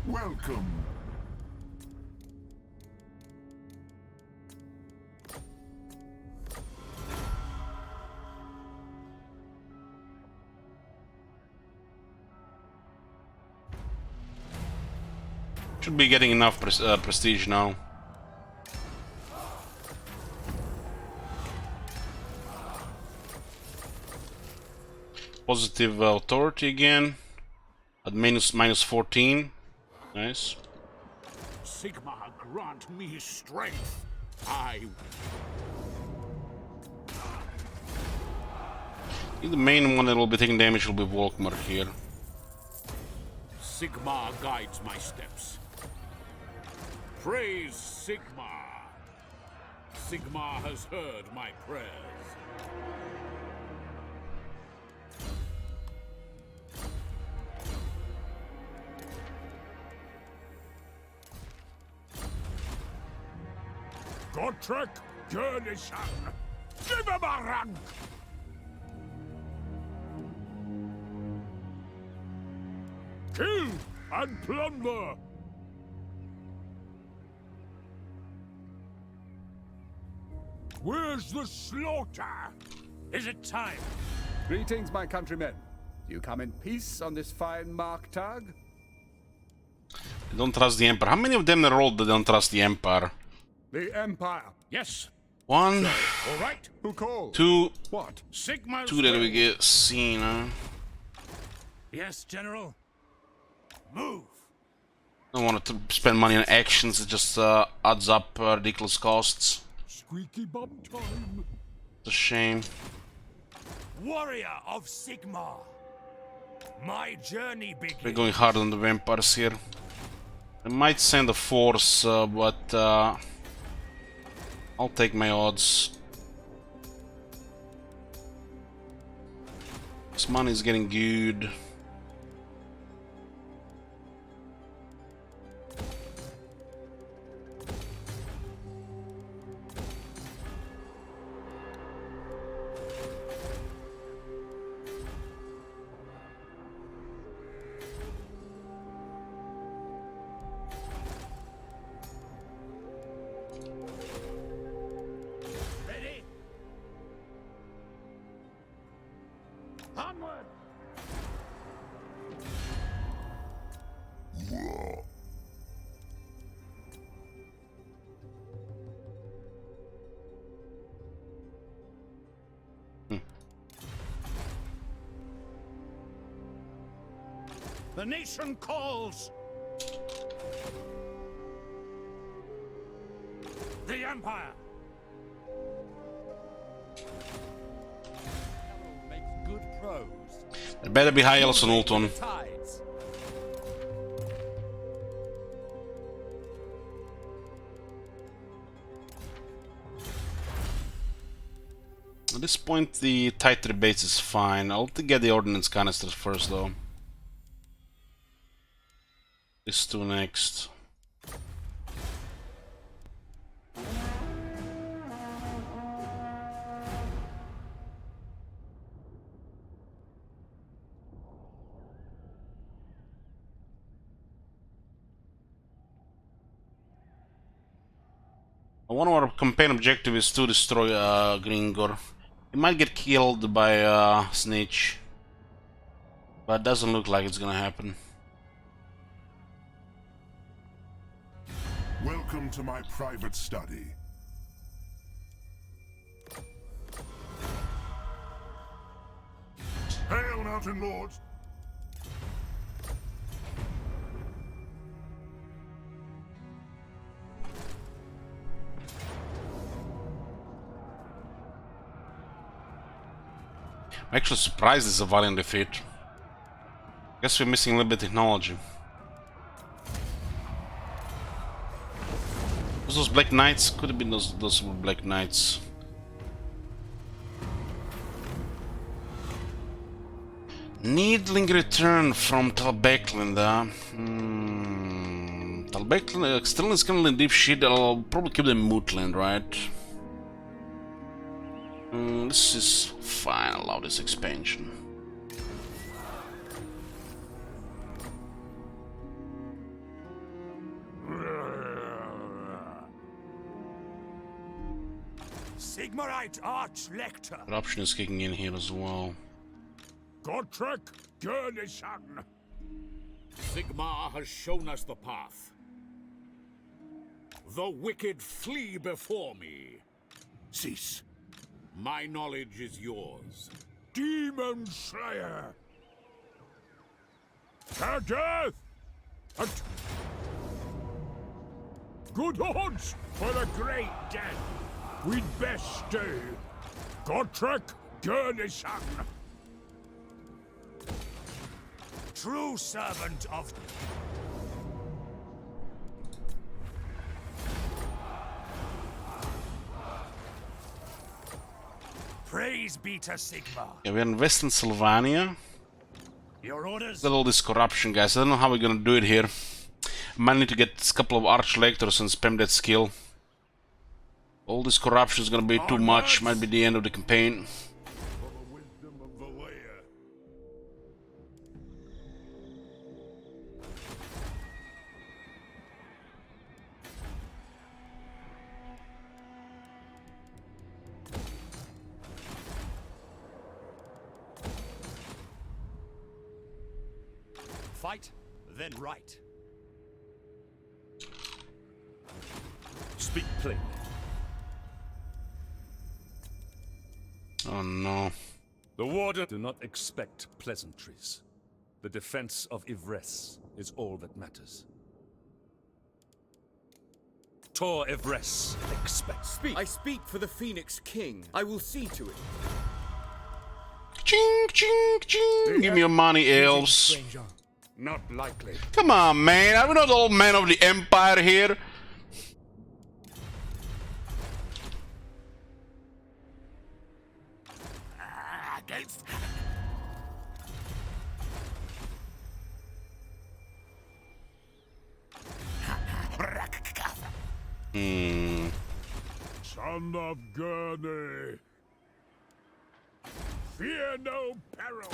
Welcome. Should be getting enough prestige now. Positive authority again. At minus 14. Nice. Sigma, grant me strength. I think the main one that will be taking damage will be Volkmar here. Sigma guides my steps. Praise Sigma. Sigma has heard my prayers. Gottrek Gurnishan. Give him a run! Kill and plunder! Where's the slaughter? Is it time? Greetings, my countrymen. You come in peace on this fine Marktag? They don't trust the Empire. How many of them rolled that don't trust the Empire? The Empire. Yes. One. All right. Who called? Two. What? Sigma's Two that we will. get seen, huh? Yes, General. Move. I don't want to spend money on actions. It just adds up ridiculous costs. Squeaky bum time. It's a shame. Warrior of Sigma. My journey begins. We're going hard on the vampires here. I might send a force, but I'll take my odds. This money is getting good. Ready? Onward! The nation calls. The Empire. Makes good prose. It better be high Elson Ulton. Tides. At this point, the tight rebates is fine. I'll get the ordnance canisters first, though. These two next. One of our campaign objective is to destroy Gringor. He might get killed by Snitch. But it doesn't look like it's gonna happen. Welcome to my private study. Hail, Mountain Lords! I'm actually surprised it's a valiant defeat. Guess we're missing a little bit of technology. Was those Black Knights? Could have been those were Black Knights. Needling return from Talbekland. Talbekland still is kind of in deep shit. I'll probably keep them Mootland, right? This is fine. Allow this expansion. Sigmarite Arch-Lector. Corruption is kicking in here as well. Gotrek Gurnishan. Sigmar has shown us the path. The wicked flee before me. Cease. My knowledge is yours. Demon Slayer. To death. Good odds for the great death. We'd best stay. Gotrek Gurnishan. True servant of... Praise be to Sigmar. Yeah, we're in Western Sylvania. Your orders? Got all this corruption, guys. I don't know how we're gonna do it here. I might need to get a couple of Arch-Lectors and spam that skill. All this corruption is gonna be too much. Might be the end of the campaign. For the wisdom of Valea. Fight, then right. Speak plainly. Oh no. The warden do not expect pleasantries. The defense of Yvresse is all that matters. Tor Yvresse expects. Speak. I speak for the Phoenix King. I will see to it. Ching, ching, ching. Give me your money, elves. Not likely. Come on, man. I'm not all men of the Empire here. Against... Son of Gurney. Fear no peril.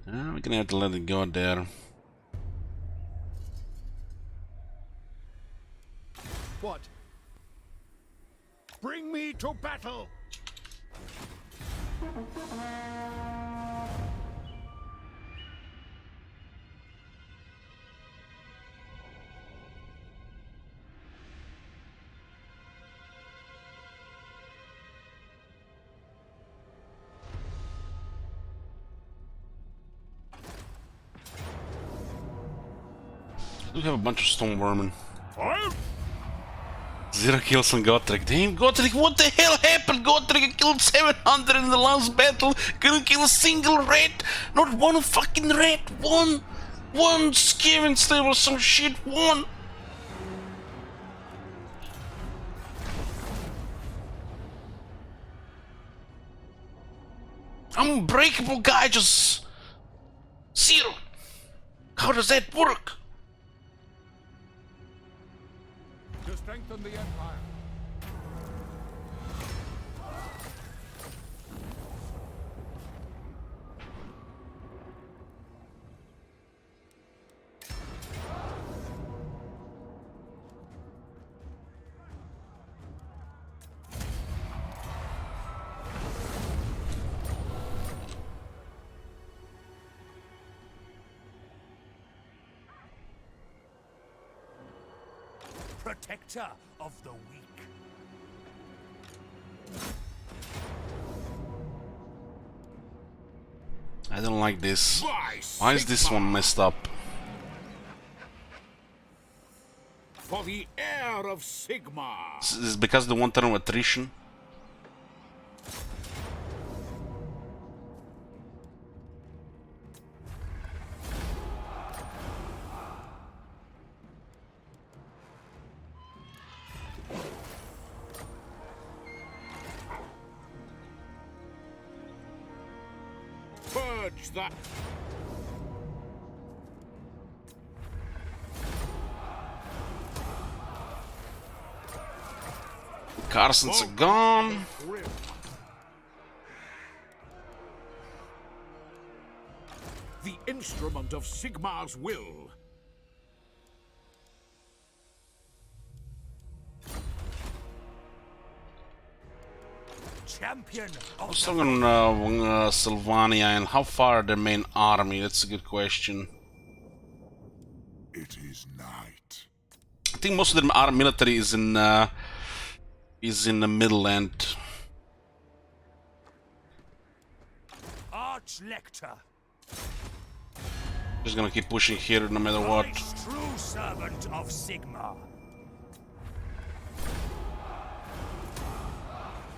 We're gonna have to let it go there. What? Bring me to battle! I do have a bunch of stone vermin. Fire! 0 kills on Gotrek. Damn, Gotrek, what the hell happened? Gotrek killed 700 in the last battle. Couldn't kill a single rat. Not one fucking rat. One Skaven slave or some shit. One. Unbreakable guy just... 0. How does that work? To strengthen the Empire. protector of the weak. I don't like this. Why is this one messed up? For the heir of Sigma. Is this because the one turn of attrition? Purge that. Carsons are gone. The instrument of Sigmar's will. Champion I of was talking Sylvania and how far are their main army? That's a good question. It is night. I think most of their military is in the middle end. Arch-Lector. Just gonna keep pushing here no matter what. True servant of Sigma.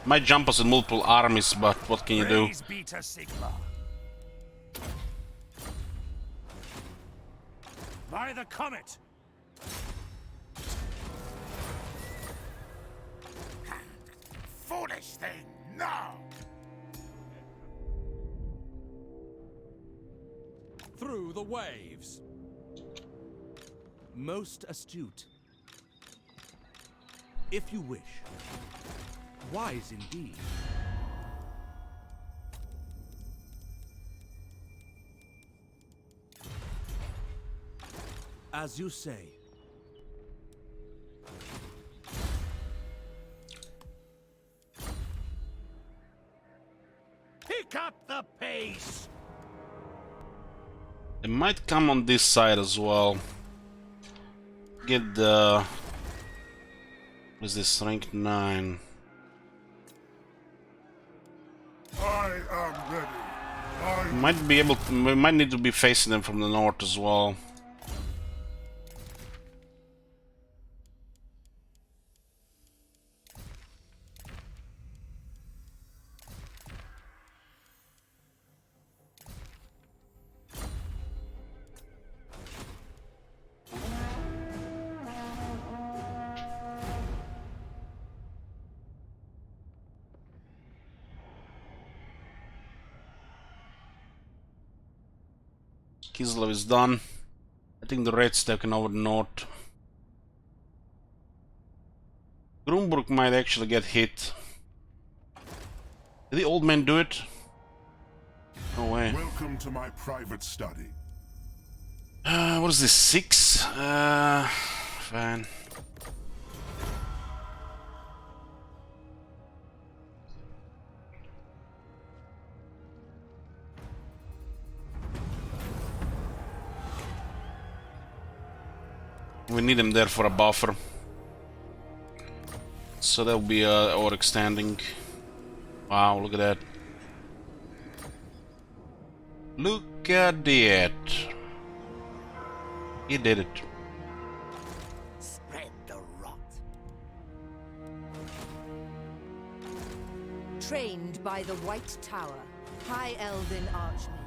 Might jump us in multiple armies, but what can you do? Praise be to Sigma. By the comet. Foolish thing, no! Through the waves. Most astute. If you wish. Wise indeed. As you say. Pick up the pace. It might come on this side as well. Get the... what is this? Rank 9. I am ready. Might be able to, we might need to be facing them from the north as well. Kislev is done. I think the Red's taken over the north. Grunburg might actually get hit. Did the old man do it? No way. Welcome to my private study. What is this? 6? Fine. We need him there for a buffer. So that'll be overextending. Wow, look at that. Look at that. He did it. Spread the rot. Trained by the White Tower, High Elven Archmage.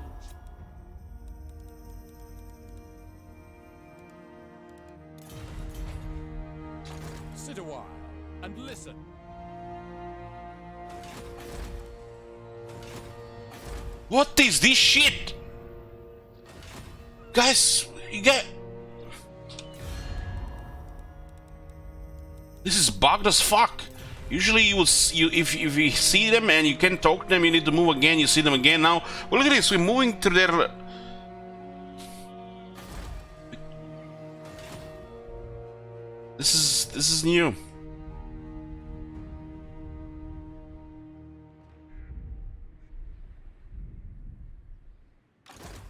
Sit a while and listen. What is this shit? Guys, you get... This is bugged as fuck. Usually you would if you see them and you can talk to them, you need to move again, you see them again. Now, well, look at this, we're moving to their... This is new.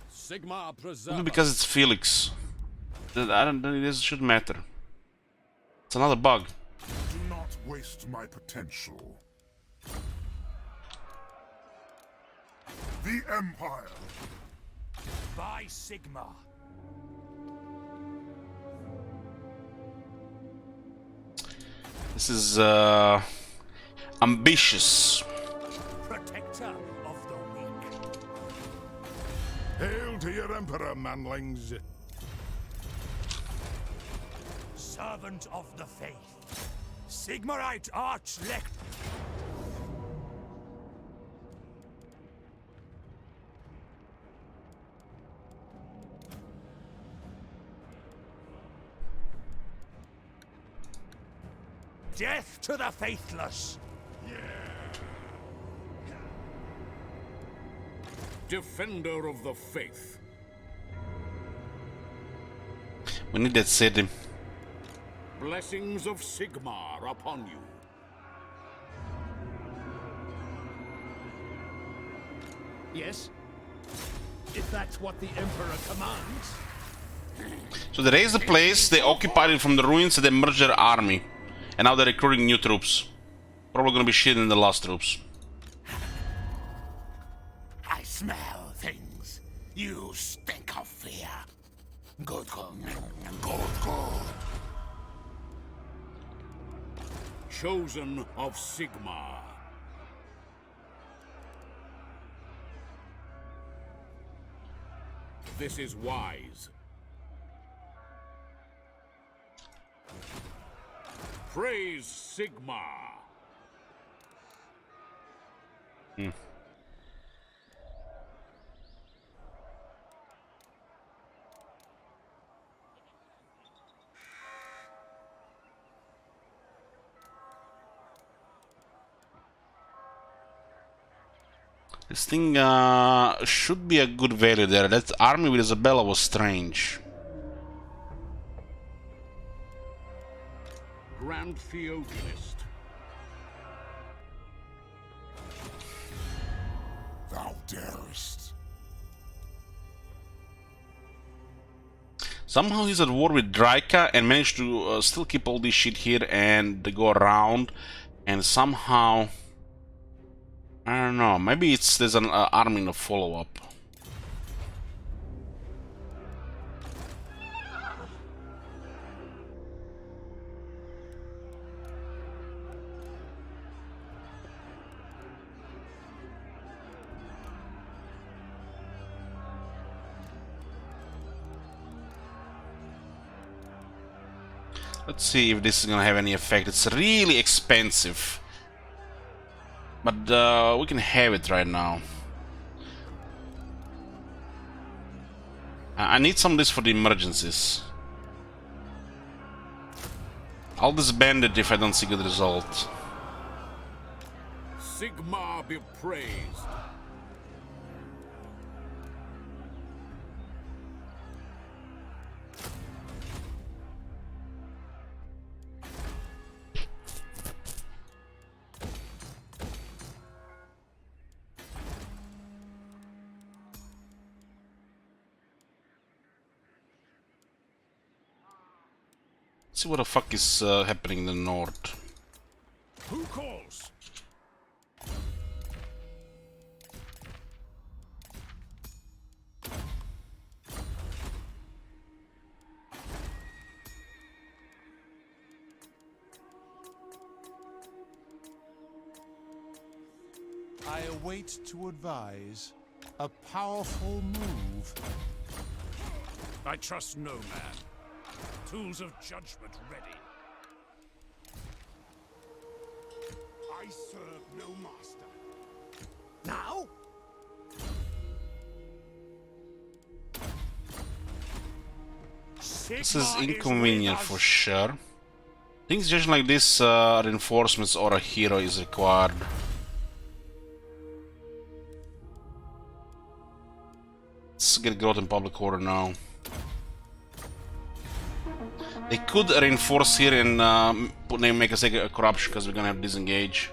Sigma preserve. Maybe because it's Felix. I don't. This should matter. It's another bug. Do not waste my potential. The Empire. By Sigma. This is ambitious. Protector of the weak. Hail to your Emperor, manlings. Servant of the Faith. Sigmarite Archlect. Death to the faithless! Defender of the faith. We need that city. Blessings of Sigmar upon you. Yes? If that's what the Emperor commands. So they raised the place, they occupied it from the ruins, and they merged their army. And now they're recruiting new troops. Probably gonna be shit in the lost troops. I smell things. You stink of fear. Good, good. Chosen of Sigmar. This is wise. Praise Sigmar. This thing should be a good value there. That army with Isabella was strange. Grand Theogenist. Thou darest. Somehow he's at war with Draika and managed to still keep all this shit here and they go around and somehow... I don't know, maybe there's an army in the follow-up. Let's see if this is gonna have any effect. It's really expensive. But we can have it right now. I need some of this for the emergencies. I'll disband it if I don't see good result. Sigmar be praised. Let's see what the fuck is happening in the north. Who calls? I await to advise a powerful move. I trust no man. Tools of judgment ready. I serve no master. Now? This is inconvenient for sure. Things just like this, reinforcements or a hero is required. Let's get growth in public order now. They could reinforce here and make us take a corruption because we're gonna have disengage.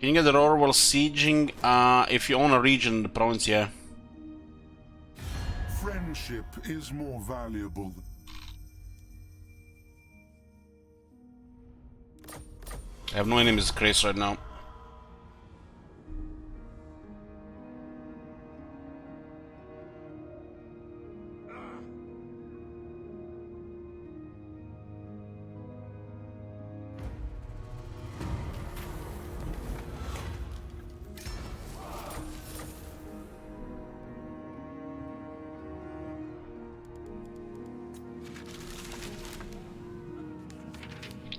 Can you get the roar while sieging? If you own a region in the province, yeah. Friendship is more valuable than... I have no enemies Grace right now.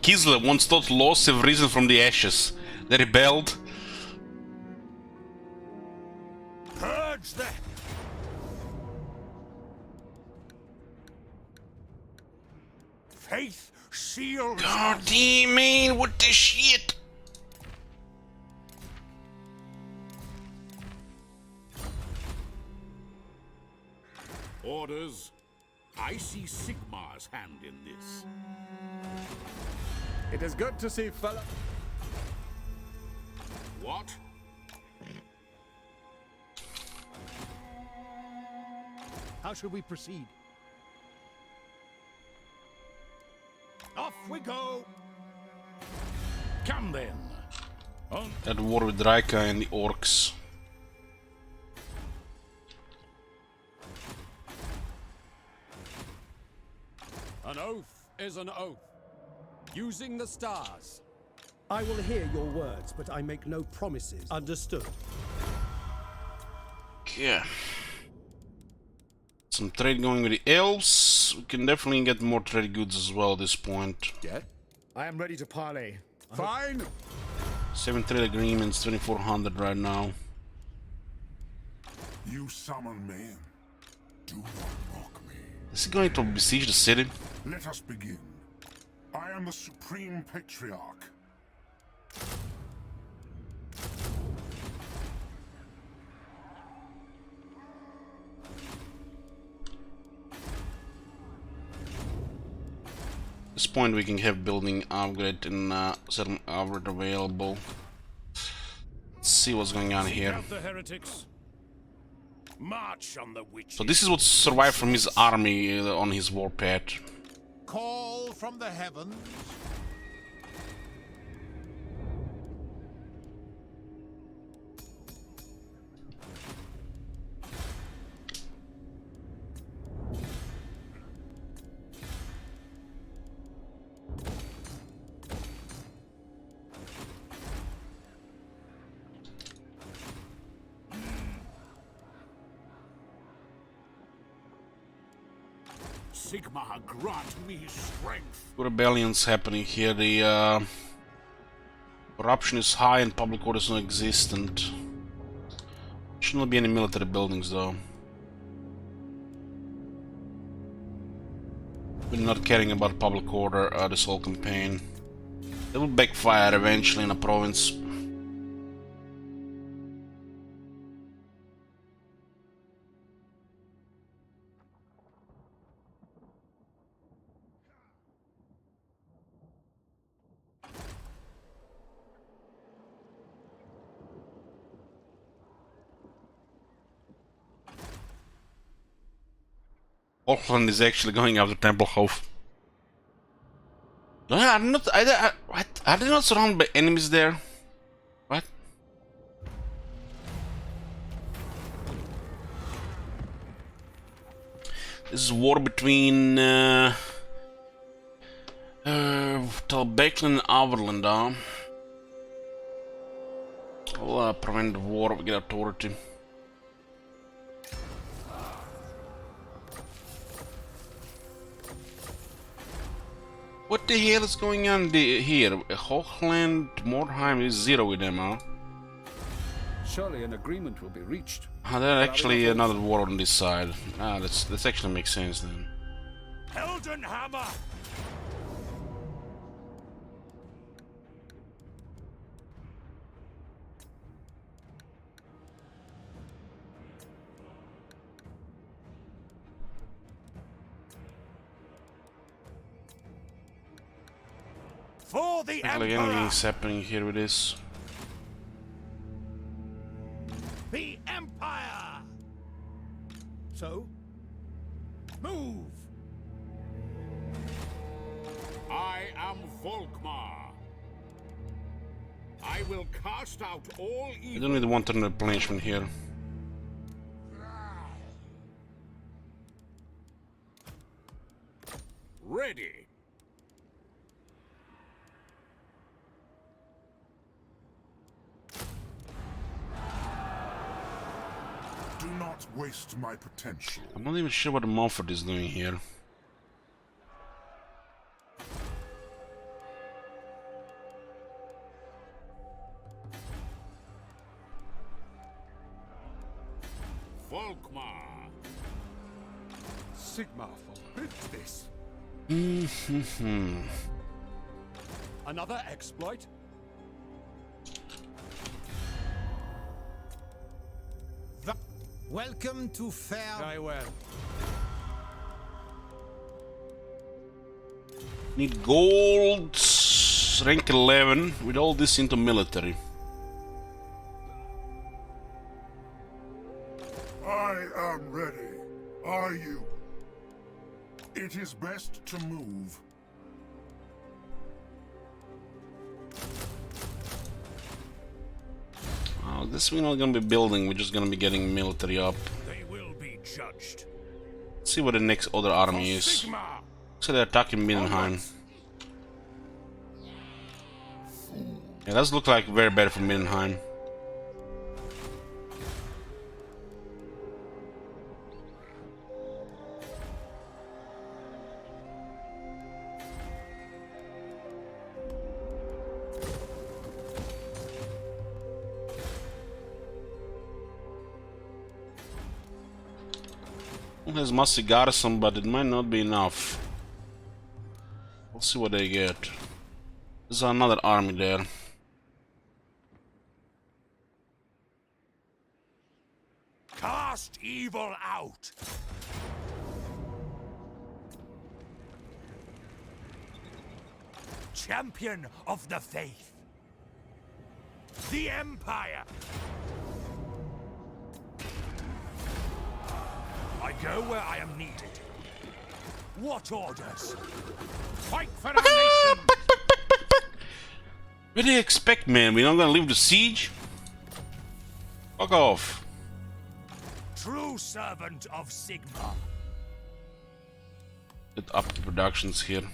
Kislev once thought loss have risen from the ashes. They rebelled. Purge that! Faith seals. God damn, man, what the shit? Orders. I see Sigmar's hand in this. It is good to see fella. What? How should we proceed? Off we go! Come then. On. At war with Raika and the orcs. An oath is an oath. Using the stars. I will hear your words, but I make no promises. Understood. Yeah. Some trade going with the elves. We can definitely get more trade goods as well at this point. Yeah. I am ready to parley. Fine. 7 trade agreements, 2400 right now. You summon men. Do not mock me. Is he going to besiege the city? Let us begin. I am the Supreme Patriarch. At this point we can have building upgrade and settlement upgrade available. Let's see what's going on here. The heretics. March on the witches. So this is what survived from his army on his warpath. Call from the heavens. Sigmar, grant me strength. Rebellions happening here. The corruption is high and public order is non-existent. Should not be any military buildings though. We're not caring about public order this whole campaign. It will backfire eventually in a province. Auckland is actually going after Templehof. No, I'm not. What? Are they not surrounded by enemies there? What? This is war between Talbekland and Averland, huh? I'll prevent the war. We get authority. What the hell is going on here? Hochland, Mordheim is 0 with them, huh? Surely an agreement will be reached. There's actually another war on this side. That actually makes sense then. Heldenhammer! For the Like anything's happening here with this. so? Move! I am Volkmar. I will cast out all I evil. don't need one turn replenishment here. Ready. Do not waste my potential. I'm not even sure what Montfort is doing here. Volkmar. Sigmar forbids this. Another exploit? Welcome to fair. Very well. Need gold, rank 11, with all this into military. I am ready. Are you? It is best to move. This we're not gonna be building, we're just gonna be getting military up. They will be judged. Let's see what the next other army is. So they're attacking Mindenheim. Yeah, that look like very bad for Mindenheim. Has massive garrison, but it might not be enough. We'll see what they get. There's another army there. Cast evil out. Champion of the faith. The Empire. I go where I am needed. What orders? Fight for our nation! What do you expect, man? We're not gonna leave the siege? Fuck off. True servant of Sigmar. Get up the productions here.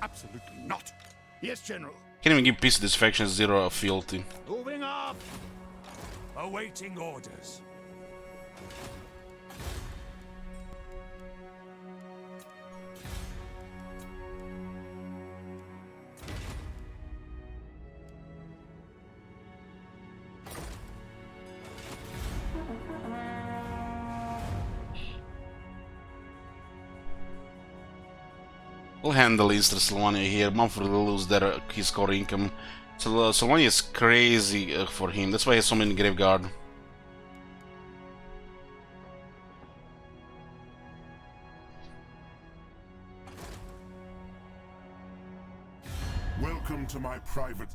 Absolutely not. Yes, General. Can't even give peace to this faction 0 fealty. Moving up. Awaiting orders. We'll handle Easter Sylvania here. Montfort will lose his core income. So Sylvania is crazy for him. That's why he has so many Graveguard. Welcome to my private...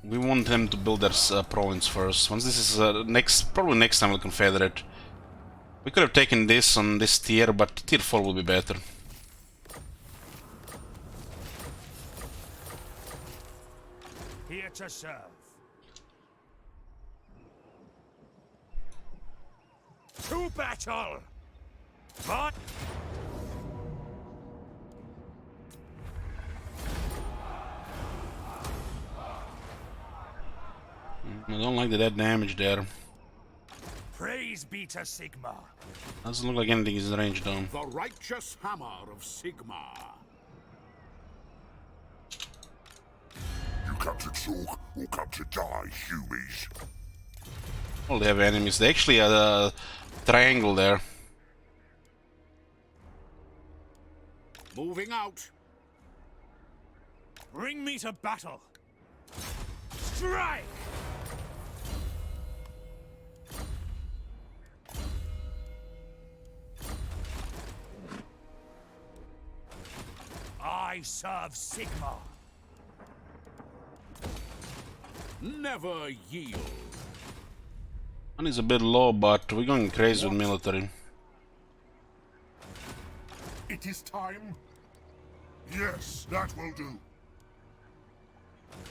We want them to build their province first. Once this is probably next time we'll Confederate. We could have taken this on this tier, but tier 4 will be better. Here to serve. To battle! But I don't like the dead damage there. praise be to Sigmar. Doesn't look like anything is in range though. The righteous hammer of Sigmar. You come to talk or come to die, humies. Well, they have enemies. They actually had a triangle there. Moving out. Bring me to battle. Strike! I serve Sigma. Never yield. One is a bit low, but we're going crazy with military. It is time. Yes, that will do.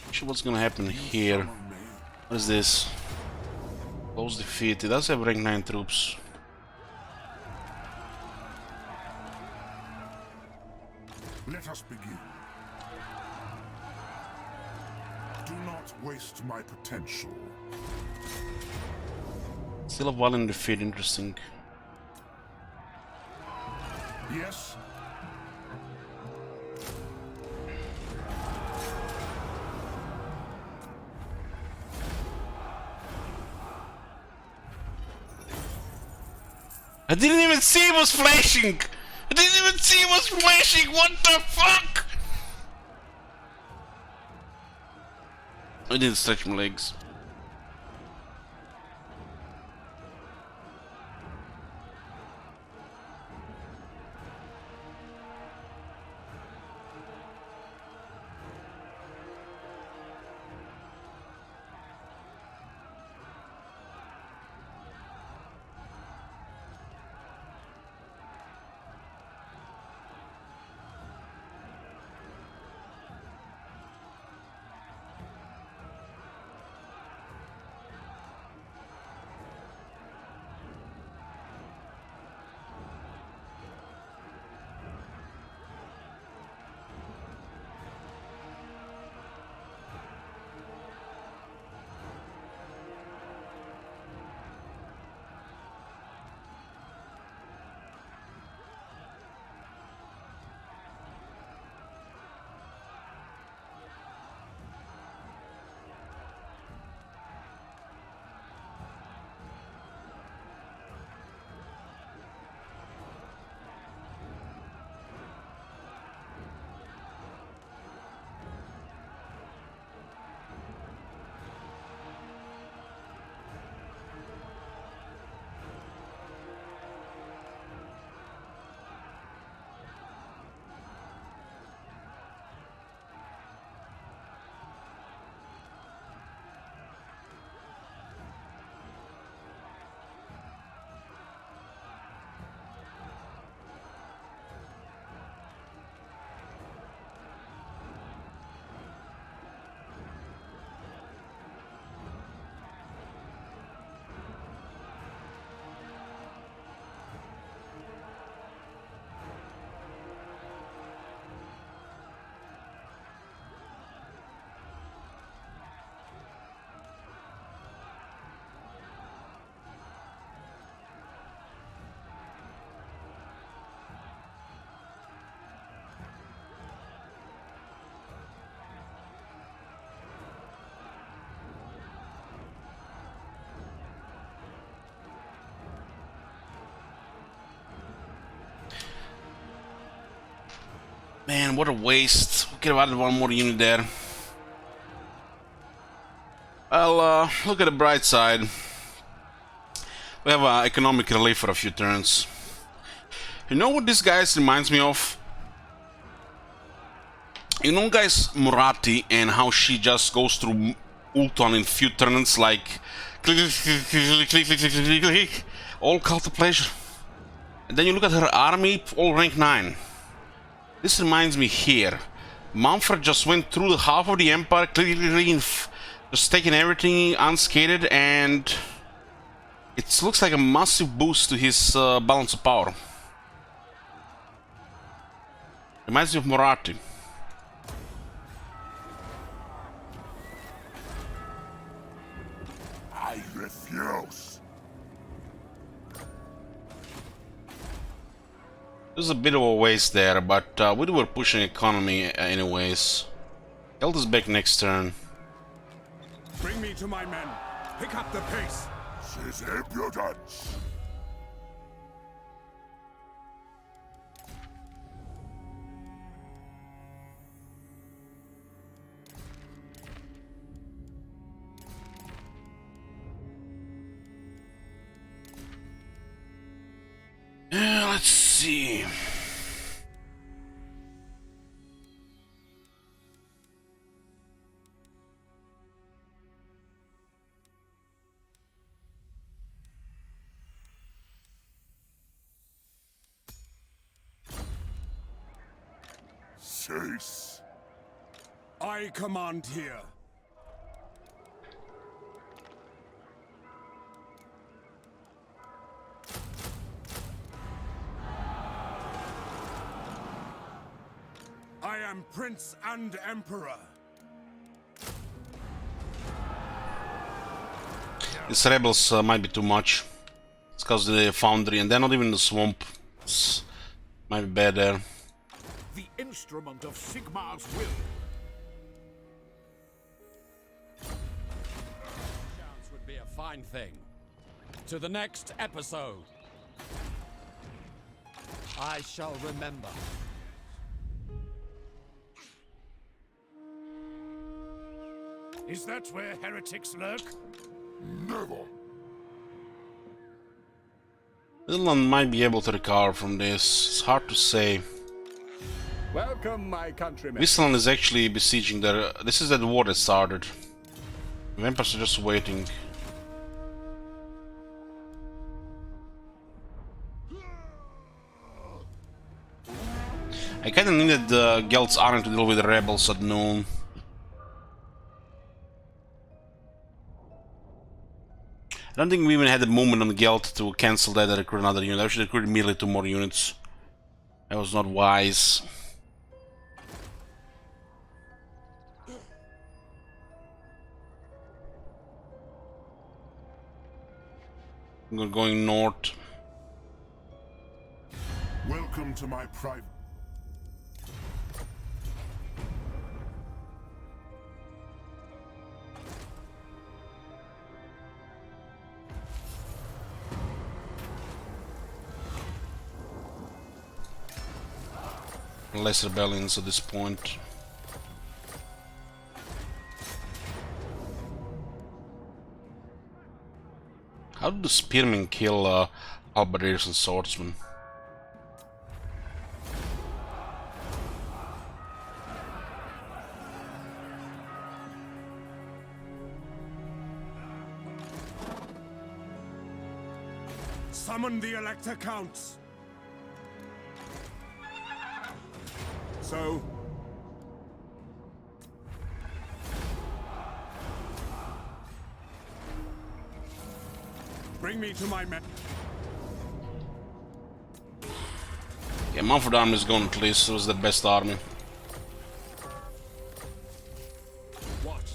Actually, what's gonna happen here? What is this? Close defeat. It does have rank 9 troops. Let us begin. Do not waste my potential. Still a violent defeat, interesting. Yes? I didn't even see it was flashing! I didn't even see it was flashing! What the fuck? I didn't stretch my legs. Man, what a waste. We could have added one more unit there. Well, look at the bright side. We have economic relief for a few turns. You know what this guys reminds me of? You know guys, Murati, and how she just goes through Ulton in few turns, like click, click, click, click, click, click, click, click, all cult of pleasure. And then you look at her army, all rank 9. This reminds me here. Manfred just went through the half of the empire, just taking everything unscathed, and it looks like a massive boost to his balance of power. Reminds me of Murati. I refuse. There's a bit of a waste there, but we were pushing economy anyways. Held us back next turn. Bring me to my men. Pick up the pace. This is impudence. Let's see. Chase. I command here. I am Prince and Emperor. These rebels might be too much. It's because of the foundry, and they're not even in the swamp. Might be bad there. The instrument of Sigmar's will. Chance would be a fine thing. To the next episode. I shall remember. Is that where heretics lurk? Never. Finland might be able to recover from this. It's hard to say. Welcome, my countrymen. Finland is actually besieging their... This is that war that started. The vampires are just waiting. I kinda needed the Gelt's army to deal with the rebels at noon. I don't think we even had the movement on Gelt to cancel that and recruit another unit. I should recruit immediately 2 more units. That was not wise. We're going north. Welcome to my private. Less rebellions at this point. How did the spearmen kill halberdiers and swordsmen? Summon the Elector Counts. So... Bring me to my men. Yeah, Mumford army is gone at least. It was the best army. What?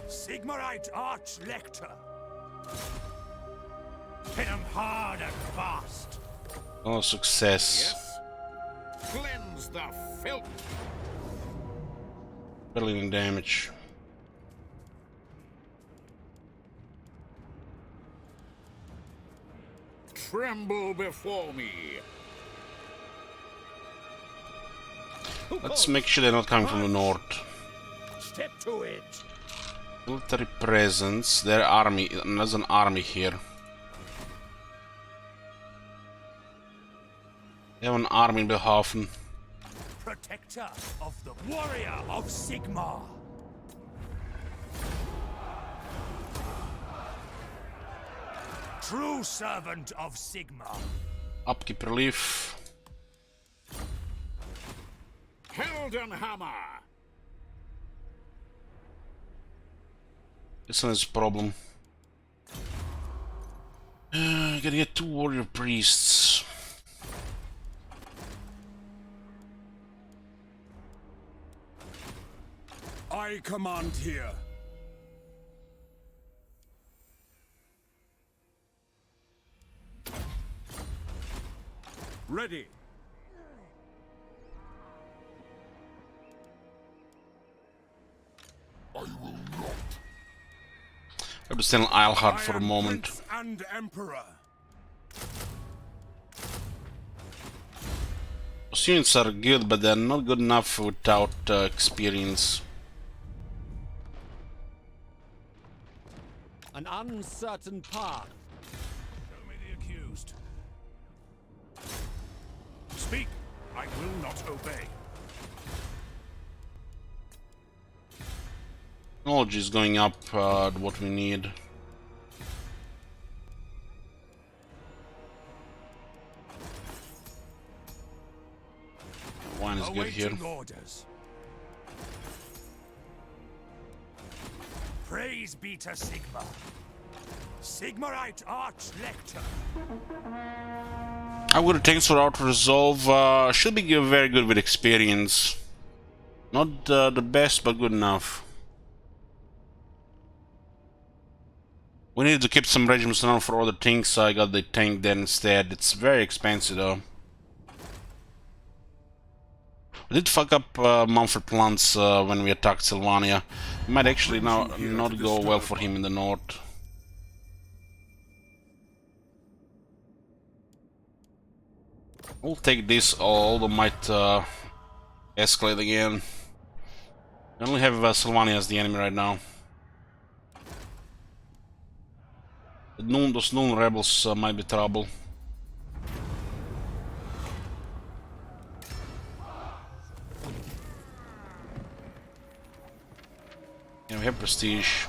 Sigmarite Arch-Lector. Hit 'em hard and fast. Oh, success. Yes. Cleanse the filth. Barely any damage. Tremble before me. Let's make sure they're not coming from the north. Step to it. Military presence. Their army. There's an army here. They have an army in Behafen. Protector of the warrior of Sigmar. True servant of Sigmar. Upkeep relief. Heldenhammer. This one is a problem. Gotta get 2 warrior priests. I command here. Ready. I will not. I have to stand on Eilhard for a moment. Prince and Emperor. Those units are good, but they're not good enough without experience. An uncertain path. Show me the accused. Speak. I will not obey. Technology is going up, what we need. is good here. Awaiting orders. Praise be to Sigma. Sigmarite Arch-Lector. I would have taken for auto resolve. Should be very good with experience. Not the best, but good enough. We needed to keep some regiments around for other things, so I got the tank there instead. It's very expensive though. We did fuck up Mumford plans when we attacked Sylvania. It might actually now not go well for him in the north. We'll take this, although might escalate again. I only have Sylvania as the enemy right now. Those Noon rebels might be trouble. Yeah, we have prestige.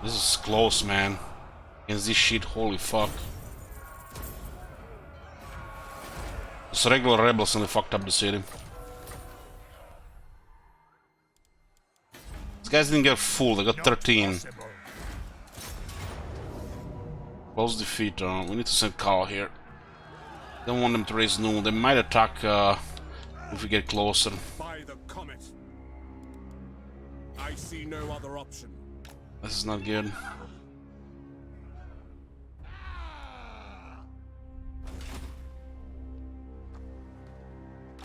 This is close, man. Against this shit, holy fuck. Those regular rebels only fucked up the city. These guys didn't get full, they got 13. Close defeat, we need to send Carl here. Don't want them to raise Noon, they might attack if we get closer. By the comet. I see no other option. This is not good.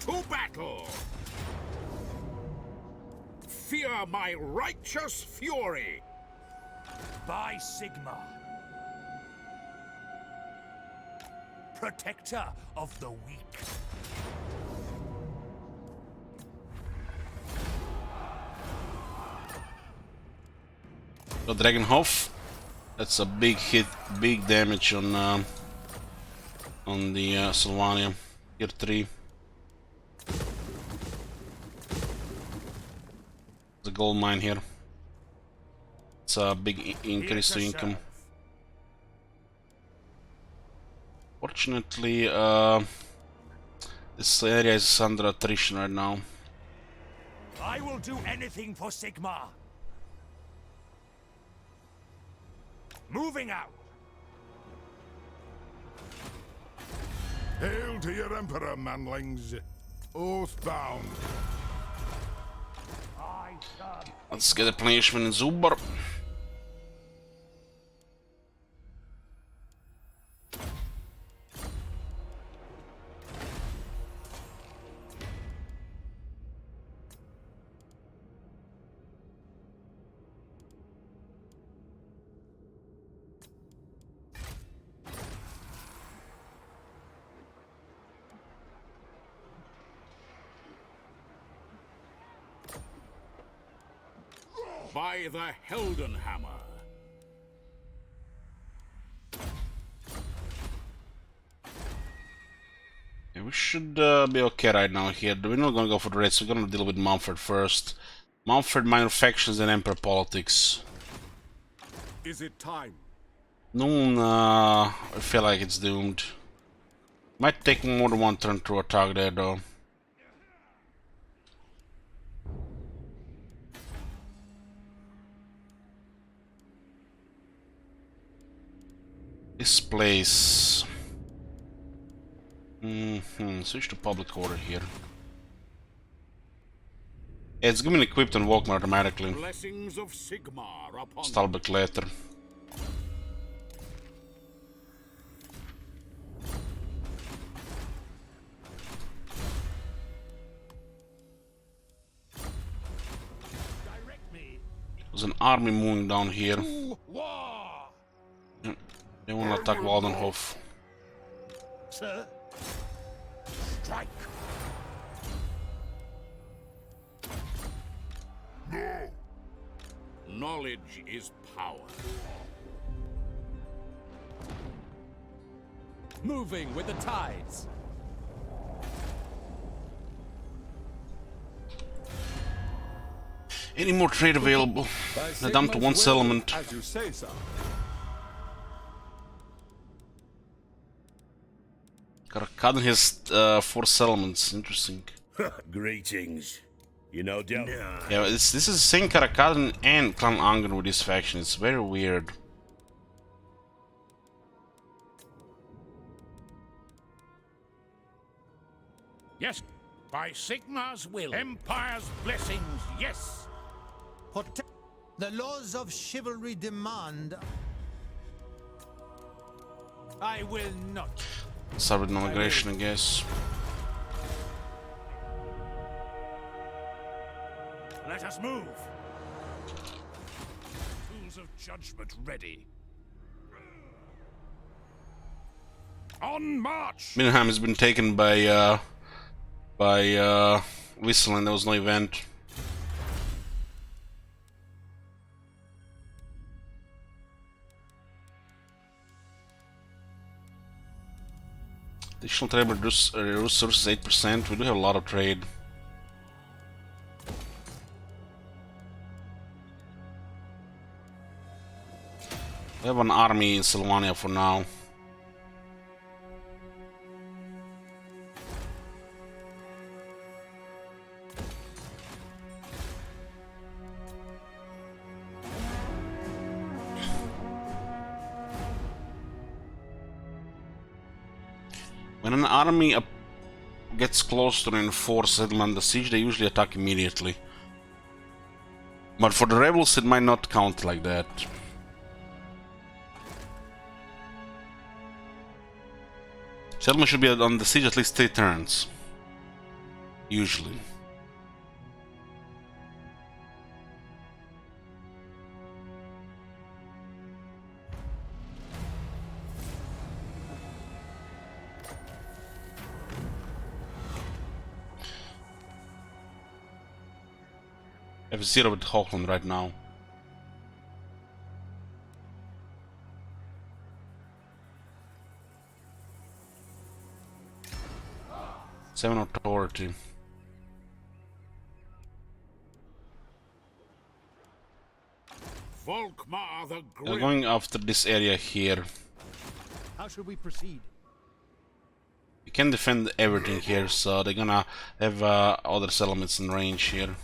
To battle! Fear my righteous fury! By Sigma. Protector of the weak. The Dragonhof. That's a big hit, big damage on the Sylvania. Tier 3. The gold mine here. It's a big increase to income. Fortunately, this area is under attrition right now. I will do anything for Sigma. Moving out. Hail to your Emperor, manlings. Oathbound. Let's get a replenishment in Zubar. By the Heldenhammer. Yeah, we should be okay right now here. We're not gonna go for the raids, we're gonna deal with Mumford first. Mumford, minor factions, and Emperor politics. Is it time? Noon, I feel like it's doomed. Might take more than one turn to attack there though. This place. Switch to public order here. Yeah, it's gonna be equipped on Volkmar automatically. Blessings of Sigmar upon Stalbeck later. There's an army moving down here. They want to attack Waldenhof. Sir, strike. No. Knowledge is power. Moving with the tides. Any more trade available? They're down to one settlement. As you say, sir. Karakadan has 4 settlements. Interesting. Greetings. You know, don't. Yeah, this is the same Karakadan and Clan Angan with this faction. It's very weird. Yes, by Sigmar's will. Empire's blessings, yes. The laws of chivalry demand. I will not. Start with non-aggression, I guess. Let us move. Tools of judgment ready. On march. Mindenheim has been taken by Whistle, and there was no event. Additional trade resources 8%. We do have a lot of trade. We have an army in Sylvania for now. When an army gets close to reinforced settlement, the siege, they usually attack immediately. But for the rebels, it might not count like that. Settlement should be on the siege at least 3 turns. Usually. I have 0 with Hochland right now. Seven authority. Volkmar the Great. They're going after this area here. How should we proceed? You can defend everything here, so they're gonna have other settlements in range here.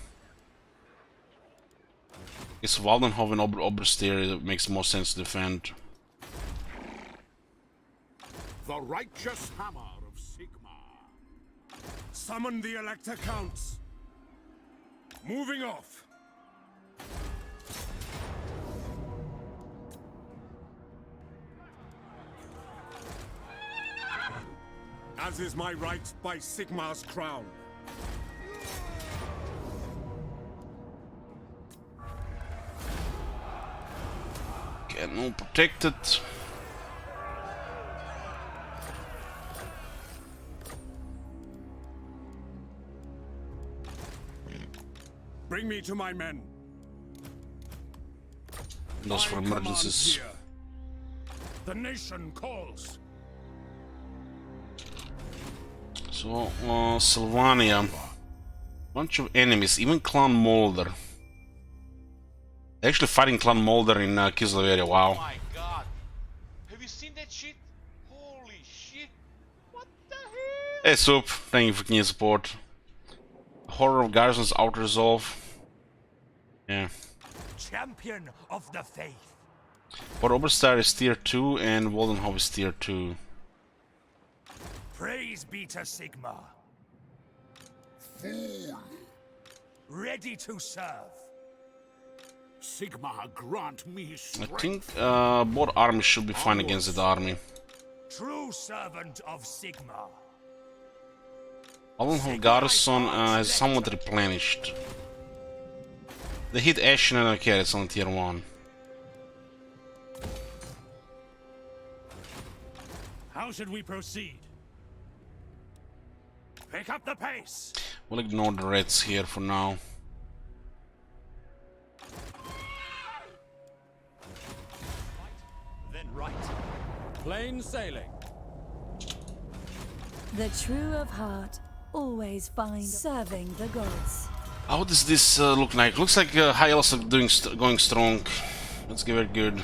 It's Waldenhoven and Oberstyr that makes more sense to defend. The righteous hammer of Sigmar. Summon the Elector Counts. Moving off. As is my right by Sigmar's crown. No protected. Bring me to my men. Those for emergencies. The nation calls. So, Sylvania. Bunch of enemies, even Clan Molder. They're actually fighting Clan Molder in Kislev area, wow. Oh my god. Have you seen that shit? Holy shit. What the hell? Hey Soup, thank you for key support. Horror of Garrison's out resolve. Yeah. Champion of the faith. But Oberstar is tier 2 and Waldenhof is tier 2. Praise be to Sigmar. Fool. Ready to serve. Sigmar, grant me strength. I think both armies should be fine against that army. True servant of Sigmar. Waldenhof Garrison has somewhat replenished. They hit Ashen and okay, it's on tier 1. How should we proceed? Pick up the pace. We'll ignore the Reds here for now. Then right. Plain sailing. The true of heart always find serving the gods. How does this look like? Looks like High Elves are going strong. Let's give it good.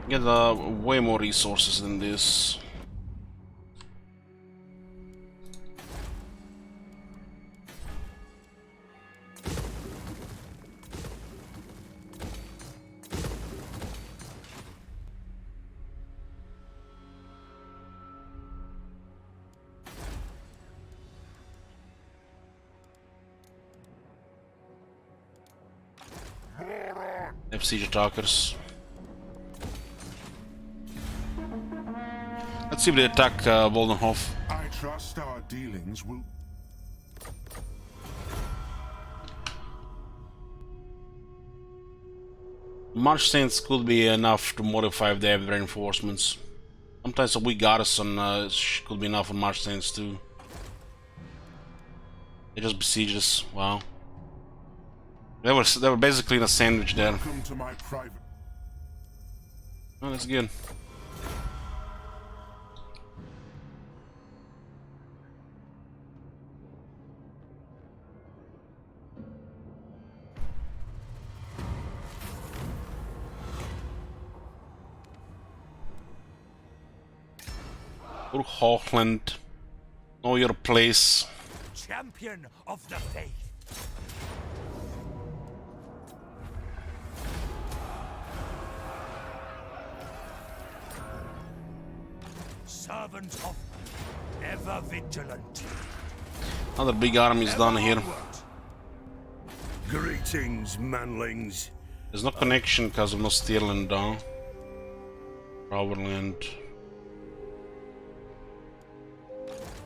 Get way more resources than this. Have siege attackers. Let's see if they attack Waldenhof. I trust our dealings will. March Saints could be enough to modify if they have reinforcements. Sometimes a weak garrison could be enough for March Saints too. They just besieged us. Wow. They were basically in a sandwich there. Welcome to my private. Oh, that's good. Hochland, know your place. Champion of the faith. Servant of ever vigilant. Another big army is done here. Greetings, manlings. There's no connection because of no Stirland down. Roverland.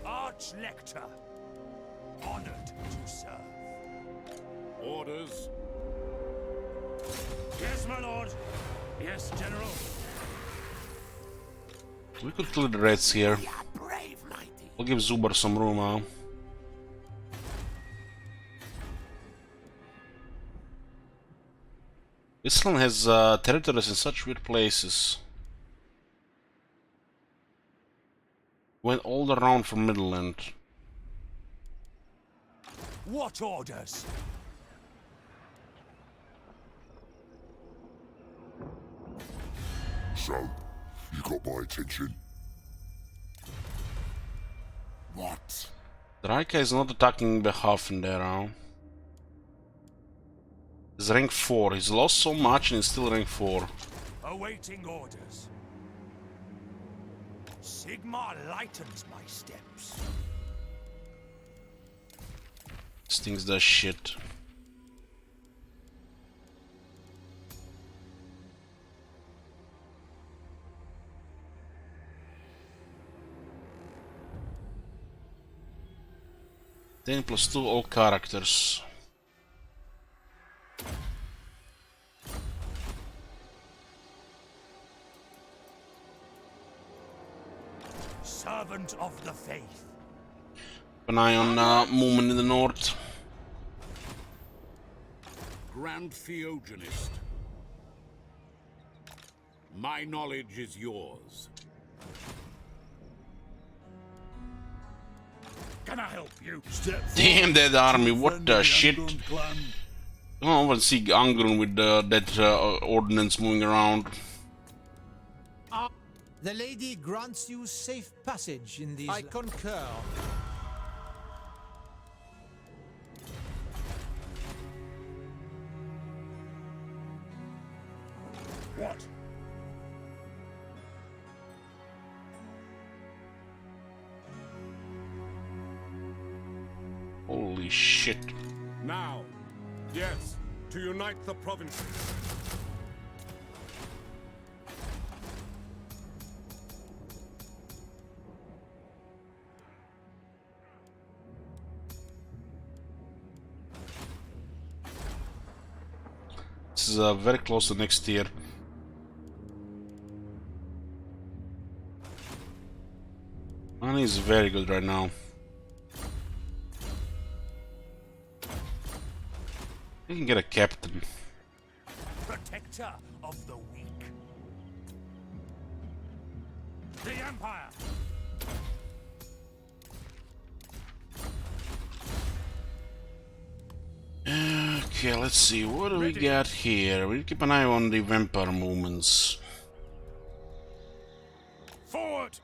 Arch-Lector, honored to serve. Orders. Yes, my lord. Yes, General. We could kill the Reds here. Brave, mighty. We'll give Zubar some room now. This one has territories in such weird places. Went all around from Midland. What orders? So, you got my attention. What? Draika is not attacking Behafen there now. He's rank 4. He's lost so much and he's still rank 4. Awaiting orders. Sigmar lightens my steps. This thing's the shit. +2 all characters. Servant of the faith. Keep an eye on movement in the north. Grand Theogenist. My knowledge is yours. Can I help you? Damn that army, what the shit? I don't want to see Angrun with that ordnance moving around. The lady grants you safe passage in these... I concur. What? Holy shit. Now, yes, to unite the provinces. This is very close to next year. Money is very good right now. You can get a captain. Protector of the weak. The Empire. Okay, let's see. What do we got here? We keep an eye on the vampire movements. Forward.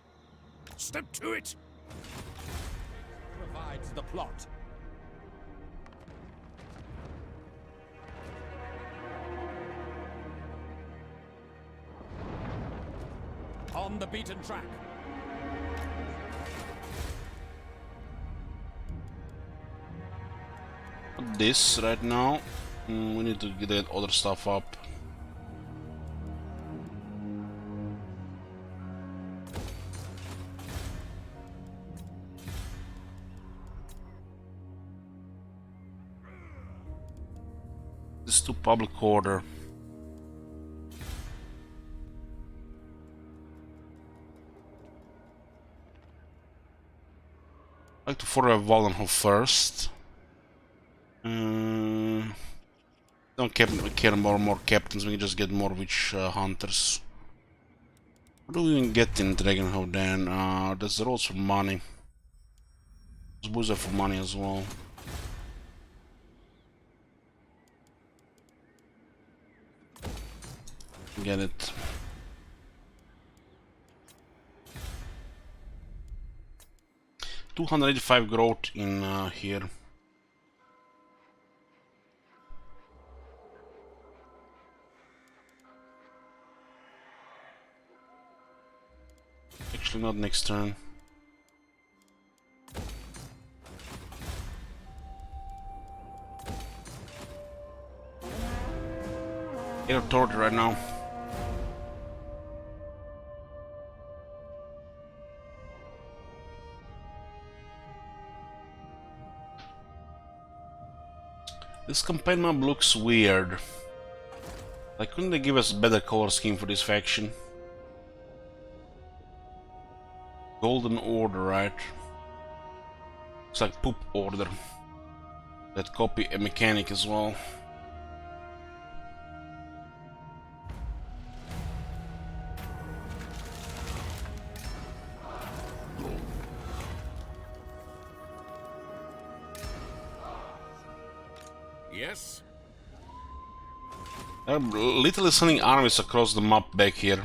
Step to it. Provides the plot. On the beaten track. This right now. We need to get that other stuff up. This to public order. I'd like to further Wallenhof first. Don't care about more captains, we can just get more witch hunters. What do we even get in Dragonhof then? There's the roads for money. There's boozer for money as well. Get it. $285 growth in here. Actually, not next turn. Get authority right now. This campaign map looks weird. Like, couldn't they give us a better color scheme for this faction? Golden Order, right? It's like Poop Order. That copy a mechanic as well. Yes? There are literally sending armies across the map back here.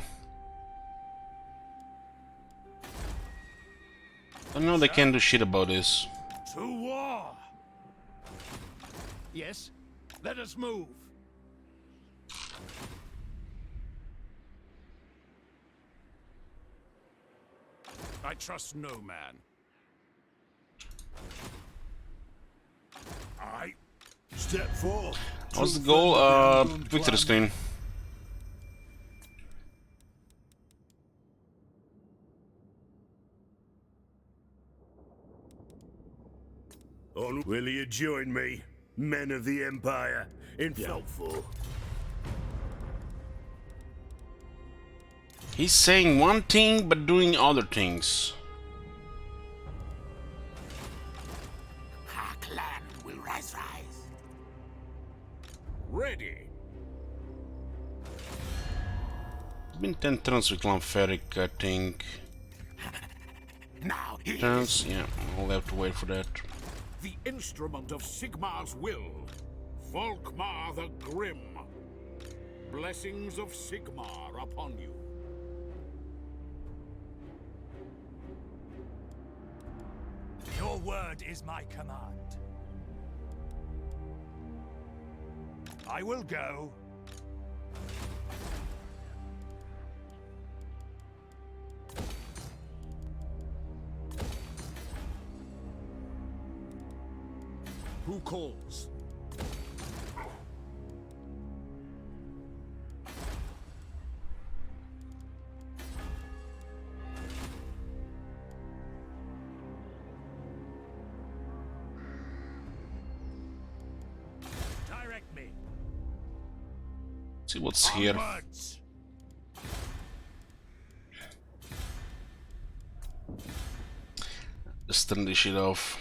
I know they can't do shit about this. To war! Yes, let us move. I trust no man. I step forth. What's the goal? Victory screen. Will you join me, men of the Empire, in Feltful? He's saying one thing but doing other things. Our clan will rise. Ready. It's been 10 turns with Confederation, I think. Now Turns, yeah, I'll have to wait for that. the instrument of Sigmar's will, Volkmar the Grim. Blessings of Sigmar upon you. Your word is my command. I will go. Who calls? Direct me. See what's here. Onwards. Just turn this shit off.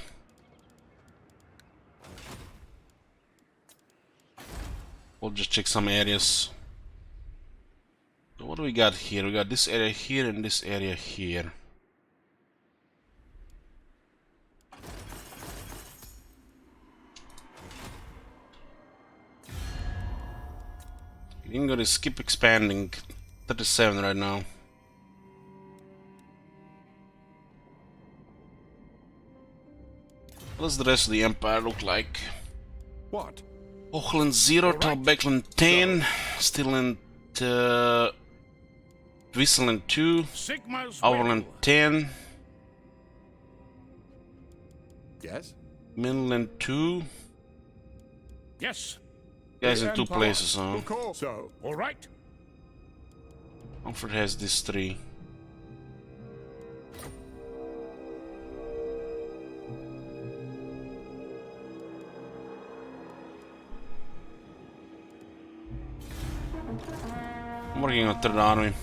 We'll just check some areas. So what do we got here? We got this area here and this area here. I'm gonna skip expanding. 37 right now. What does the rest of the Empire look like? What? Hochland 0, Talbeckland 10, Stilland, Twisland 2, Sigmar's Overland 10, Yes? Midland 2, Yes. Guys in two places, huh? So, all right. Comfort has these three. I'm working on third army.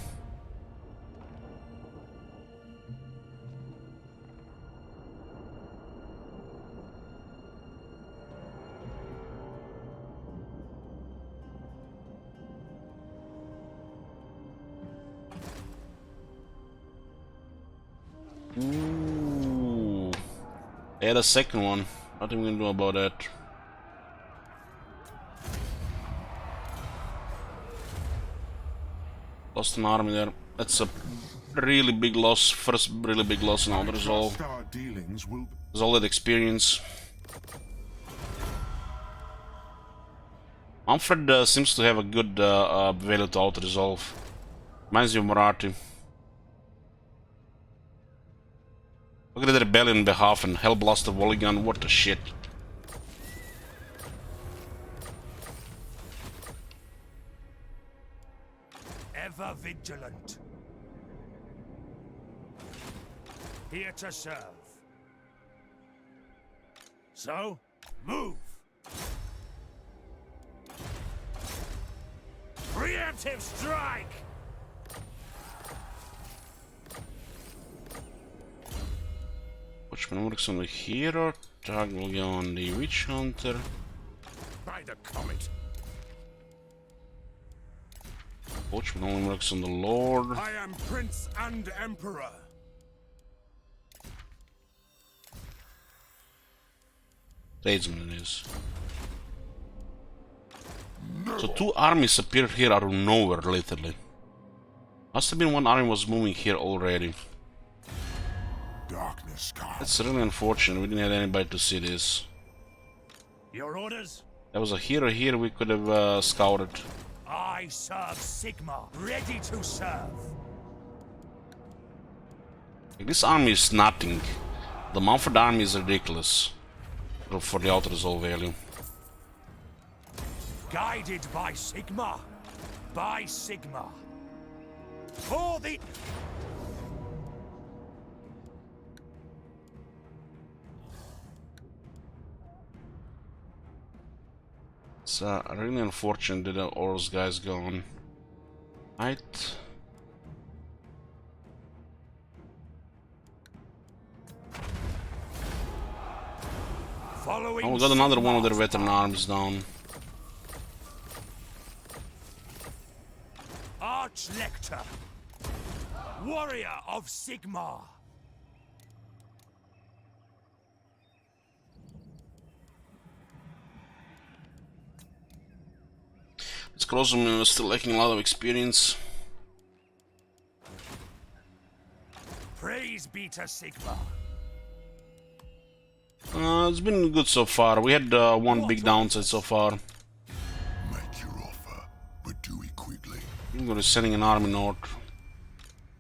Ooh. Add a second one. Nothing we can do about that. Lost an army there. That's a really big loss. First really big loss in all the resolve. There's all that experience. Manfred seems to have a good value to auto resolve. Reminds me of Marathi. Look at the rebellion on behalf and Hellblaster volley gun. What the shit. Ever vigilant. Here to serve. So, move. Preemptive strike. Watchman works on the hero. Tag will go on the witch hunter. By the comet. Watchman only works on the lord. I am Prince and Emperor. Tradesman it is. So two armies appeared here out of nowhere, literally. Must have been one army was moving here already. Darkness comes. That's really unfortunate. We didn't have anybody to see this. Your orders? There was a hero here we could have scouted. I serve Sigma, ready to serve. Like, this army is nothing. The Manfred army is ridiculous for the auto resolve value. Guided by Sigma. By Sigma. For the... It's really unfortunate that all those guys gone. Right. Following Oh, we got another one of their veteran arms down. Archlector. Warrior of Sigma. Let's cross them, we're still lacking a lot of experience. Praise be to Sigma. It's been good so far. We had one big downside so far. Make your offer, but do it quickly. I'm gonna be sending an army north.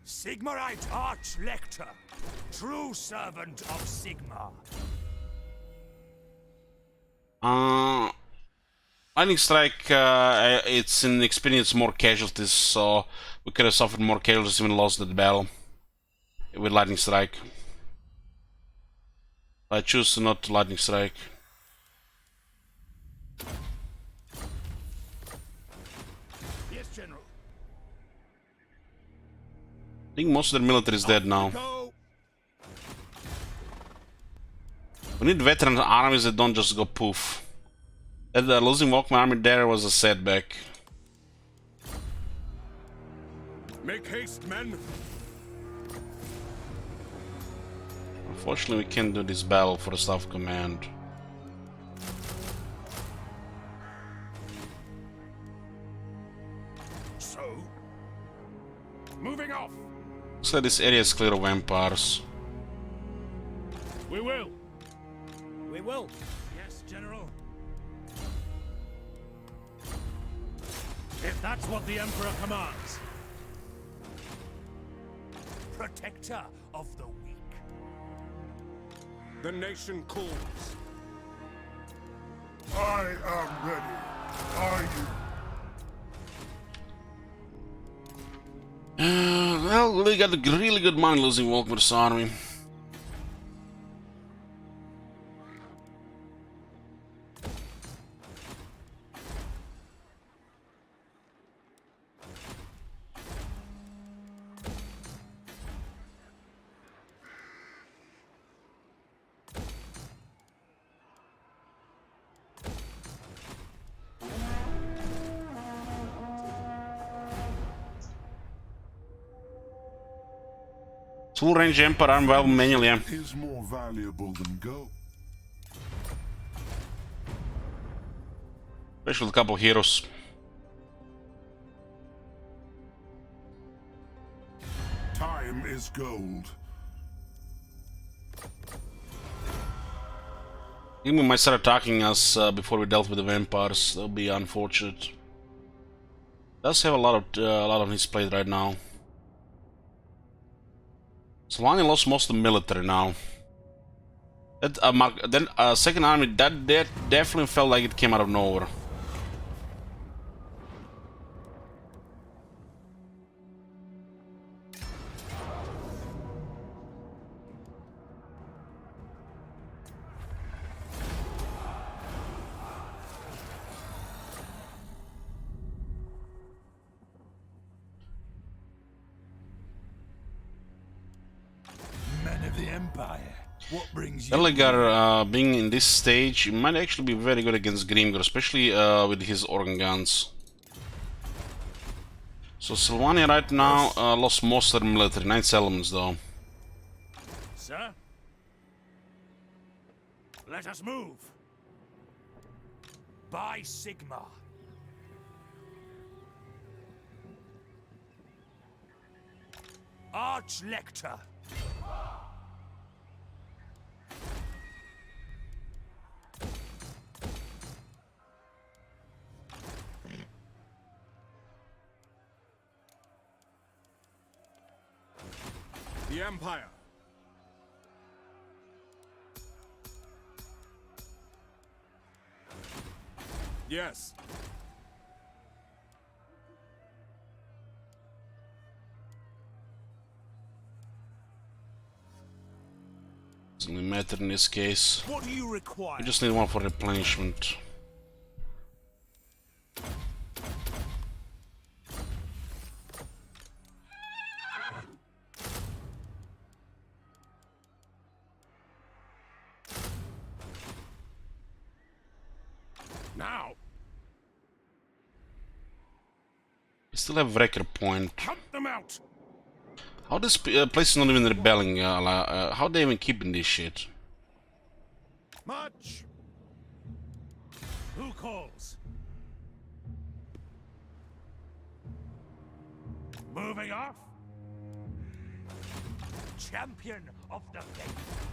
Sigmarite Archlector. True servant of Sigma. Lightning Strike, it's in experience more casualties, so we could have suffered more casualties even lost that battle with Lightning Strike. I choose to not Lightning Strike. Yes, General. I think most of their military is dead now. We need veteran armies that don't just go poof. That losing Walkman army there was a setback. Make haste, men. Unfortunately, we can't do this battle for the staff command. So, moving off. Looks like this area is clear of vampires. We will. We will. Yes, General. If that's what the Emperor commands. Protector of the weak. The nation calls. I am ready. Well, we got really good money losing Volkmar's army. Full range Emperor arm well manually, yeah. Is more valuable than gold. Especially with a couple heroes. Time is gold. Even we might start attacking us before we dealt with the vampires. That'll be unfortunate. Does have a lot of his plate right now. Solani lost most of the military now. That second army that definitely felt like it came out of nowhere. The Empire. What brings you? Belegar being in this stage might actually be very good against Grimgor, especially with his organ guns. So Sylvania right now lost most of their military, 9 settlements though. Sir? Let us move. By Sigma. Archlector. The Empire. Yes. Doesn't really matter in this case. What do you require? We just need one for replenishment. Now. We still have Wrecker Point. Hunt them out. How this place is not even rebelling? How they even keeping this shit? March. Who calls? Moving off. Champion of the faith.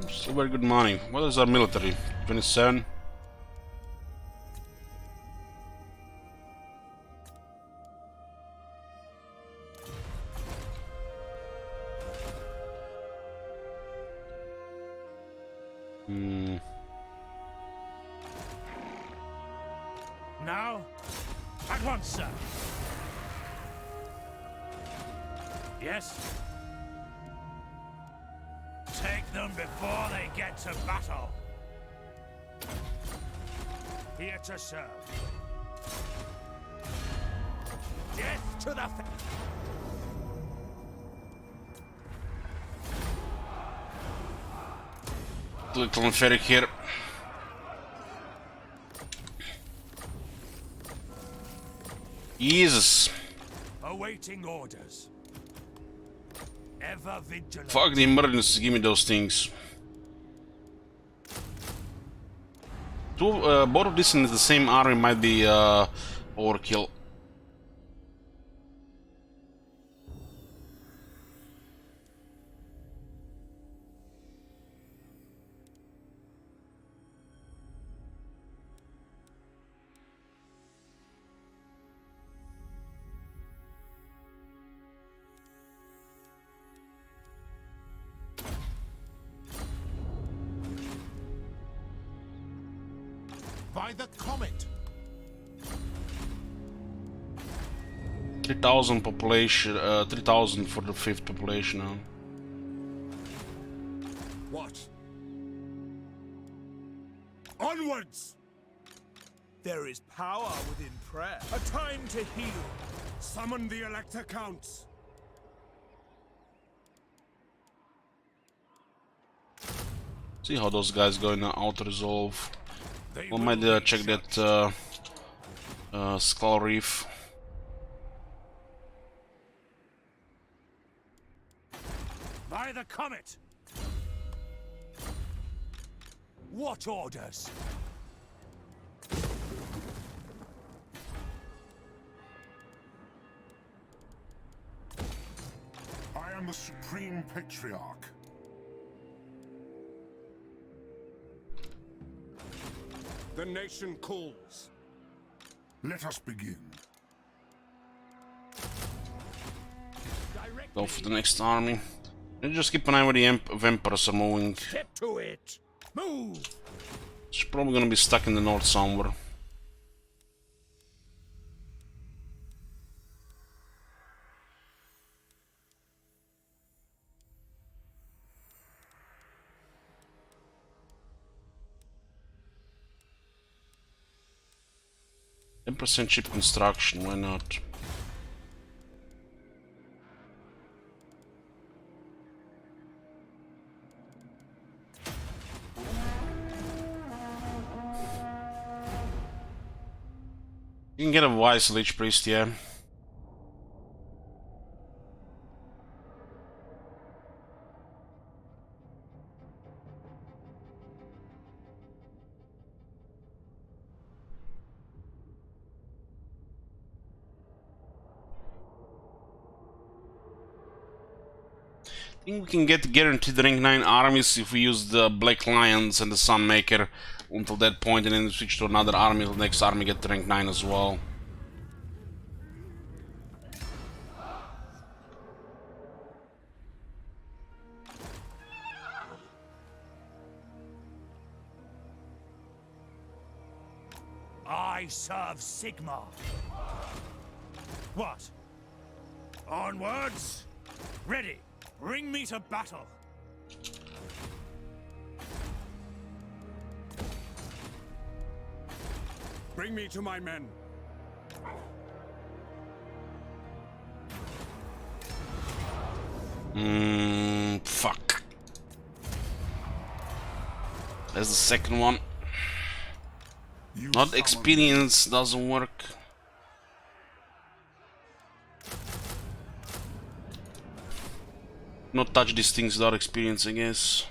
Still very good money. What is our military? 27? Now, at once, sir. Yes? Take them before they get to battle. Here to serve. Death to the Little Confederate here. Jesus. Awaiting orders. Ever vigilant. Fuck the emergency, give me those things. Both of these in the same army might be overkill. By the comet. 3,000 population, 3,000 for the 5th population now. What? Onwards! There is power within prayer. A time to heal. Summon the Elector Counts. See how those guys go in auto resolve. We might check that skull reef. By the comet. What orders? I am the Supreme Patriarch. The nation calls. Let us begin. Go for the next army. And just keep an eye where the Emperors are moving. Step to it. Move. It's probably gonna be stuck in the north somewhere. %, ship construction, why not? You can get a wise Lich Priest, yeah. I think we can get guaranteed rank 9 armies if we use the Black Lions and the Sunmaker until that point, and then switch to another army. The next army get rank 9 as well. I serve Sigmar. What? Onwards! Ready! Bring me to battle! Bring me to my men. Fuck. There's the second one. Not experience, doesn't work. Not touch these things without experience, I guess.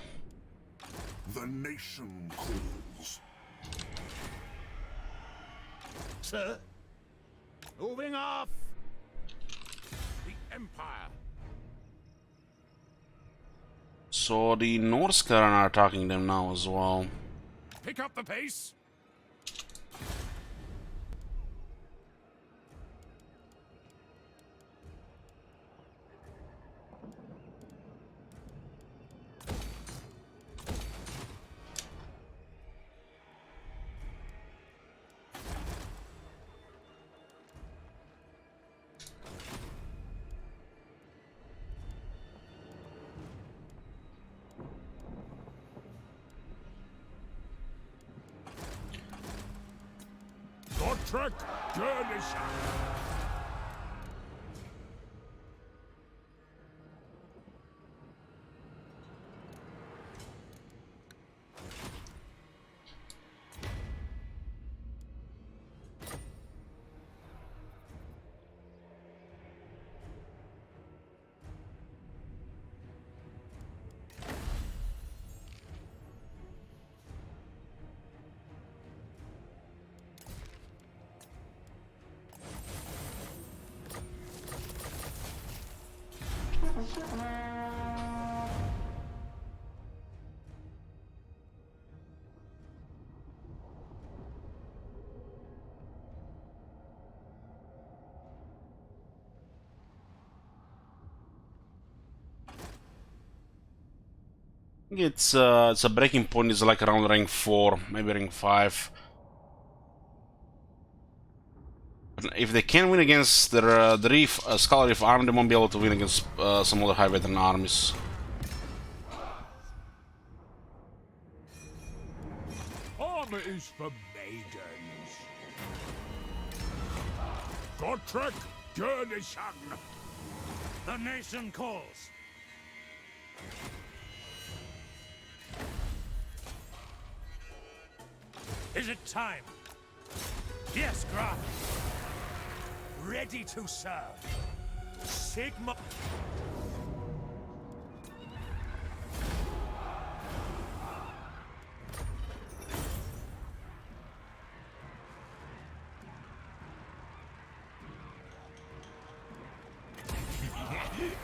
The nation calls. Sir? Moving off! The Empire! So the Norse Karen are attacking them now as well. Pick up the pace! Trek, It's a breaking point is like around rank 4, maybe rank 5. But if they can win against the Reef, Skull Reef army, they won't be able to win against some other high veteran armies. Armor is for maidens. Godtrek Gurnison. The nation calls. Is it time? Yes, Graf. Ready to serve. Sigma.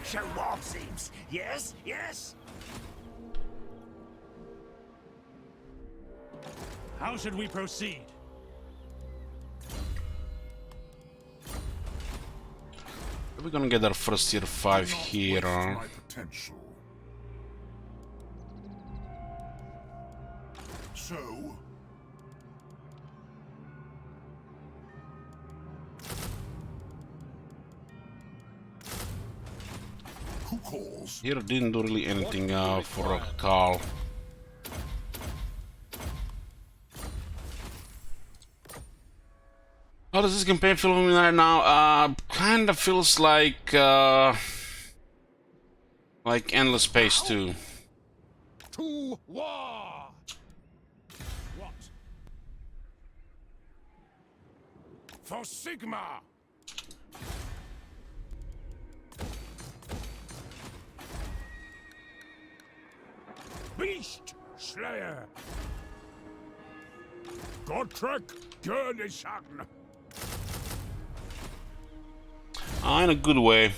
Show off seems. Yes, yes. How should we proceed? We're gonna get our first tier 5 here. My potential. So, who calls? Here didn't do really anything for Carl. How does this campaign feel for me right now? Kind of feels like Endless Space 2. To war! What? For Sigma! Beast Slayer! Godtrek Gurnison! In a good way.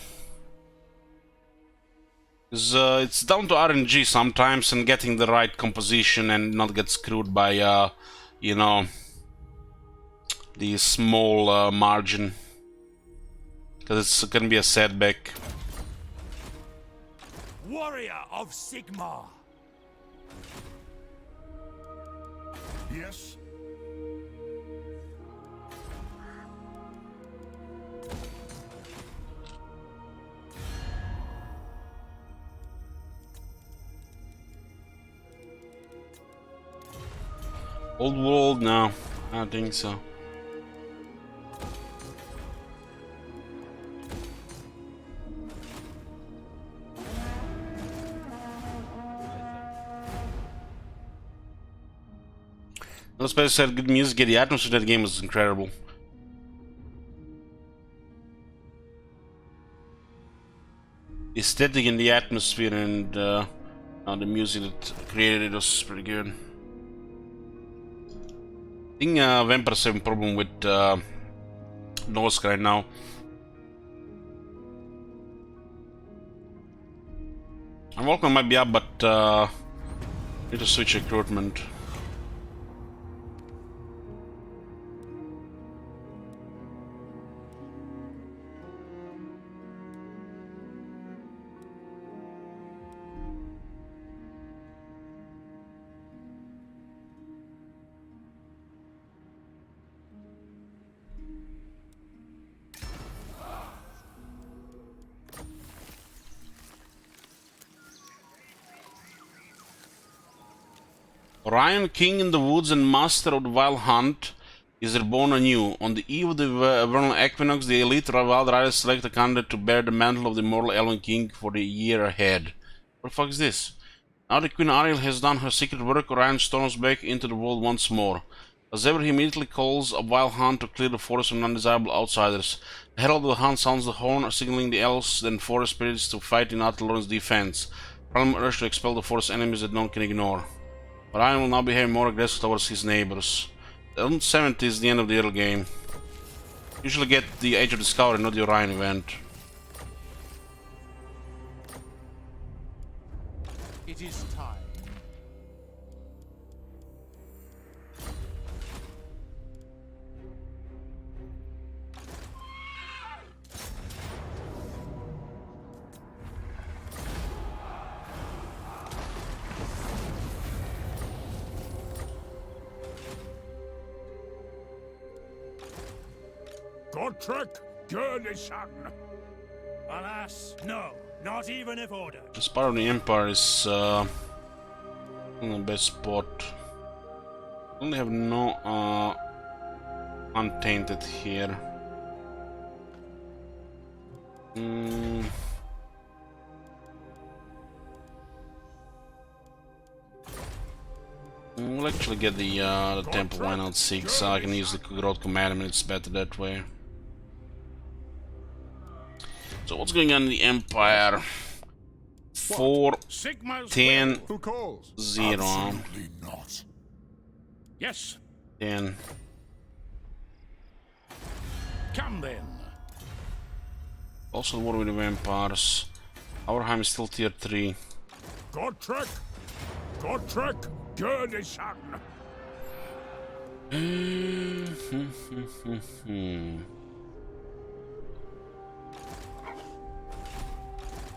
It's down to RNG sometimes and getting the right composition and not get screwed by, you know, the small margin. Because it's gonna be a setback. Warrior of Sigma! Yes? Old world? No, I don't think so. No space had good music, the atmosphere of that game was incredible. The aesthetic and the atmosphere and the music that created it was pretty good. I think Vampires have a problem with Norsk right now. I'm welcome might be up, but need to switch recruitment. Orion, king in the woods and master of the wild hunt, is reborn anew. On the eve of the vernal equinox, the elite wild riders select a candidate to bear the mantle of the immortal Elven King for the year ahead. What the fuck is this? Now that Queen Ariel has done her secret work, Orion storms back into the world once more. As ever, he immediately calls a wild hunt to clear the forest from undesirable outsiders. The herald of the hunt sounds the horn, signaling the elves and forest spirits to fight in Ataloran's defense. Priam urged to expel the forest enemies that none can ignore. Orion will now behave more aggressive towards his neighbors. 70 is the end of the early game. Usually get the Age of Discovery, not the Orion event. It is time. Gotrek Gurnison. Alas, no, not even if ordered. This part of the Empire is in the best spot. Only have no untainted here. We'll actually get the temple, why not 6, so I can use the growth commandment, it's better that way. So what's going on in the Empire? 4, 10, 0. Absolutely not. Yes. 10. Come then. Also war with the vampires. Our is still tier 3. Gotrek Gurnison.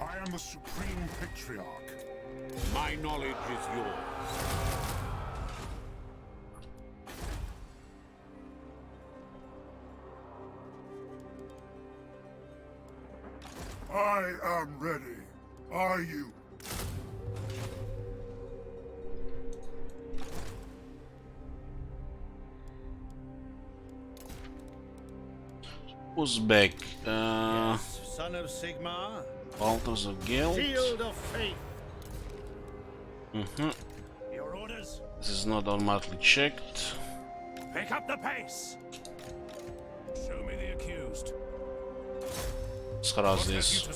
I am the Supreme Patriarch. My knowledge is yours. I am ready. Are you? Who's back? Yes, son of Sigmar. Altars of Guild. Field of Faith. Your orders? This is not automatically checked. Pick up the pace. Show me the accused. Let's harass this.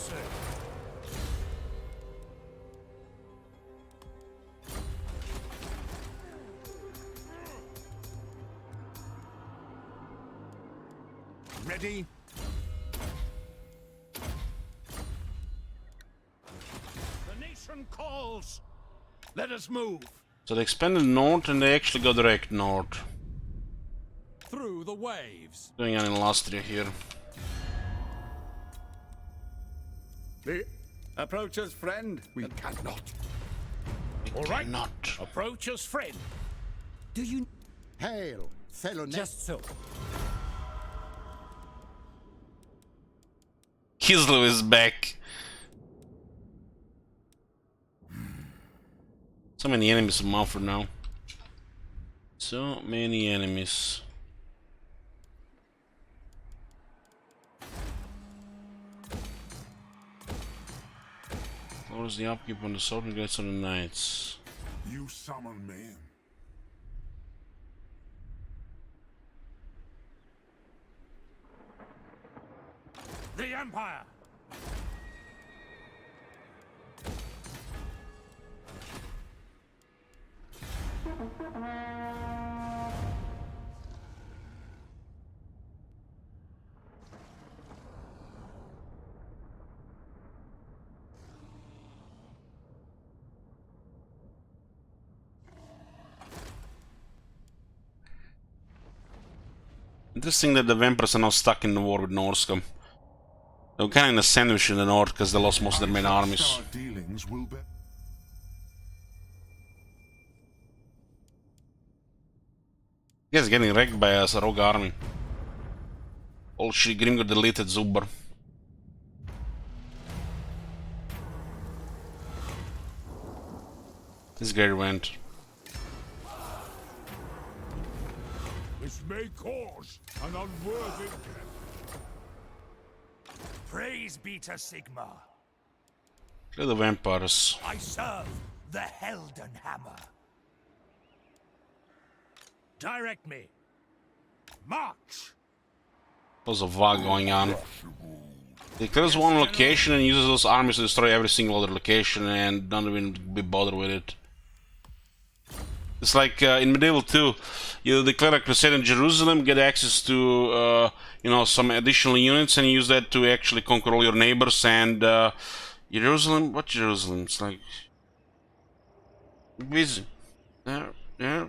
Ready? The nation calls. Let us move. So they expanded north and they actually go direct north. Through the waves. Going on in Lastria here. Approach us, friend. We cannot. All right. Not. Approach us, friend. Do you... Hail, fellow. Just so. Kislev is back. So many enemies in Mumford now. So many enemies. What is the upkeep on the sword and gets on the knights? You summon me. The Empire. Interesting that the vampires are now stuck in the war with Norska. They were kind of in a sandwich in the north because they lost most of their main armies. Dealings will be. You guys getting wrecked by a rogue army. All shit, Grimgor deleted Zubar. This guy went. This may cause an unworthy death. Praise be to Sigmar. Look at the vampires. I serve the Helden Hammer. Direct me. March. There's a VAG going on. He clears one location and uses those armies to destroy every single other location and don't even be bothered with it. It's like in Medieval 2, you declare a crusade in Jerusalem, get access to you know, some additional units, and use that to actually conquer all your neighbors. And Jerusalem, what Jerusalem? It's like busy. Yeah.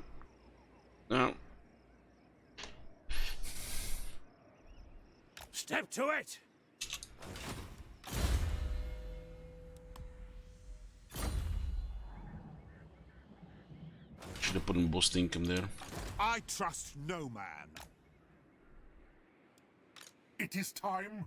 Step to it. Should have put in boost income there. I trust no man. It is time.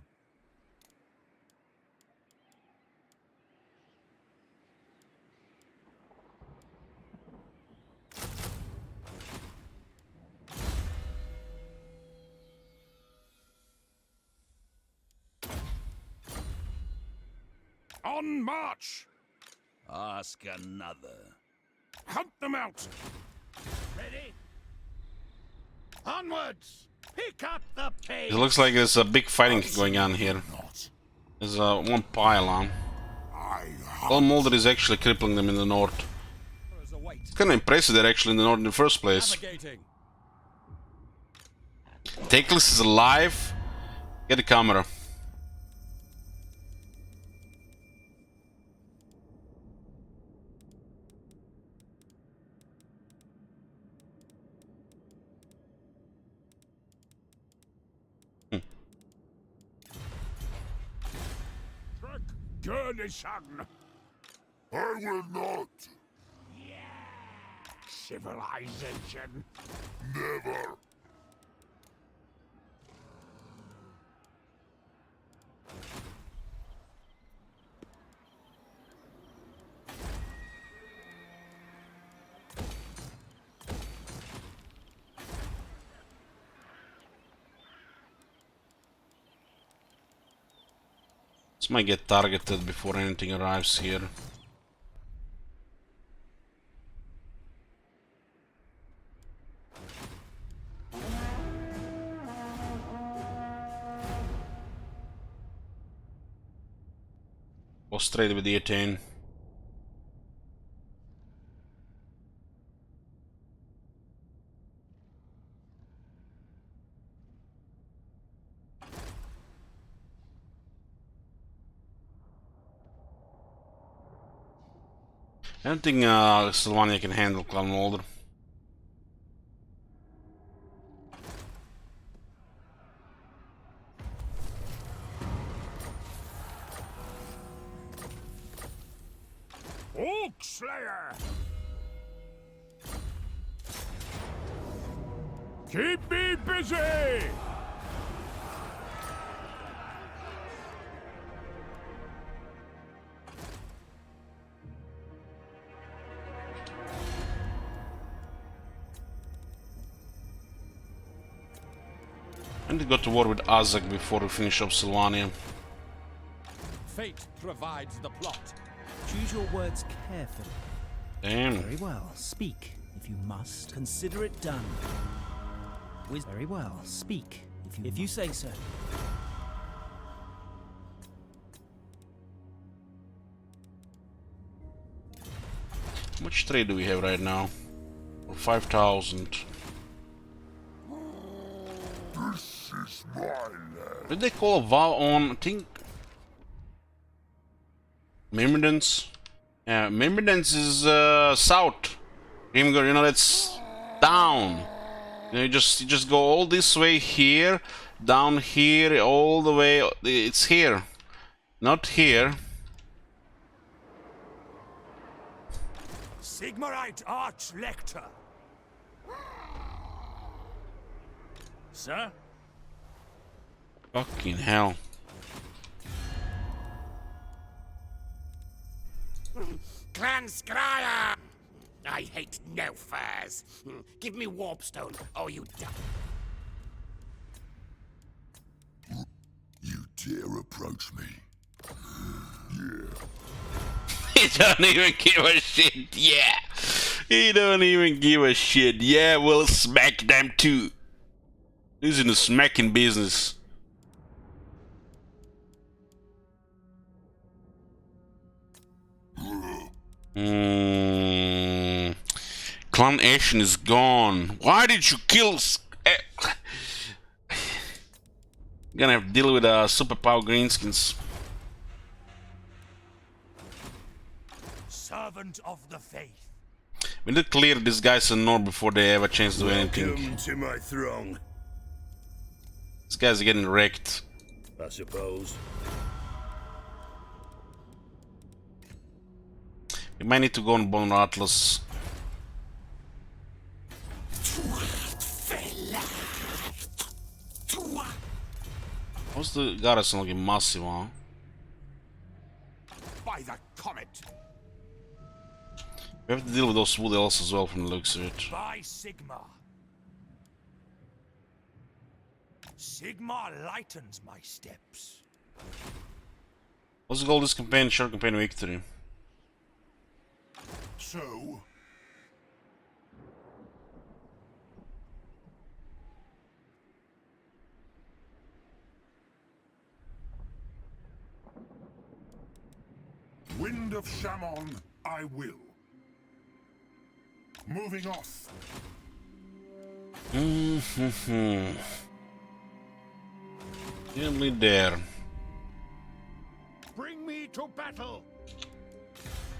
On march! Ask another. Hunt them out! Ready? Onwards! Pick up the pace! It looks like there's a big fighting going on here. There's one pylon. Well, Mulder is actually crippling them in the north. It's kind of impressive they're actually in the north in the first place. Teclis is alive. Get the camera. Son. I will not. Civilization. Never. This might get targeted before anything arrives here. Go straight with the 18. I don't think Sylvania can handle Clan Mulder. Oak Slayer! Keep me busy! I need to go to war with Azak before we finish up Sylvania. Fate provides the plot. Choose your words carefully. Damn. Very well, speak if you must. Consider it done. Very well, speak if you say so. How much trade do we have right now? 5,000. This is my land. Did they call a vow on, I think... Myrmidons? Yeah, Myrmidons is south. Grimgor, you know, that's down. You know, you just go all this way here, down here, all the way. It's here, not here. Sigmarite Arch-Lector. Sir? Fucking hell. Clan Scryer! I hate no furs. Give me Warpstone, or you die. You dare approach me? Yeah. He don't even give a shit, yeah. He don't even give a shit. Yeah, we'll smack them too. He's in the smacking business. Clan Ashen is gone. Why did you kill... Gonna have to deal with superpower greenskins. Servant of the faith. We need to clear these guys in north before they have a chance to do anything. Welcome to my throng. These guys are getting wrecked. I suppose. We might need to go on Bone Atlas. What's the garrison looking massive, huh? By the comet. We have to deal with those wood elves as well from the looks of it. By Sigma. Sigma lightens my steps. What's the goal of this campaign? Short campaign victory. So, Wind of Shammon, I will. Moving off. Nearly there. Bring me to battle.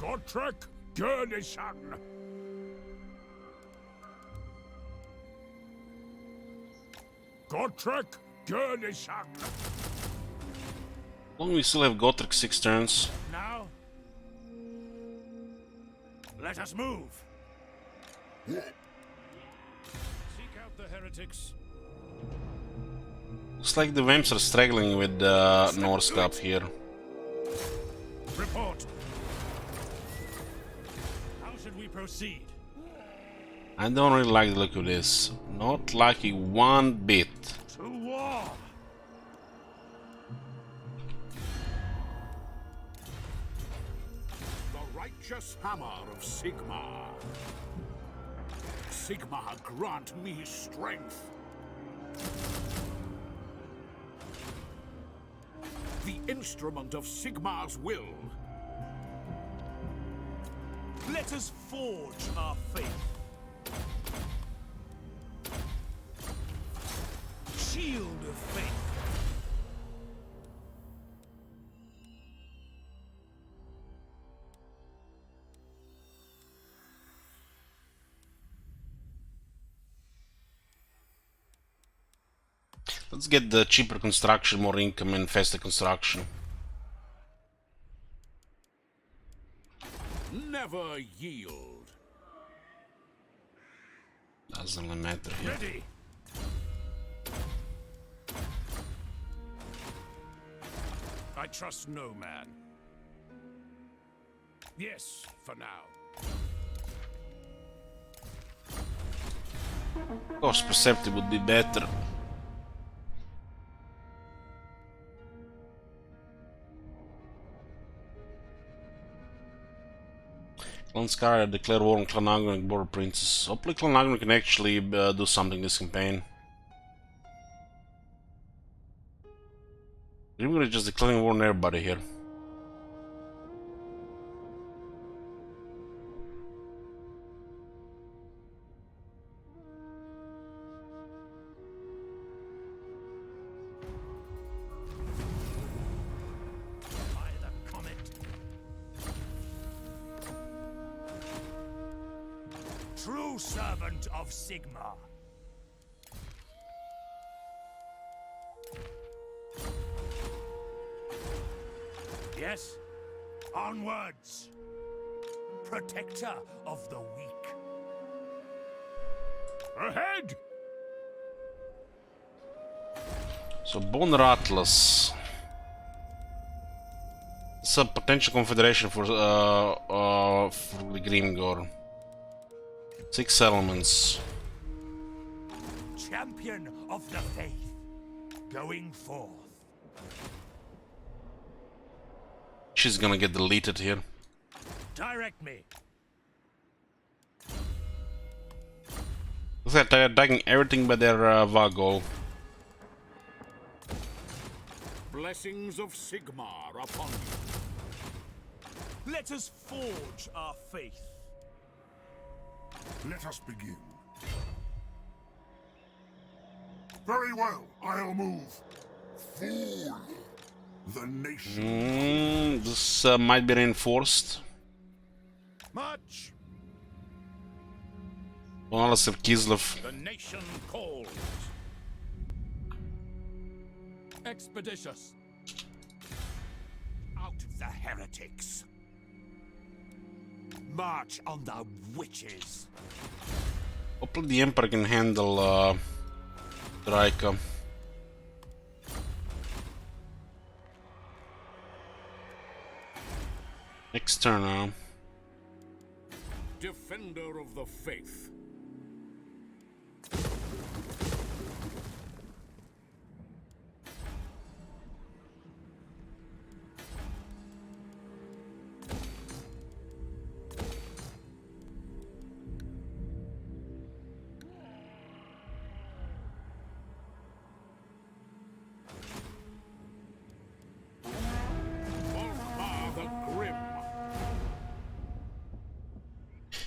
Godtrek Gurnison. Godtrek Gurnison. Long we still have Gotrek 6 turns. Now, let us move. Seek out the heretics. Looks like the Vamps are struggling with Norse Cup here. Report. How should we proceed? I don't really like the look of this. Not liking one bit. To war. The righteous hammer of Sigmar. Sigmar, grant me strength. The instrument of Sigmar's will. Let us forge our faith. Shield of faith. Let's get the cheaper construction, more income, and faster construction. Never yield. Doesn't really matter here. Ready. I trust no man. Yes, for now. Of course, Perceptive would be better. Clan Scar declare war on Clan Agron Border Princess. Hopefully Clan Agron can actually do something this campaign. We're gonna just declaring war on everybody here. True servant of Sigma. Yes? Onwards! Protector of the weak. Ahead! So Boner Atlas. It's a potential confederation for the Grimgor. 6 elements. Champion of the faith. Going forth. She's gonna get deleted here. Direct me. Looks like they're attacking everything but their Vago. Blessings of Sigmar upon you. Let us forge our faith. Let us begin. Very well, I'll move. Fool! The nation. This might be reinforced. March! Unless of Kislev. The nation calls. Expeditious. Out the heretics. March on the witches. Hopefully the Emperor can handle Draika. Next turn now. Defender of the faith.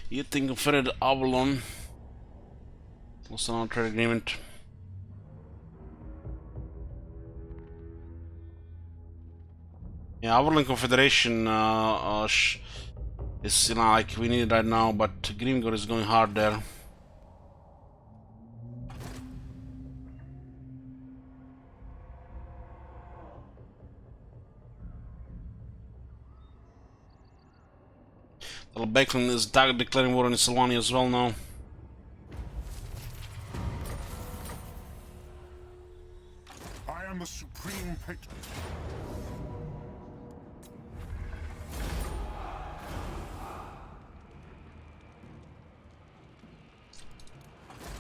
You think Confederate Avalon was an trade agreement. Yeah, Avalon Confederation is, you know, like we need it right now, but Grimgor is going hard there. Little Becklin is declaring war on Isolani as well now. I am the supreme patron.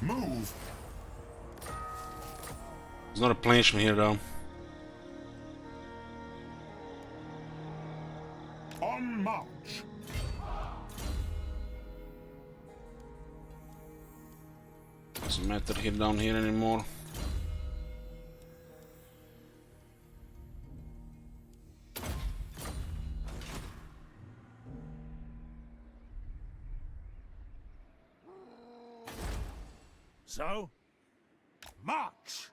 Move. There's not a replenishment here though. On march. Doesn't matter here down here anymore. So, march.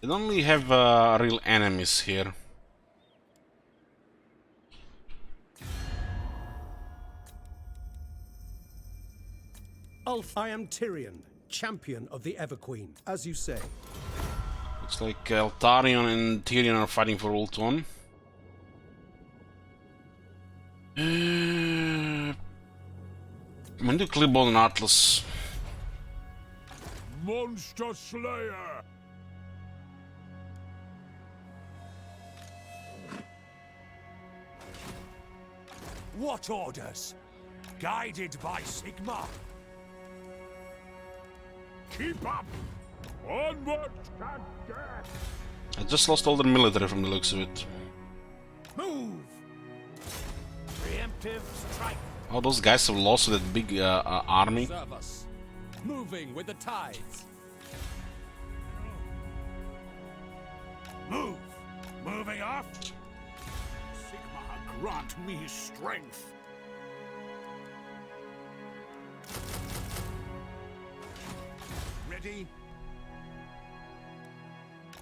They don't really have real enemies here. Ulf, I am Tyrion, champion of the Everqueen, as you say. Looks like Eltarion and Tyrion are fighting for Ultron. I'm gonna do Clipboard and Atlas. Monster Slayer. What orders? Guided by Sigmar. Keep up! Onward to death! I just lost all the military from the looks of it. Move! Preemptive strike. Oh, those guys have lost that big army. Serve us. Moving with the tides. Move! Moving off! Sigmar, grant me strength. Ready?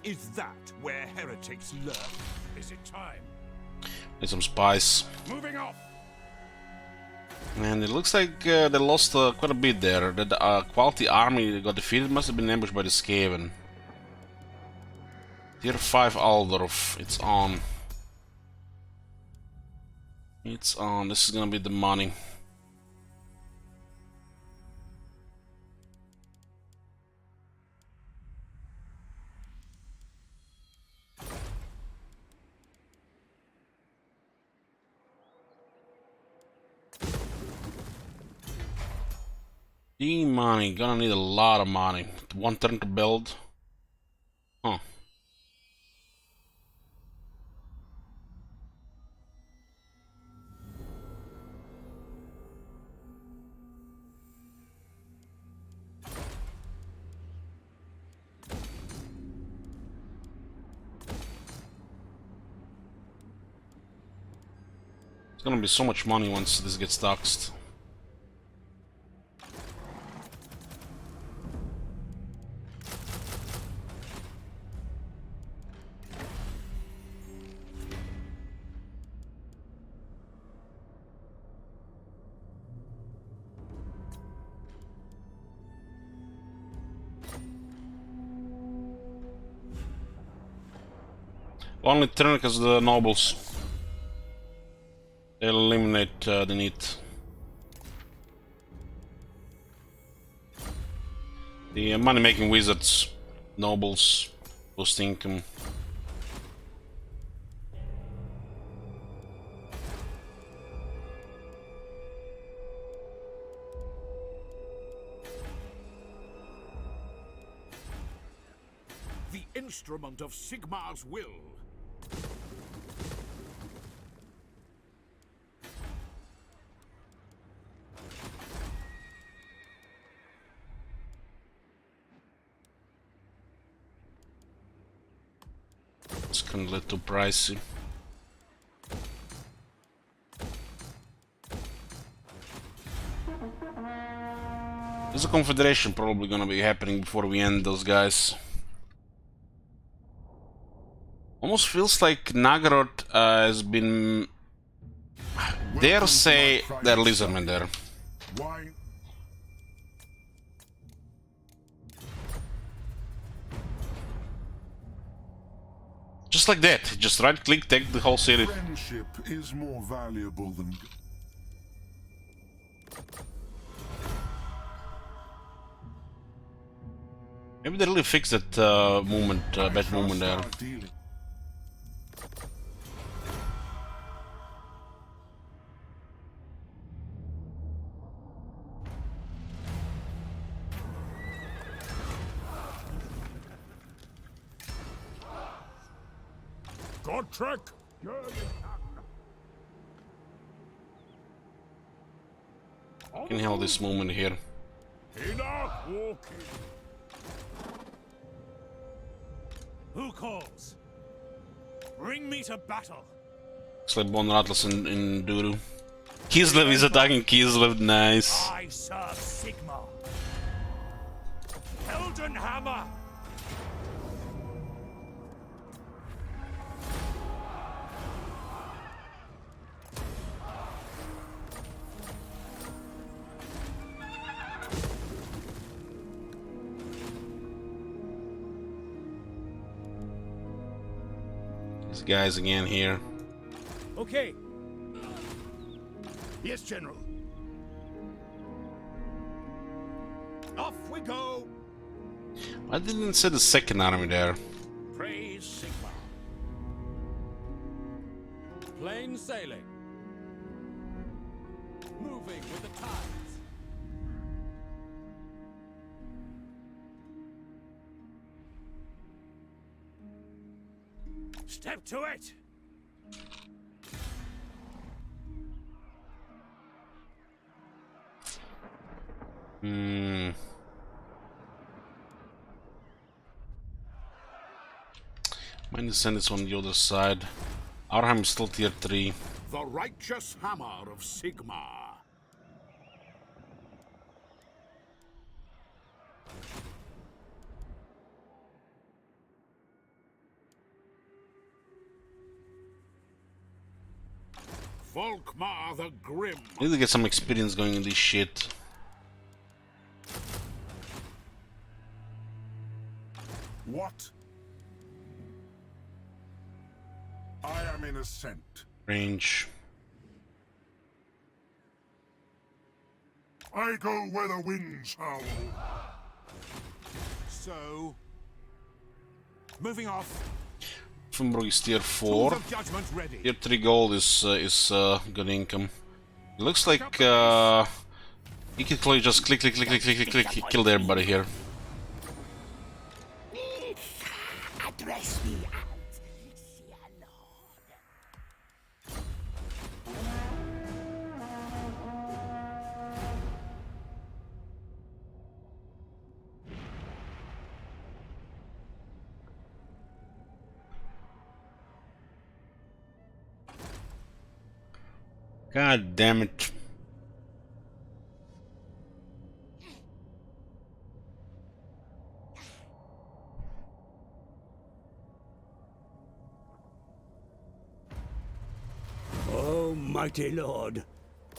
Is that where heretics lurk? Is it time? Need some spice. Moving off! And it looks like they lost quite a bit there. The quality army that got defeated must have been ambushed by the Skaven. Tier 5 Aldorf, it's on. It's on, this is gonna be the money. Money, gonna need a lot of money. 1 turn to build. Huh. It's gonna be so much money once this gets doxed. Only turn because the nobles. They'll eliminate the need. The money-making wizards, nobles, boost income. The instrument of Sigmar's will. It's kind of a little pricey. There's a Confederation probably gonna be happening before we end those guys. Almost feels like Nagarot has been... Dare say they're Lizardmen there. Why? Just like that, just right click, take the whole city. Friendship is more valuable than... Maybe they really fixed that movement, bad movement there. Good trick. Can handle this movement here. Enough walking. Who calls? Bring me to battle. Looks like Bon Atlas in Duru. Kislev is attacking Kislev, nice. I serve Sigmar. Elden Hammer. These guys again here. Okay. Yes, General. Off we go. I didn't see the second army there. Praise Sigmar. Plain sailing. Moving with the tides. Step to it. Mine descendants on the other side. Arheim is still tier 3. The righteous hammer of Sigmar. Volkmar the Grim. I need to get some experience going in this shit. What? I am in ascent. Range. I go where the winds howl. So, moving off. Funbrug is tier 4. Tier 3 gold is good income. It looks like he could clearly just click, kill everybody here. Address me as God damn it. Oh, mighty lord,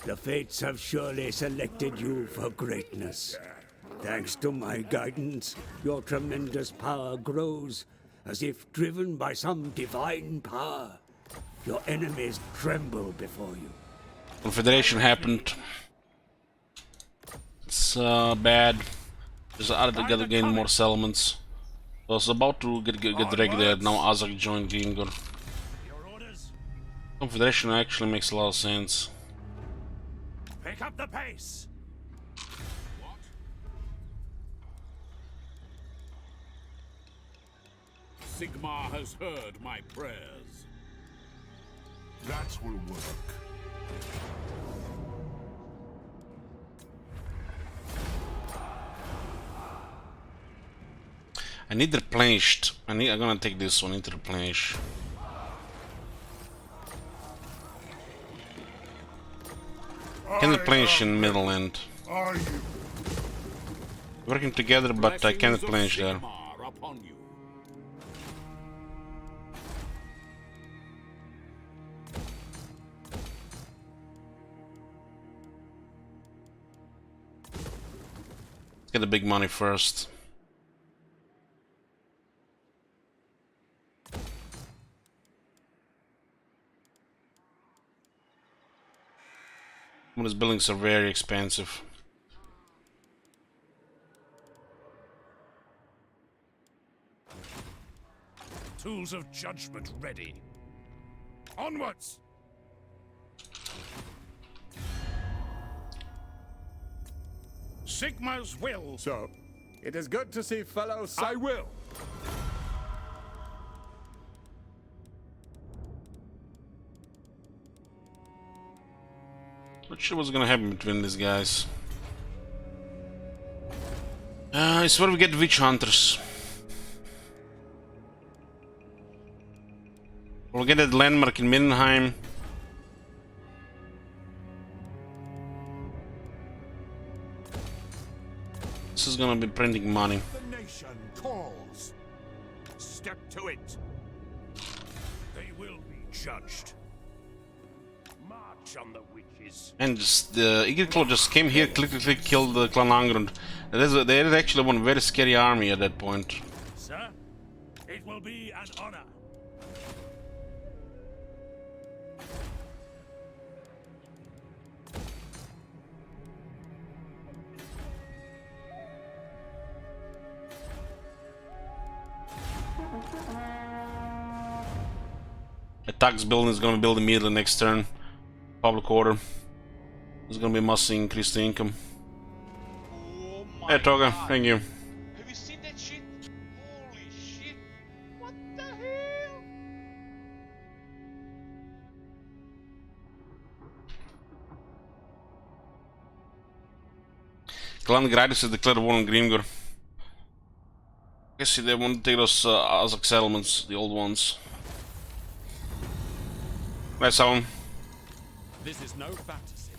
the fates have surely selected you for greatness. Thanks to my guidance, your tremendous power grows, as if driven by some divine power. Your enemies tremble before you. Confederation happened. It's bad. Just gotta gain more settlements. I was about to get dragged there. Now Azak joined Gingor. Confederation actually makes a lot of sense. Pick up the pace. Sigmar has heard my prayers. That will work. I need replenished. I'm gonna take this one, need to replenish. Can replenish in middle end. Are you? Working together, but I can't replenish there. Let's get the big money first. Some of these buildings are very expensive. Tools of judgment ready. Onwards! Sigma's will. So, it is good to see fellows. I will. Not sure what's gonna happen between these guys. It's where we get witch hunters. We'll get that landmark in Mindenheim. This is gonna be printing money. The nation calls. Step to it. They will be judged. March on the witches. And just the Igor just came here, click, killed the Clan Angrund. They had actually one very scary army at that point. Sir, it will be an honor. Attacks building is gonna build immediately next turn. Public order. There's gonna be massive increase to income. Oh Hey Toga, thank you. Have you seen that shit? Holy shit! What the hell? Clan Gradus has declared war on Grimgor. Guess they want to take those Azak settlements, the old ones. Let's have them. This is no fantasy.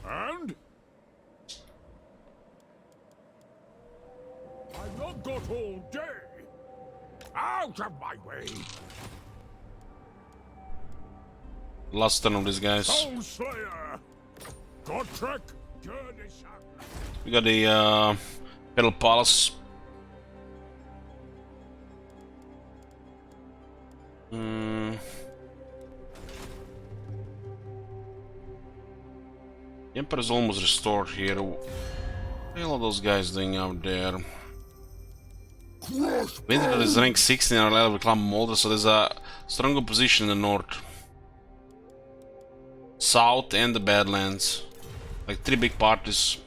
And? I've not got all day. Out of my way. Last turn of these guys. Soul Slayer. Godtrek. We got the Petal Palace. The Emperor is almost restored here. What the hell are those guys doing out there? Winter is rank 16 in our level Clan Molder, so there's a stronger position in the north. South and the Badlands. Like 3 big parties.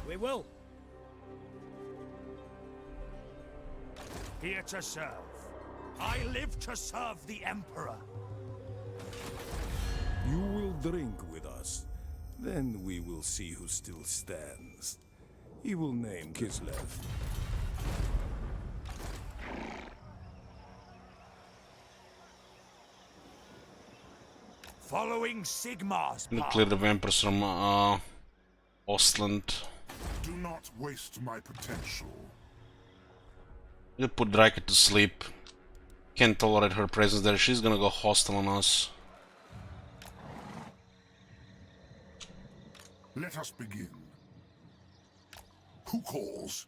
We will. Here to serve. I live to serve the Emperor. You will drink with us. Then we will see who still stands. He will name Kislev. Following Sigmar's Gonna path. clear the vampires from Ostland. Do not waste my potential. We'll put Draka to sleep. Can't tolerate her presence there. She's gonna go hostile on us. Let us begin. Who calls?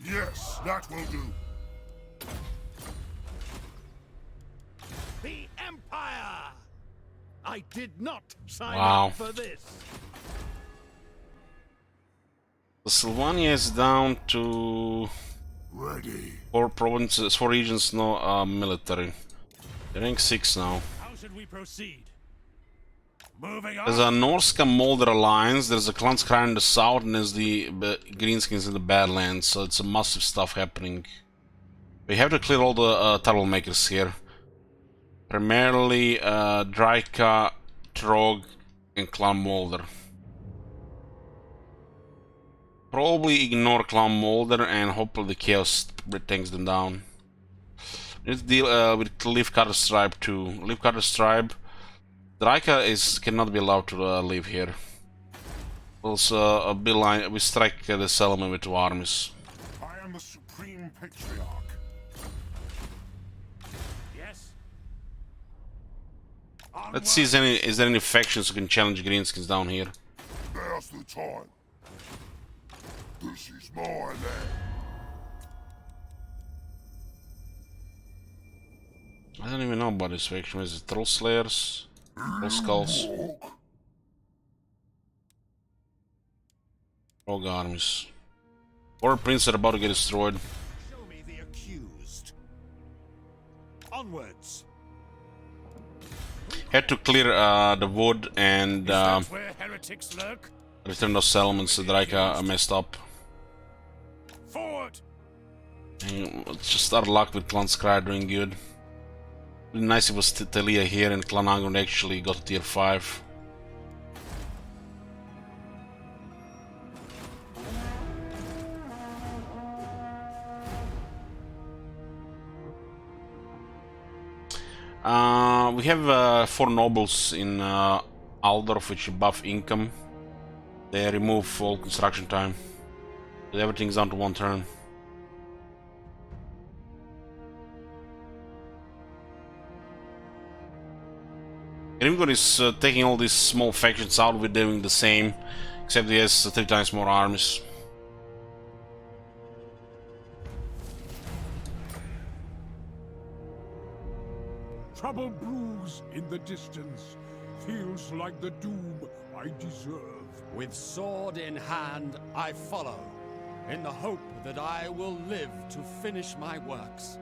Yes, that will do. The Empire! I did not sign Wow. up for this. The Sylvania is down to Ready. 4 provinces, 4 regions, no military. They're rank 6 now. How should we proceed? Moving There's a Norska Molder Alliance, there's a Clan Skryre in the south, and there's the Greenskins in the Badlands, so it's a massive stuff happening. We have to clear all the troublemakers here. Primarily Draika, Trog, and Clan Molder. Probably ignore Clan Molder and hopefully the Chaos takes them down. We need to deal with Leaf Cutter Tribe too. Leaf Cutter Tribe. Draika cannot be allowed to live here. Also, a beeline. We strike the settlement with 2 armies. I am the Supreme Patriarch. Yes. Let's see is there any factions who can challenge Greenskins down here. Now's the time. This is my land. I don't even know about this faction. Is it Troll Slayers? Troll Skulls? Rogue armies. War Prince are about to get destroyed. Show me the accused. Onwards. Had to clear the wood and Where heretics lurk? return those settlements that Draika messed up. Forward. And let's just start luck with Clan Skryre doing good. Really nice it was Talia here and Clan Angon actually got to tier 5. We have 4 nobles in Aldorf which buff income. They remove all construction time. Everything's down to 1 turn. Grimgor is taking all these small factions out, we're doing the same, except he has 3 times more armies. Trouble brews in the distance. Feels like the doom I deserve. With sword in hand, I follow, in the hope that I will live to finish my works.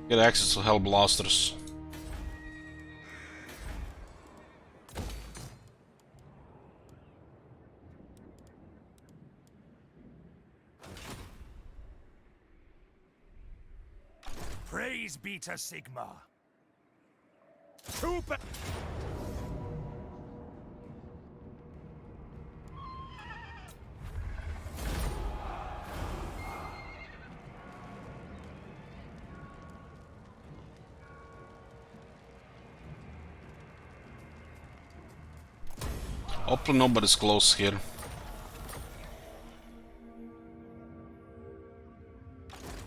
Get access to Hellblasters. Praise be to Sigma. Hopefully nobody's close here.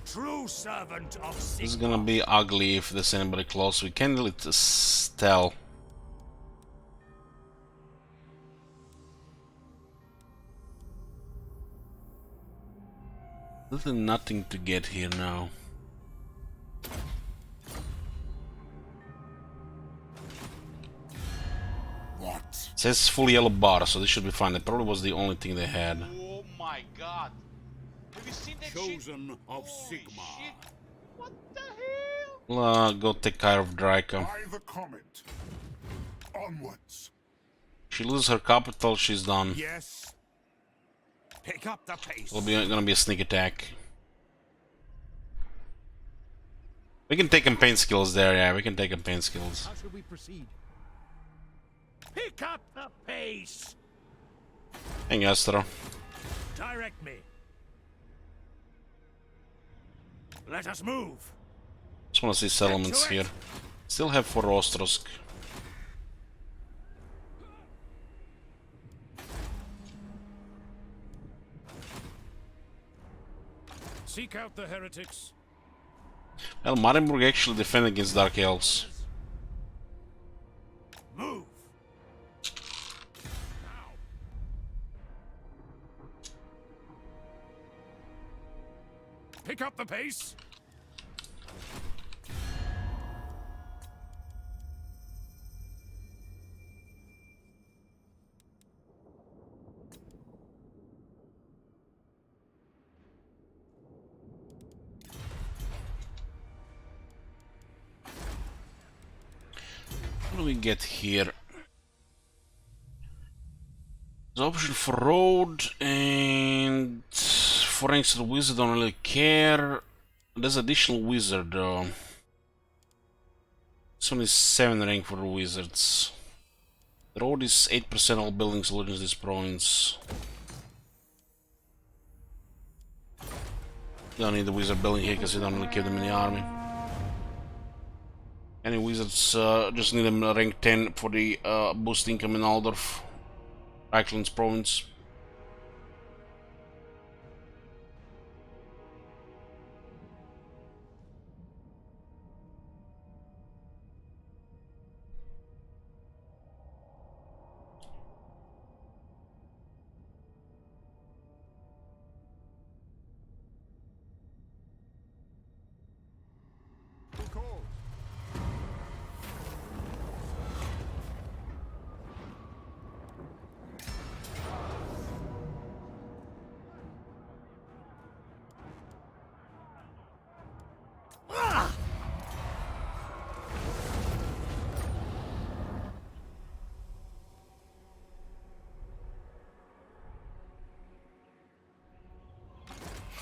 True servant of Sigma. This is gonna be ugly if there's anybody close. We can't really tell. There's nothing to get here now. What? It says full yellow bar, so this should be fine. That probably was the only thing they had. Oh my god. Have you seen that Chosen shit? of Holy Sigma. shit. What the hell? We'll go take care of Draika. By the comet. Onwards. She loses her capital, she's done. Yes. Pick up the pace. It'll be gonna be a sneak attack. We can take campaign skills there, yeah, we can take campaign skills. How should we proceed? Pick up the pace. Hang Astro. Direct me. Let us move. Just wanna see settlements here. Still have 4 Ostrosk. Seek out the heretics. Well, Marienburg actually defend against Dark Elves. Move. Pick up the pace. What do we get here? The option for road and for ranks to the wizard, don't really care. There's additional wizard though. This one is 7 rank for the wizards. The road is 8% all buildings legends this province. You don't need the wizard building here because you don't really keep them in the army. Any wizards just need them rank 10 for the boost income in Aldorf, Reichland's province.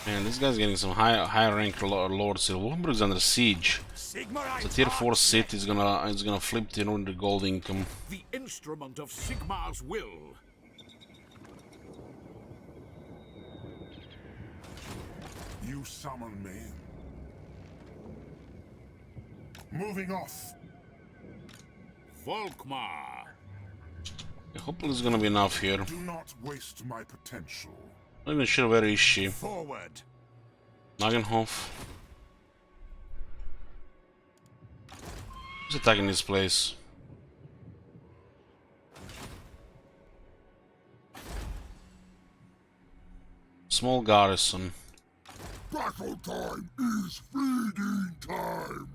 Man, this guy's getting some higher rank lords here. Wolfenburg's under siege. It's a tier 4 city. It's gonna flip to the gold income. The instrument of Sigmar's will. You summon me. Moving off. Volkmar. Hopefully it's gonna be enough here. Do not waste my potential. Not even sure where is she. Forward. Nagenhof. Who's attacking this place? Small garrison. Battle time is feeding time.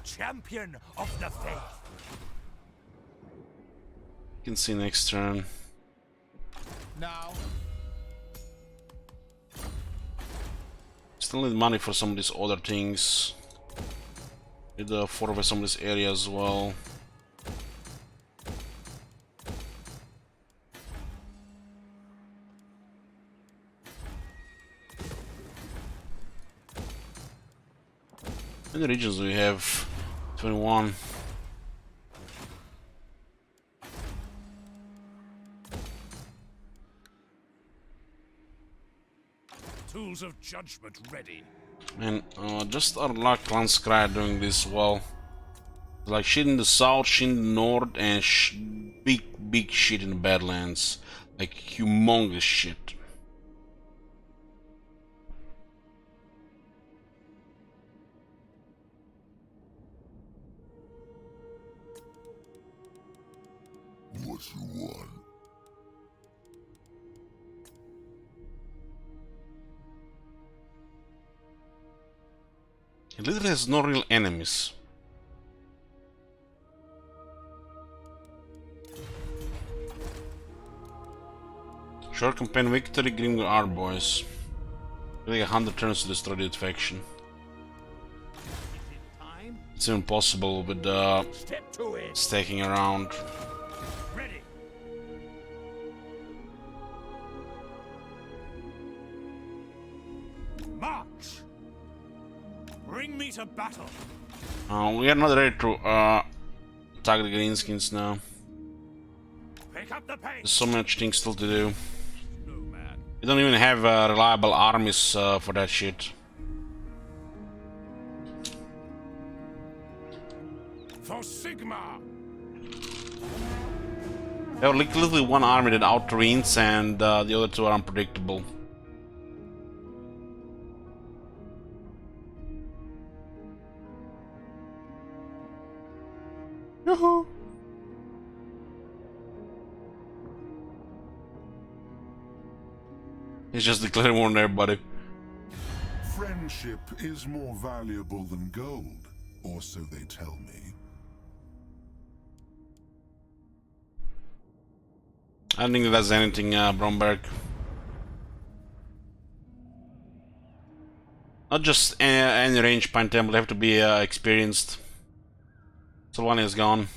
Champion of the faith. You can see next turn. Now. Still need money for some of these other things. Need to forward some of this area as well. How many regions do we have? 21. Tools of judgment ready. And just our luck, Lanskrai doing this well. Like shit in the south, shit in the north, and big shit in the Badlands. Like humongous shit. What you want? It literally has no real enemies. Short campaign victory, Grimgor R boys. Really 100 turns to destroy the faction. It's impossible with stacking around. Ready. March. Bring me to battle. We are not ready to attack the Greenskins now. Pick up the pace. There's so much things still to do. We don't even have reliable armies for that shit. For Sigmar. There are literally one army that outreigns and the other two are unpredictable. Yoo-hoo! He's just declaring war on everybody. Friendship is more valuable than gold, or so they tell me. I don't think that's anything, Bromberg. Not just any range Pine Temple, have to be experienced. Sylvania is gone.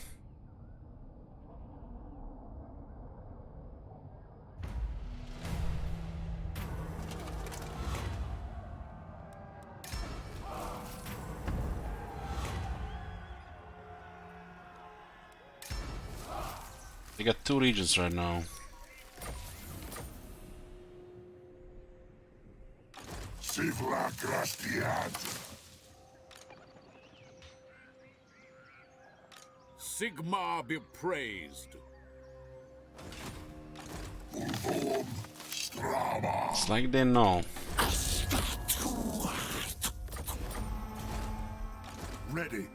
They got 2 regions right now. Sigmar be praised. It's like they know. Ready.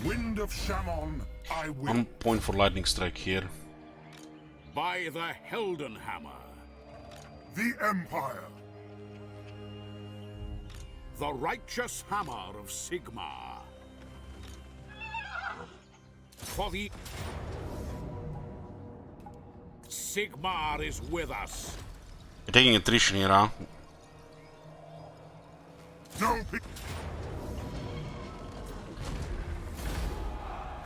Wind of Shammon, I will. 1 point for lightning strike here. By the Heldenhammer. The Empire. The righteous hammer of Sigmar. For the... Sigmar is with us. You're taking attrition here, huh? No.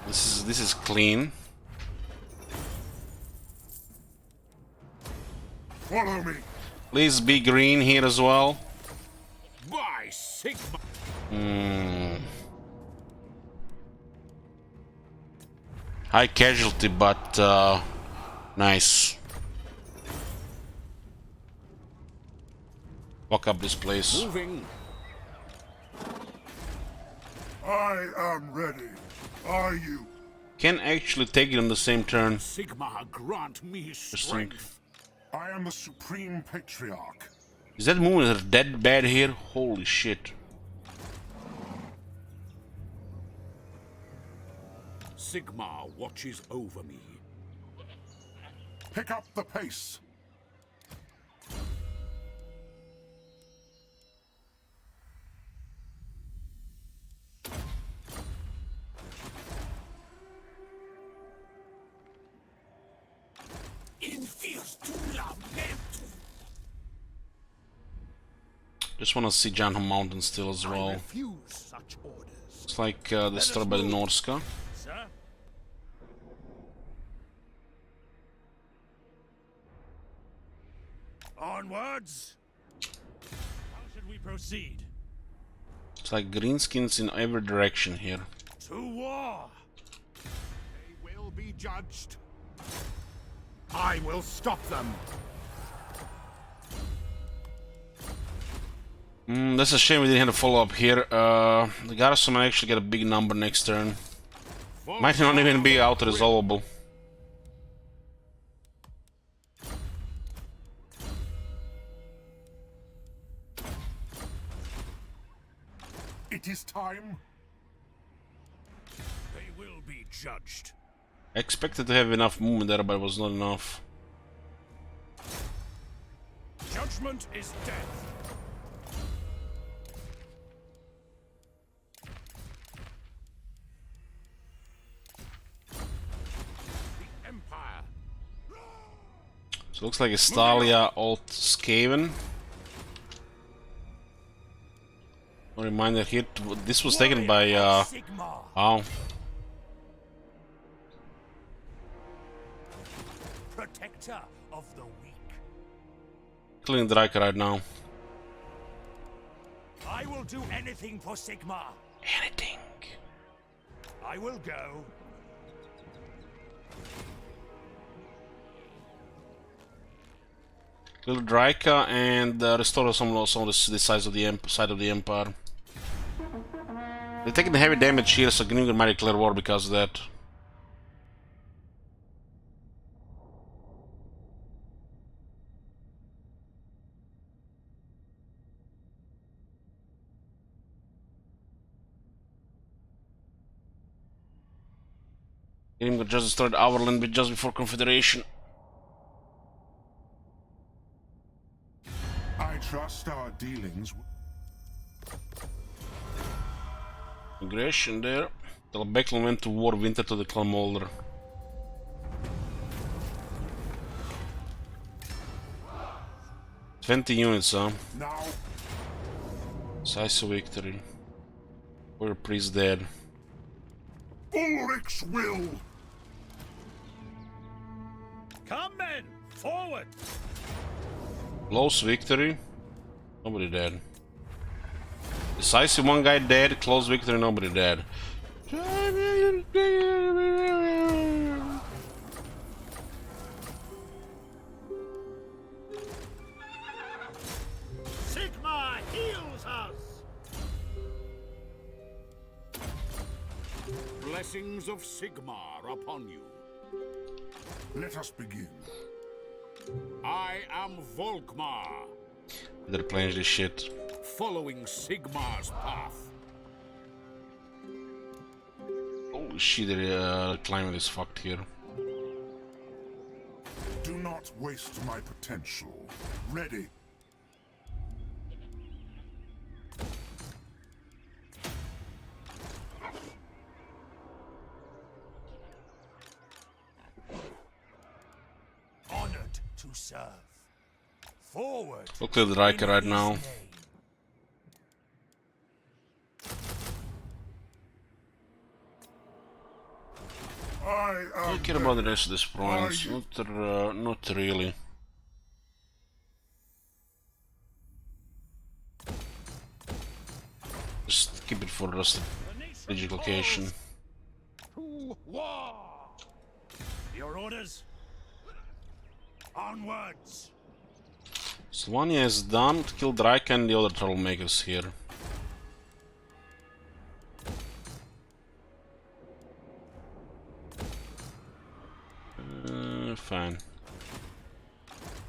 This is clean. Follow me. Please be green here as well. By Sigmar. High casualty, but nice. Walk up this place. Moving. I am ready. Are you? Can actually take it on the same turn. Sigmar, grant me strength. I am the Supreme Patriarch. Is that movement that bad here? Holy shit. Sigmar watches over me. Pick up the pace. Just want to see Janham Mountain still as well. Such orders. It's like destroyed by the Norska. Sir? Onwards. How should we proceed? It's like greenskins in every direction here. To war. They will be judged. I will stop them. That's a shame we didn't have a follow-up here. The garrison might actually get a big number next turn. Might not even be auto-resolvable. It is time. They will be judged. I expected to have enough movement there, but it was not enough. Judgment is death. So it looks like a Stalia alt Skaven. A reminder here, this was taken by wow. Protector of the weak. Killing Draika right now. I will do anything for Sigmar. Anything. I will go. Little Draika and restore some of the size of the side of the Empire. They're taking the heavy damage here, so Grimgir might declare war because of that. Grimgir just destroyed our land just before Confederation. I trust our dealings. Aggression there. The Beckland went to war winter to the Clan Molder. "20 units, huh?" Now. Decisive victory. Warrior priest dead. Ulrich's will! Come men, forward! Close victory. Nobody dead. Decisive, one guy dead. Close victory, nobody dead. Sigmar heals us! Blessings of Sigmar upon you. Let us begin. I am Volkmar, They're playing this shit. following Sigmar's path. Holy shit, the climate is fucked here. Do not waste my potential. Ready. Honored to serve. Forward! Look at the Riker right now. I don't care about the rest of this province. Not really. Just keep it for the rest of the strategic location. To war! Your orders? Onwards! Sylvania is done to kill Drake and the other troublemakers here. Fine.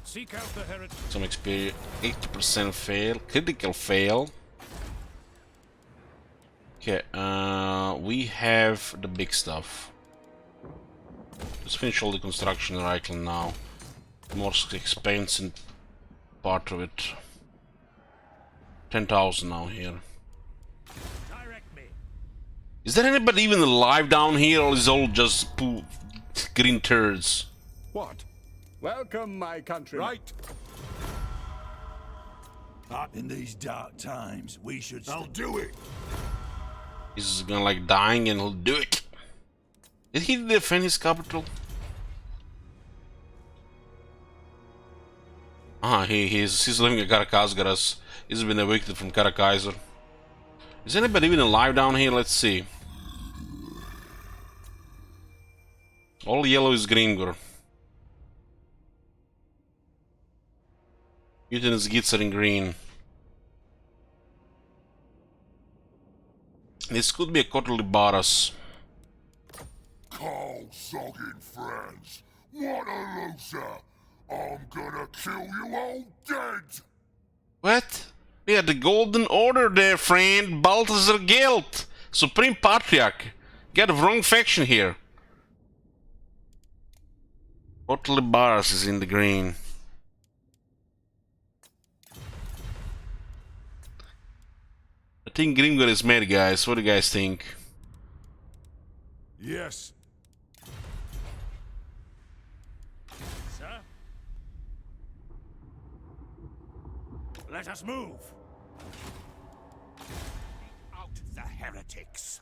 Seek out the heretic. Some experience. 80% fail. Critical fail. Okay, we have the big stuff. Let's finish all the construction in Reichland now. More expensive part of it. 10,000 now here. Direct me. Is there anybody even alive down here, or is it all just green turds? What? Welcome, my country. Right. In these dark times, we should. I'll do it. He's gonna like dying and he'll do it. Did he defend his capital? He's living in Karakazgaras. He's been evicted from Karakaiser. Is anybody even alive down here? Let's see. All yellow is Grimgor. Mutants Gits are in green. This could be a quarterly Baras. Cold sogging friends. What a loser. I'm gonna kill you all dead. What? We had the Golden Order there, friend. Balthazar Gelt, Supreme Patriarch. Got the wrong faction here. Quarterly Baras is in the green. I think Grimgor is mad, guys. What do you guys think? Yes. Sir? Let us move. Out the heretics.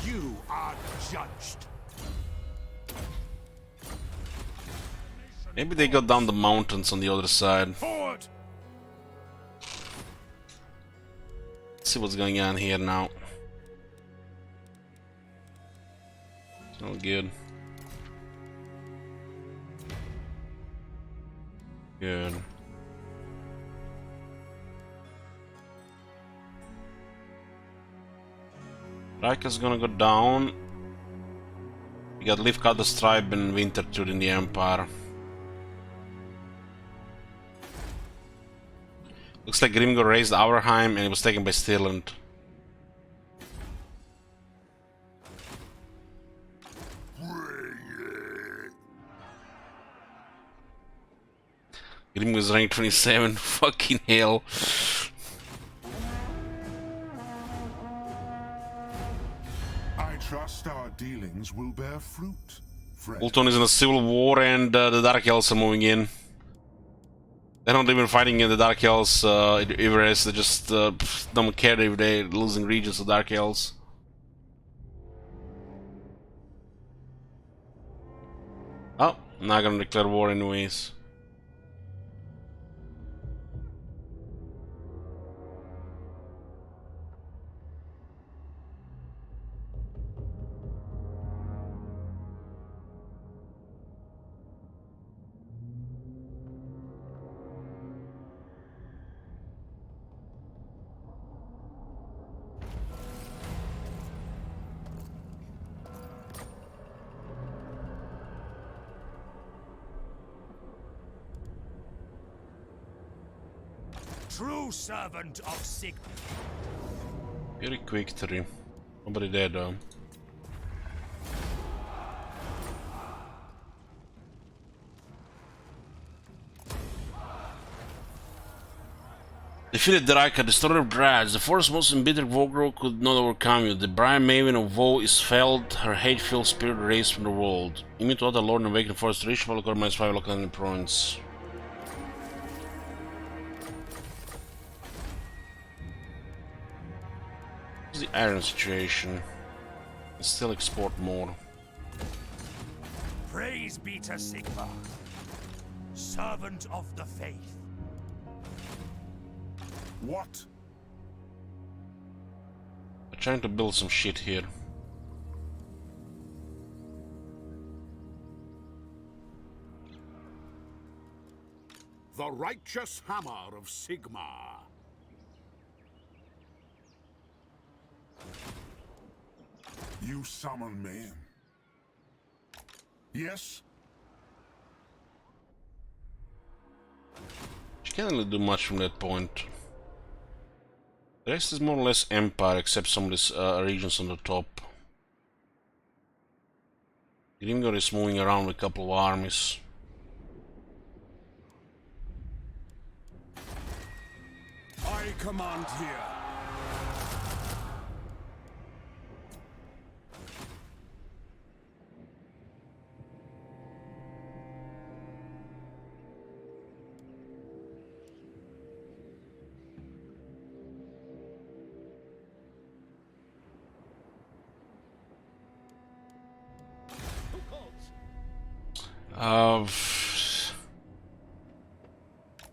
You are judged. Maybe they got down the mountains on the other side. Forward! Let's see what's going on here now. Oh, good. Good. Riker's gonna go down. We got Leafcutter's tribe and Wintertooth in the Empire. Looks like Grimgor raised Auerheim and it was taken by Stirland. Grimgor's rank 27. Fucking hell. I trust our dealings will bear fruit, friend. Bolton is in a civil war and the Dark Elves are moving in. They're not even fighting in the Dark Elves, Everest. They just don't care if they're losing regions to Dark Elves. Oh, not gonna declare war anyways. True servant of Sigmar. Very quick victory. Nobody there though. Defeated Draka, destroyer of Drads. The force most embittered Vogro could not overcome you. The Brian Maven of Woe is felled, her hate-filled spirit raised from the world. Immune to other Lord and Awakened Force, reach public or -5 local enemy province. What's the iron situation? Let's still export more. Praise be to Sigmar, servant of the faith. What? I'm trying to build some shit here. The righteous hammer of Sigmar. You summon me? Yes? She can't really do much from that point. The rest is more or less Empire, except some of these regions on the top. Grimgor is moving around with a couple of armies. I command here.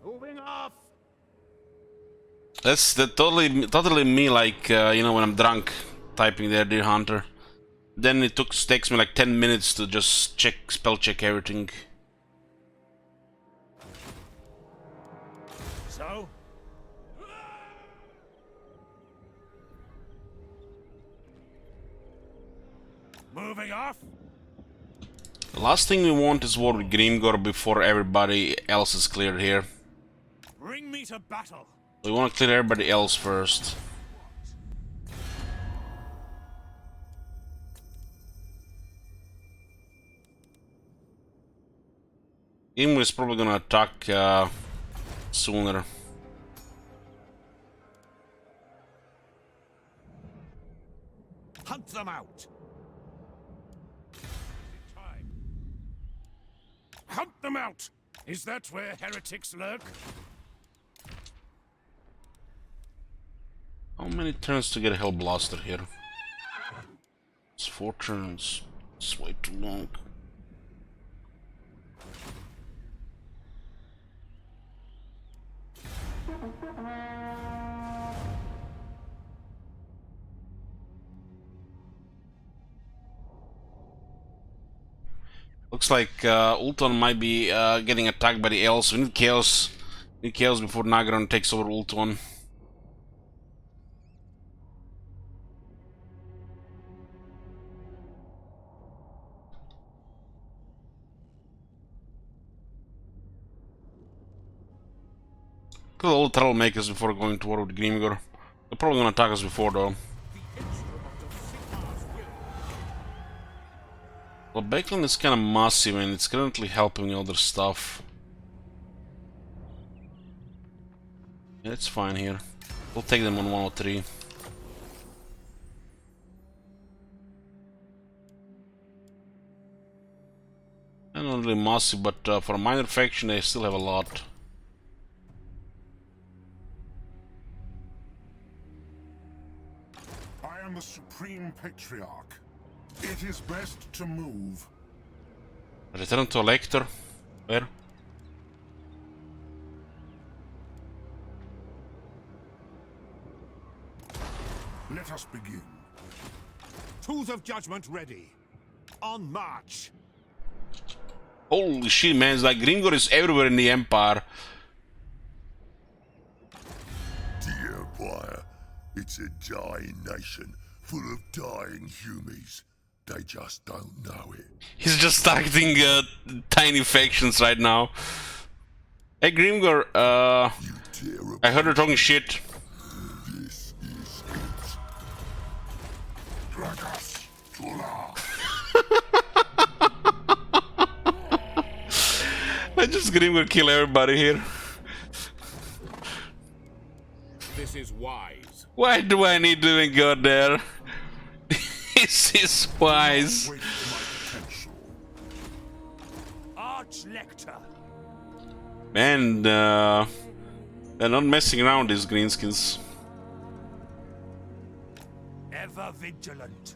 Moving off. That's totally me, like you know, when I'm drunk, typing there, Deer Hunter. Then it takes me like 10 minutes to just spell check everything. So? Moving off? The last thing we want is war with Grimgor before everybody else is cleared here. Bring me to battle. We want to clear everybody else first. Grimgor is probably gonna attack sooner. Hunt them out. Hunt them out! Is that where heretics lurk? How many turns to get a Hellblaster here? It's 4 turns. It's way too long. Looks like Ulton might be getting attacked by the elves. We need chaos. We need chaos before Nagaron takes over Ulton. Kill all the troublemakers before going to war with Grimgor. They're probably gonna attack us before though. Well, Backland is kind of massive and it's currently helping other stuff. Yeah, it's fine here. We'll take them on 103. Not really massive, but for a minor faction they still have a lot. am the Supreme Patriarch. It is best to move. Return to Elector. Where? Let us begin. Tools of judgment ready. On march. Holy shit, man, it's like Grimgor is everywhere in the Empire. The Empire. It's a dying nation, full of dying humies. They just don't know it. He's just starting tiny factions right now. Hey Grimgor, I heard you're talking shit. This is it. Drag us to laugh. I just Grimgor kill everybody here. This is wise. Why do I need to even go there? This is wise. Arch-Lector. Man, they're not messing around, these greenskins. Ever vigilant.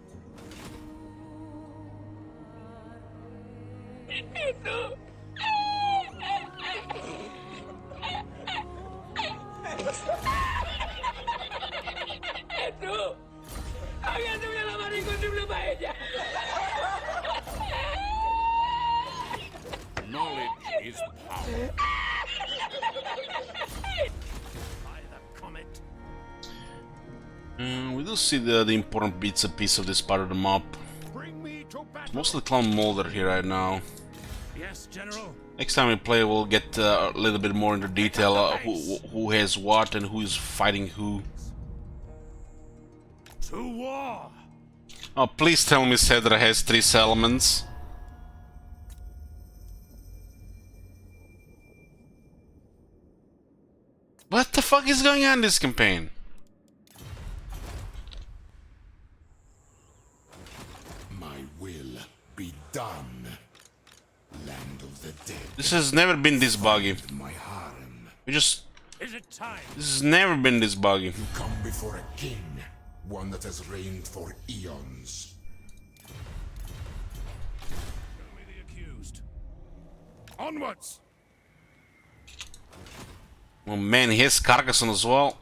Knowledge is power. By the comet. We do see the important bits and pieces of this part of the map. Bring me to battle. Mostly Clown Molder here right now. Yes, General. Next time we play, we'll get a little bit more into detail who has what and who is fighting who. To war. Oh, please tell me Cedra has 3 settlements. What the fuck is going on in this campaign? My will be done. Land of the dead. This has never been this buggy. My harem. We just... Is it time? This has never been this buggy. You come before a king, one that has reigned for eons. Show me the accused. Onwards! Oh man, he has Carcassonne as well.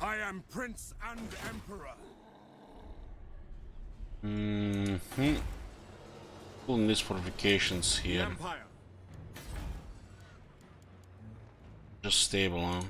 I am Prince and Emperor. Pulling these fortifications here. Empire. Just stable, huh?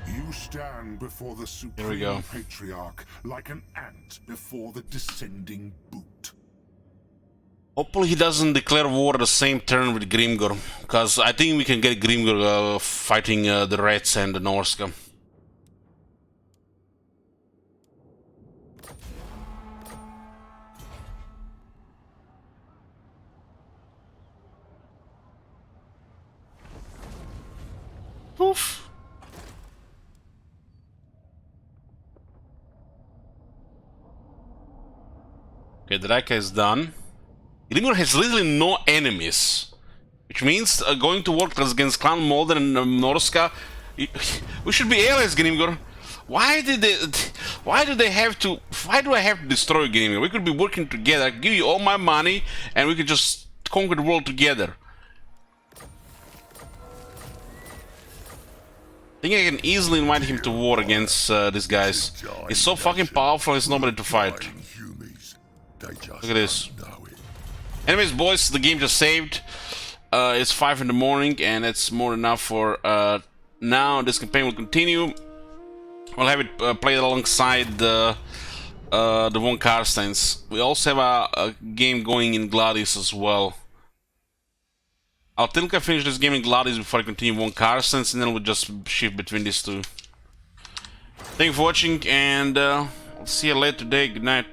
You stand before the Here we go. Supreme Patriarch like an ant before the descending boot. Hopefully he doesn't declare war at the same turn with Grimgor, because I think we can get Grimgor fighting the Reds and the Norska. Oof. Okay, Draka is done. Grimgor has literally no enemies, which means going to work against Clan Molden and Norska, we should be allies, Grimgor. Why do I have to destroy Grimgor? We could be working together. I give you all my money, and we could just conquer the world together. I think I can easily invite him to war against these guys. He's so fucking powerful, there's nobody to fight. Look at this. Anyways, boys, the game just saved. It's 5 in the morning, and it's more than enough for now. This campaign will continue. We'll have it played alongside the Von Karsteins. We also have a game going in Gladys as well. I'll think I finish this game in Gladys before I continue Von Karsteins, and then we'll just shift between these two. Thank you for watching, and I'll see you later today. Good night.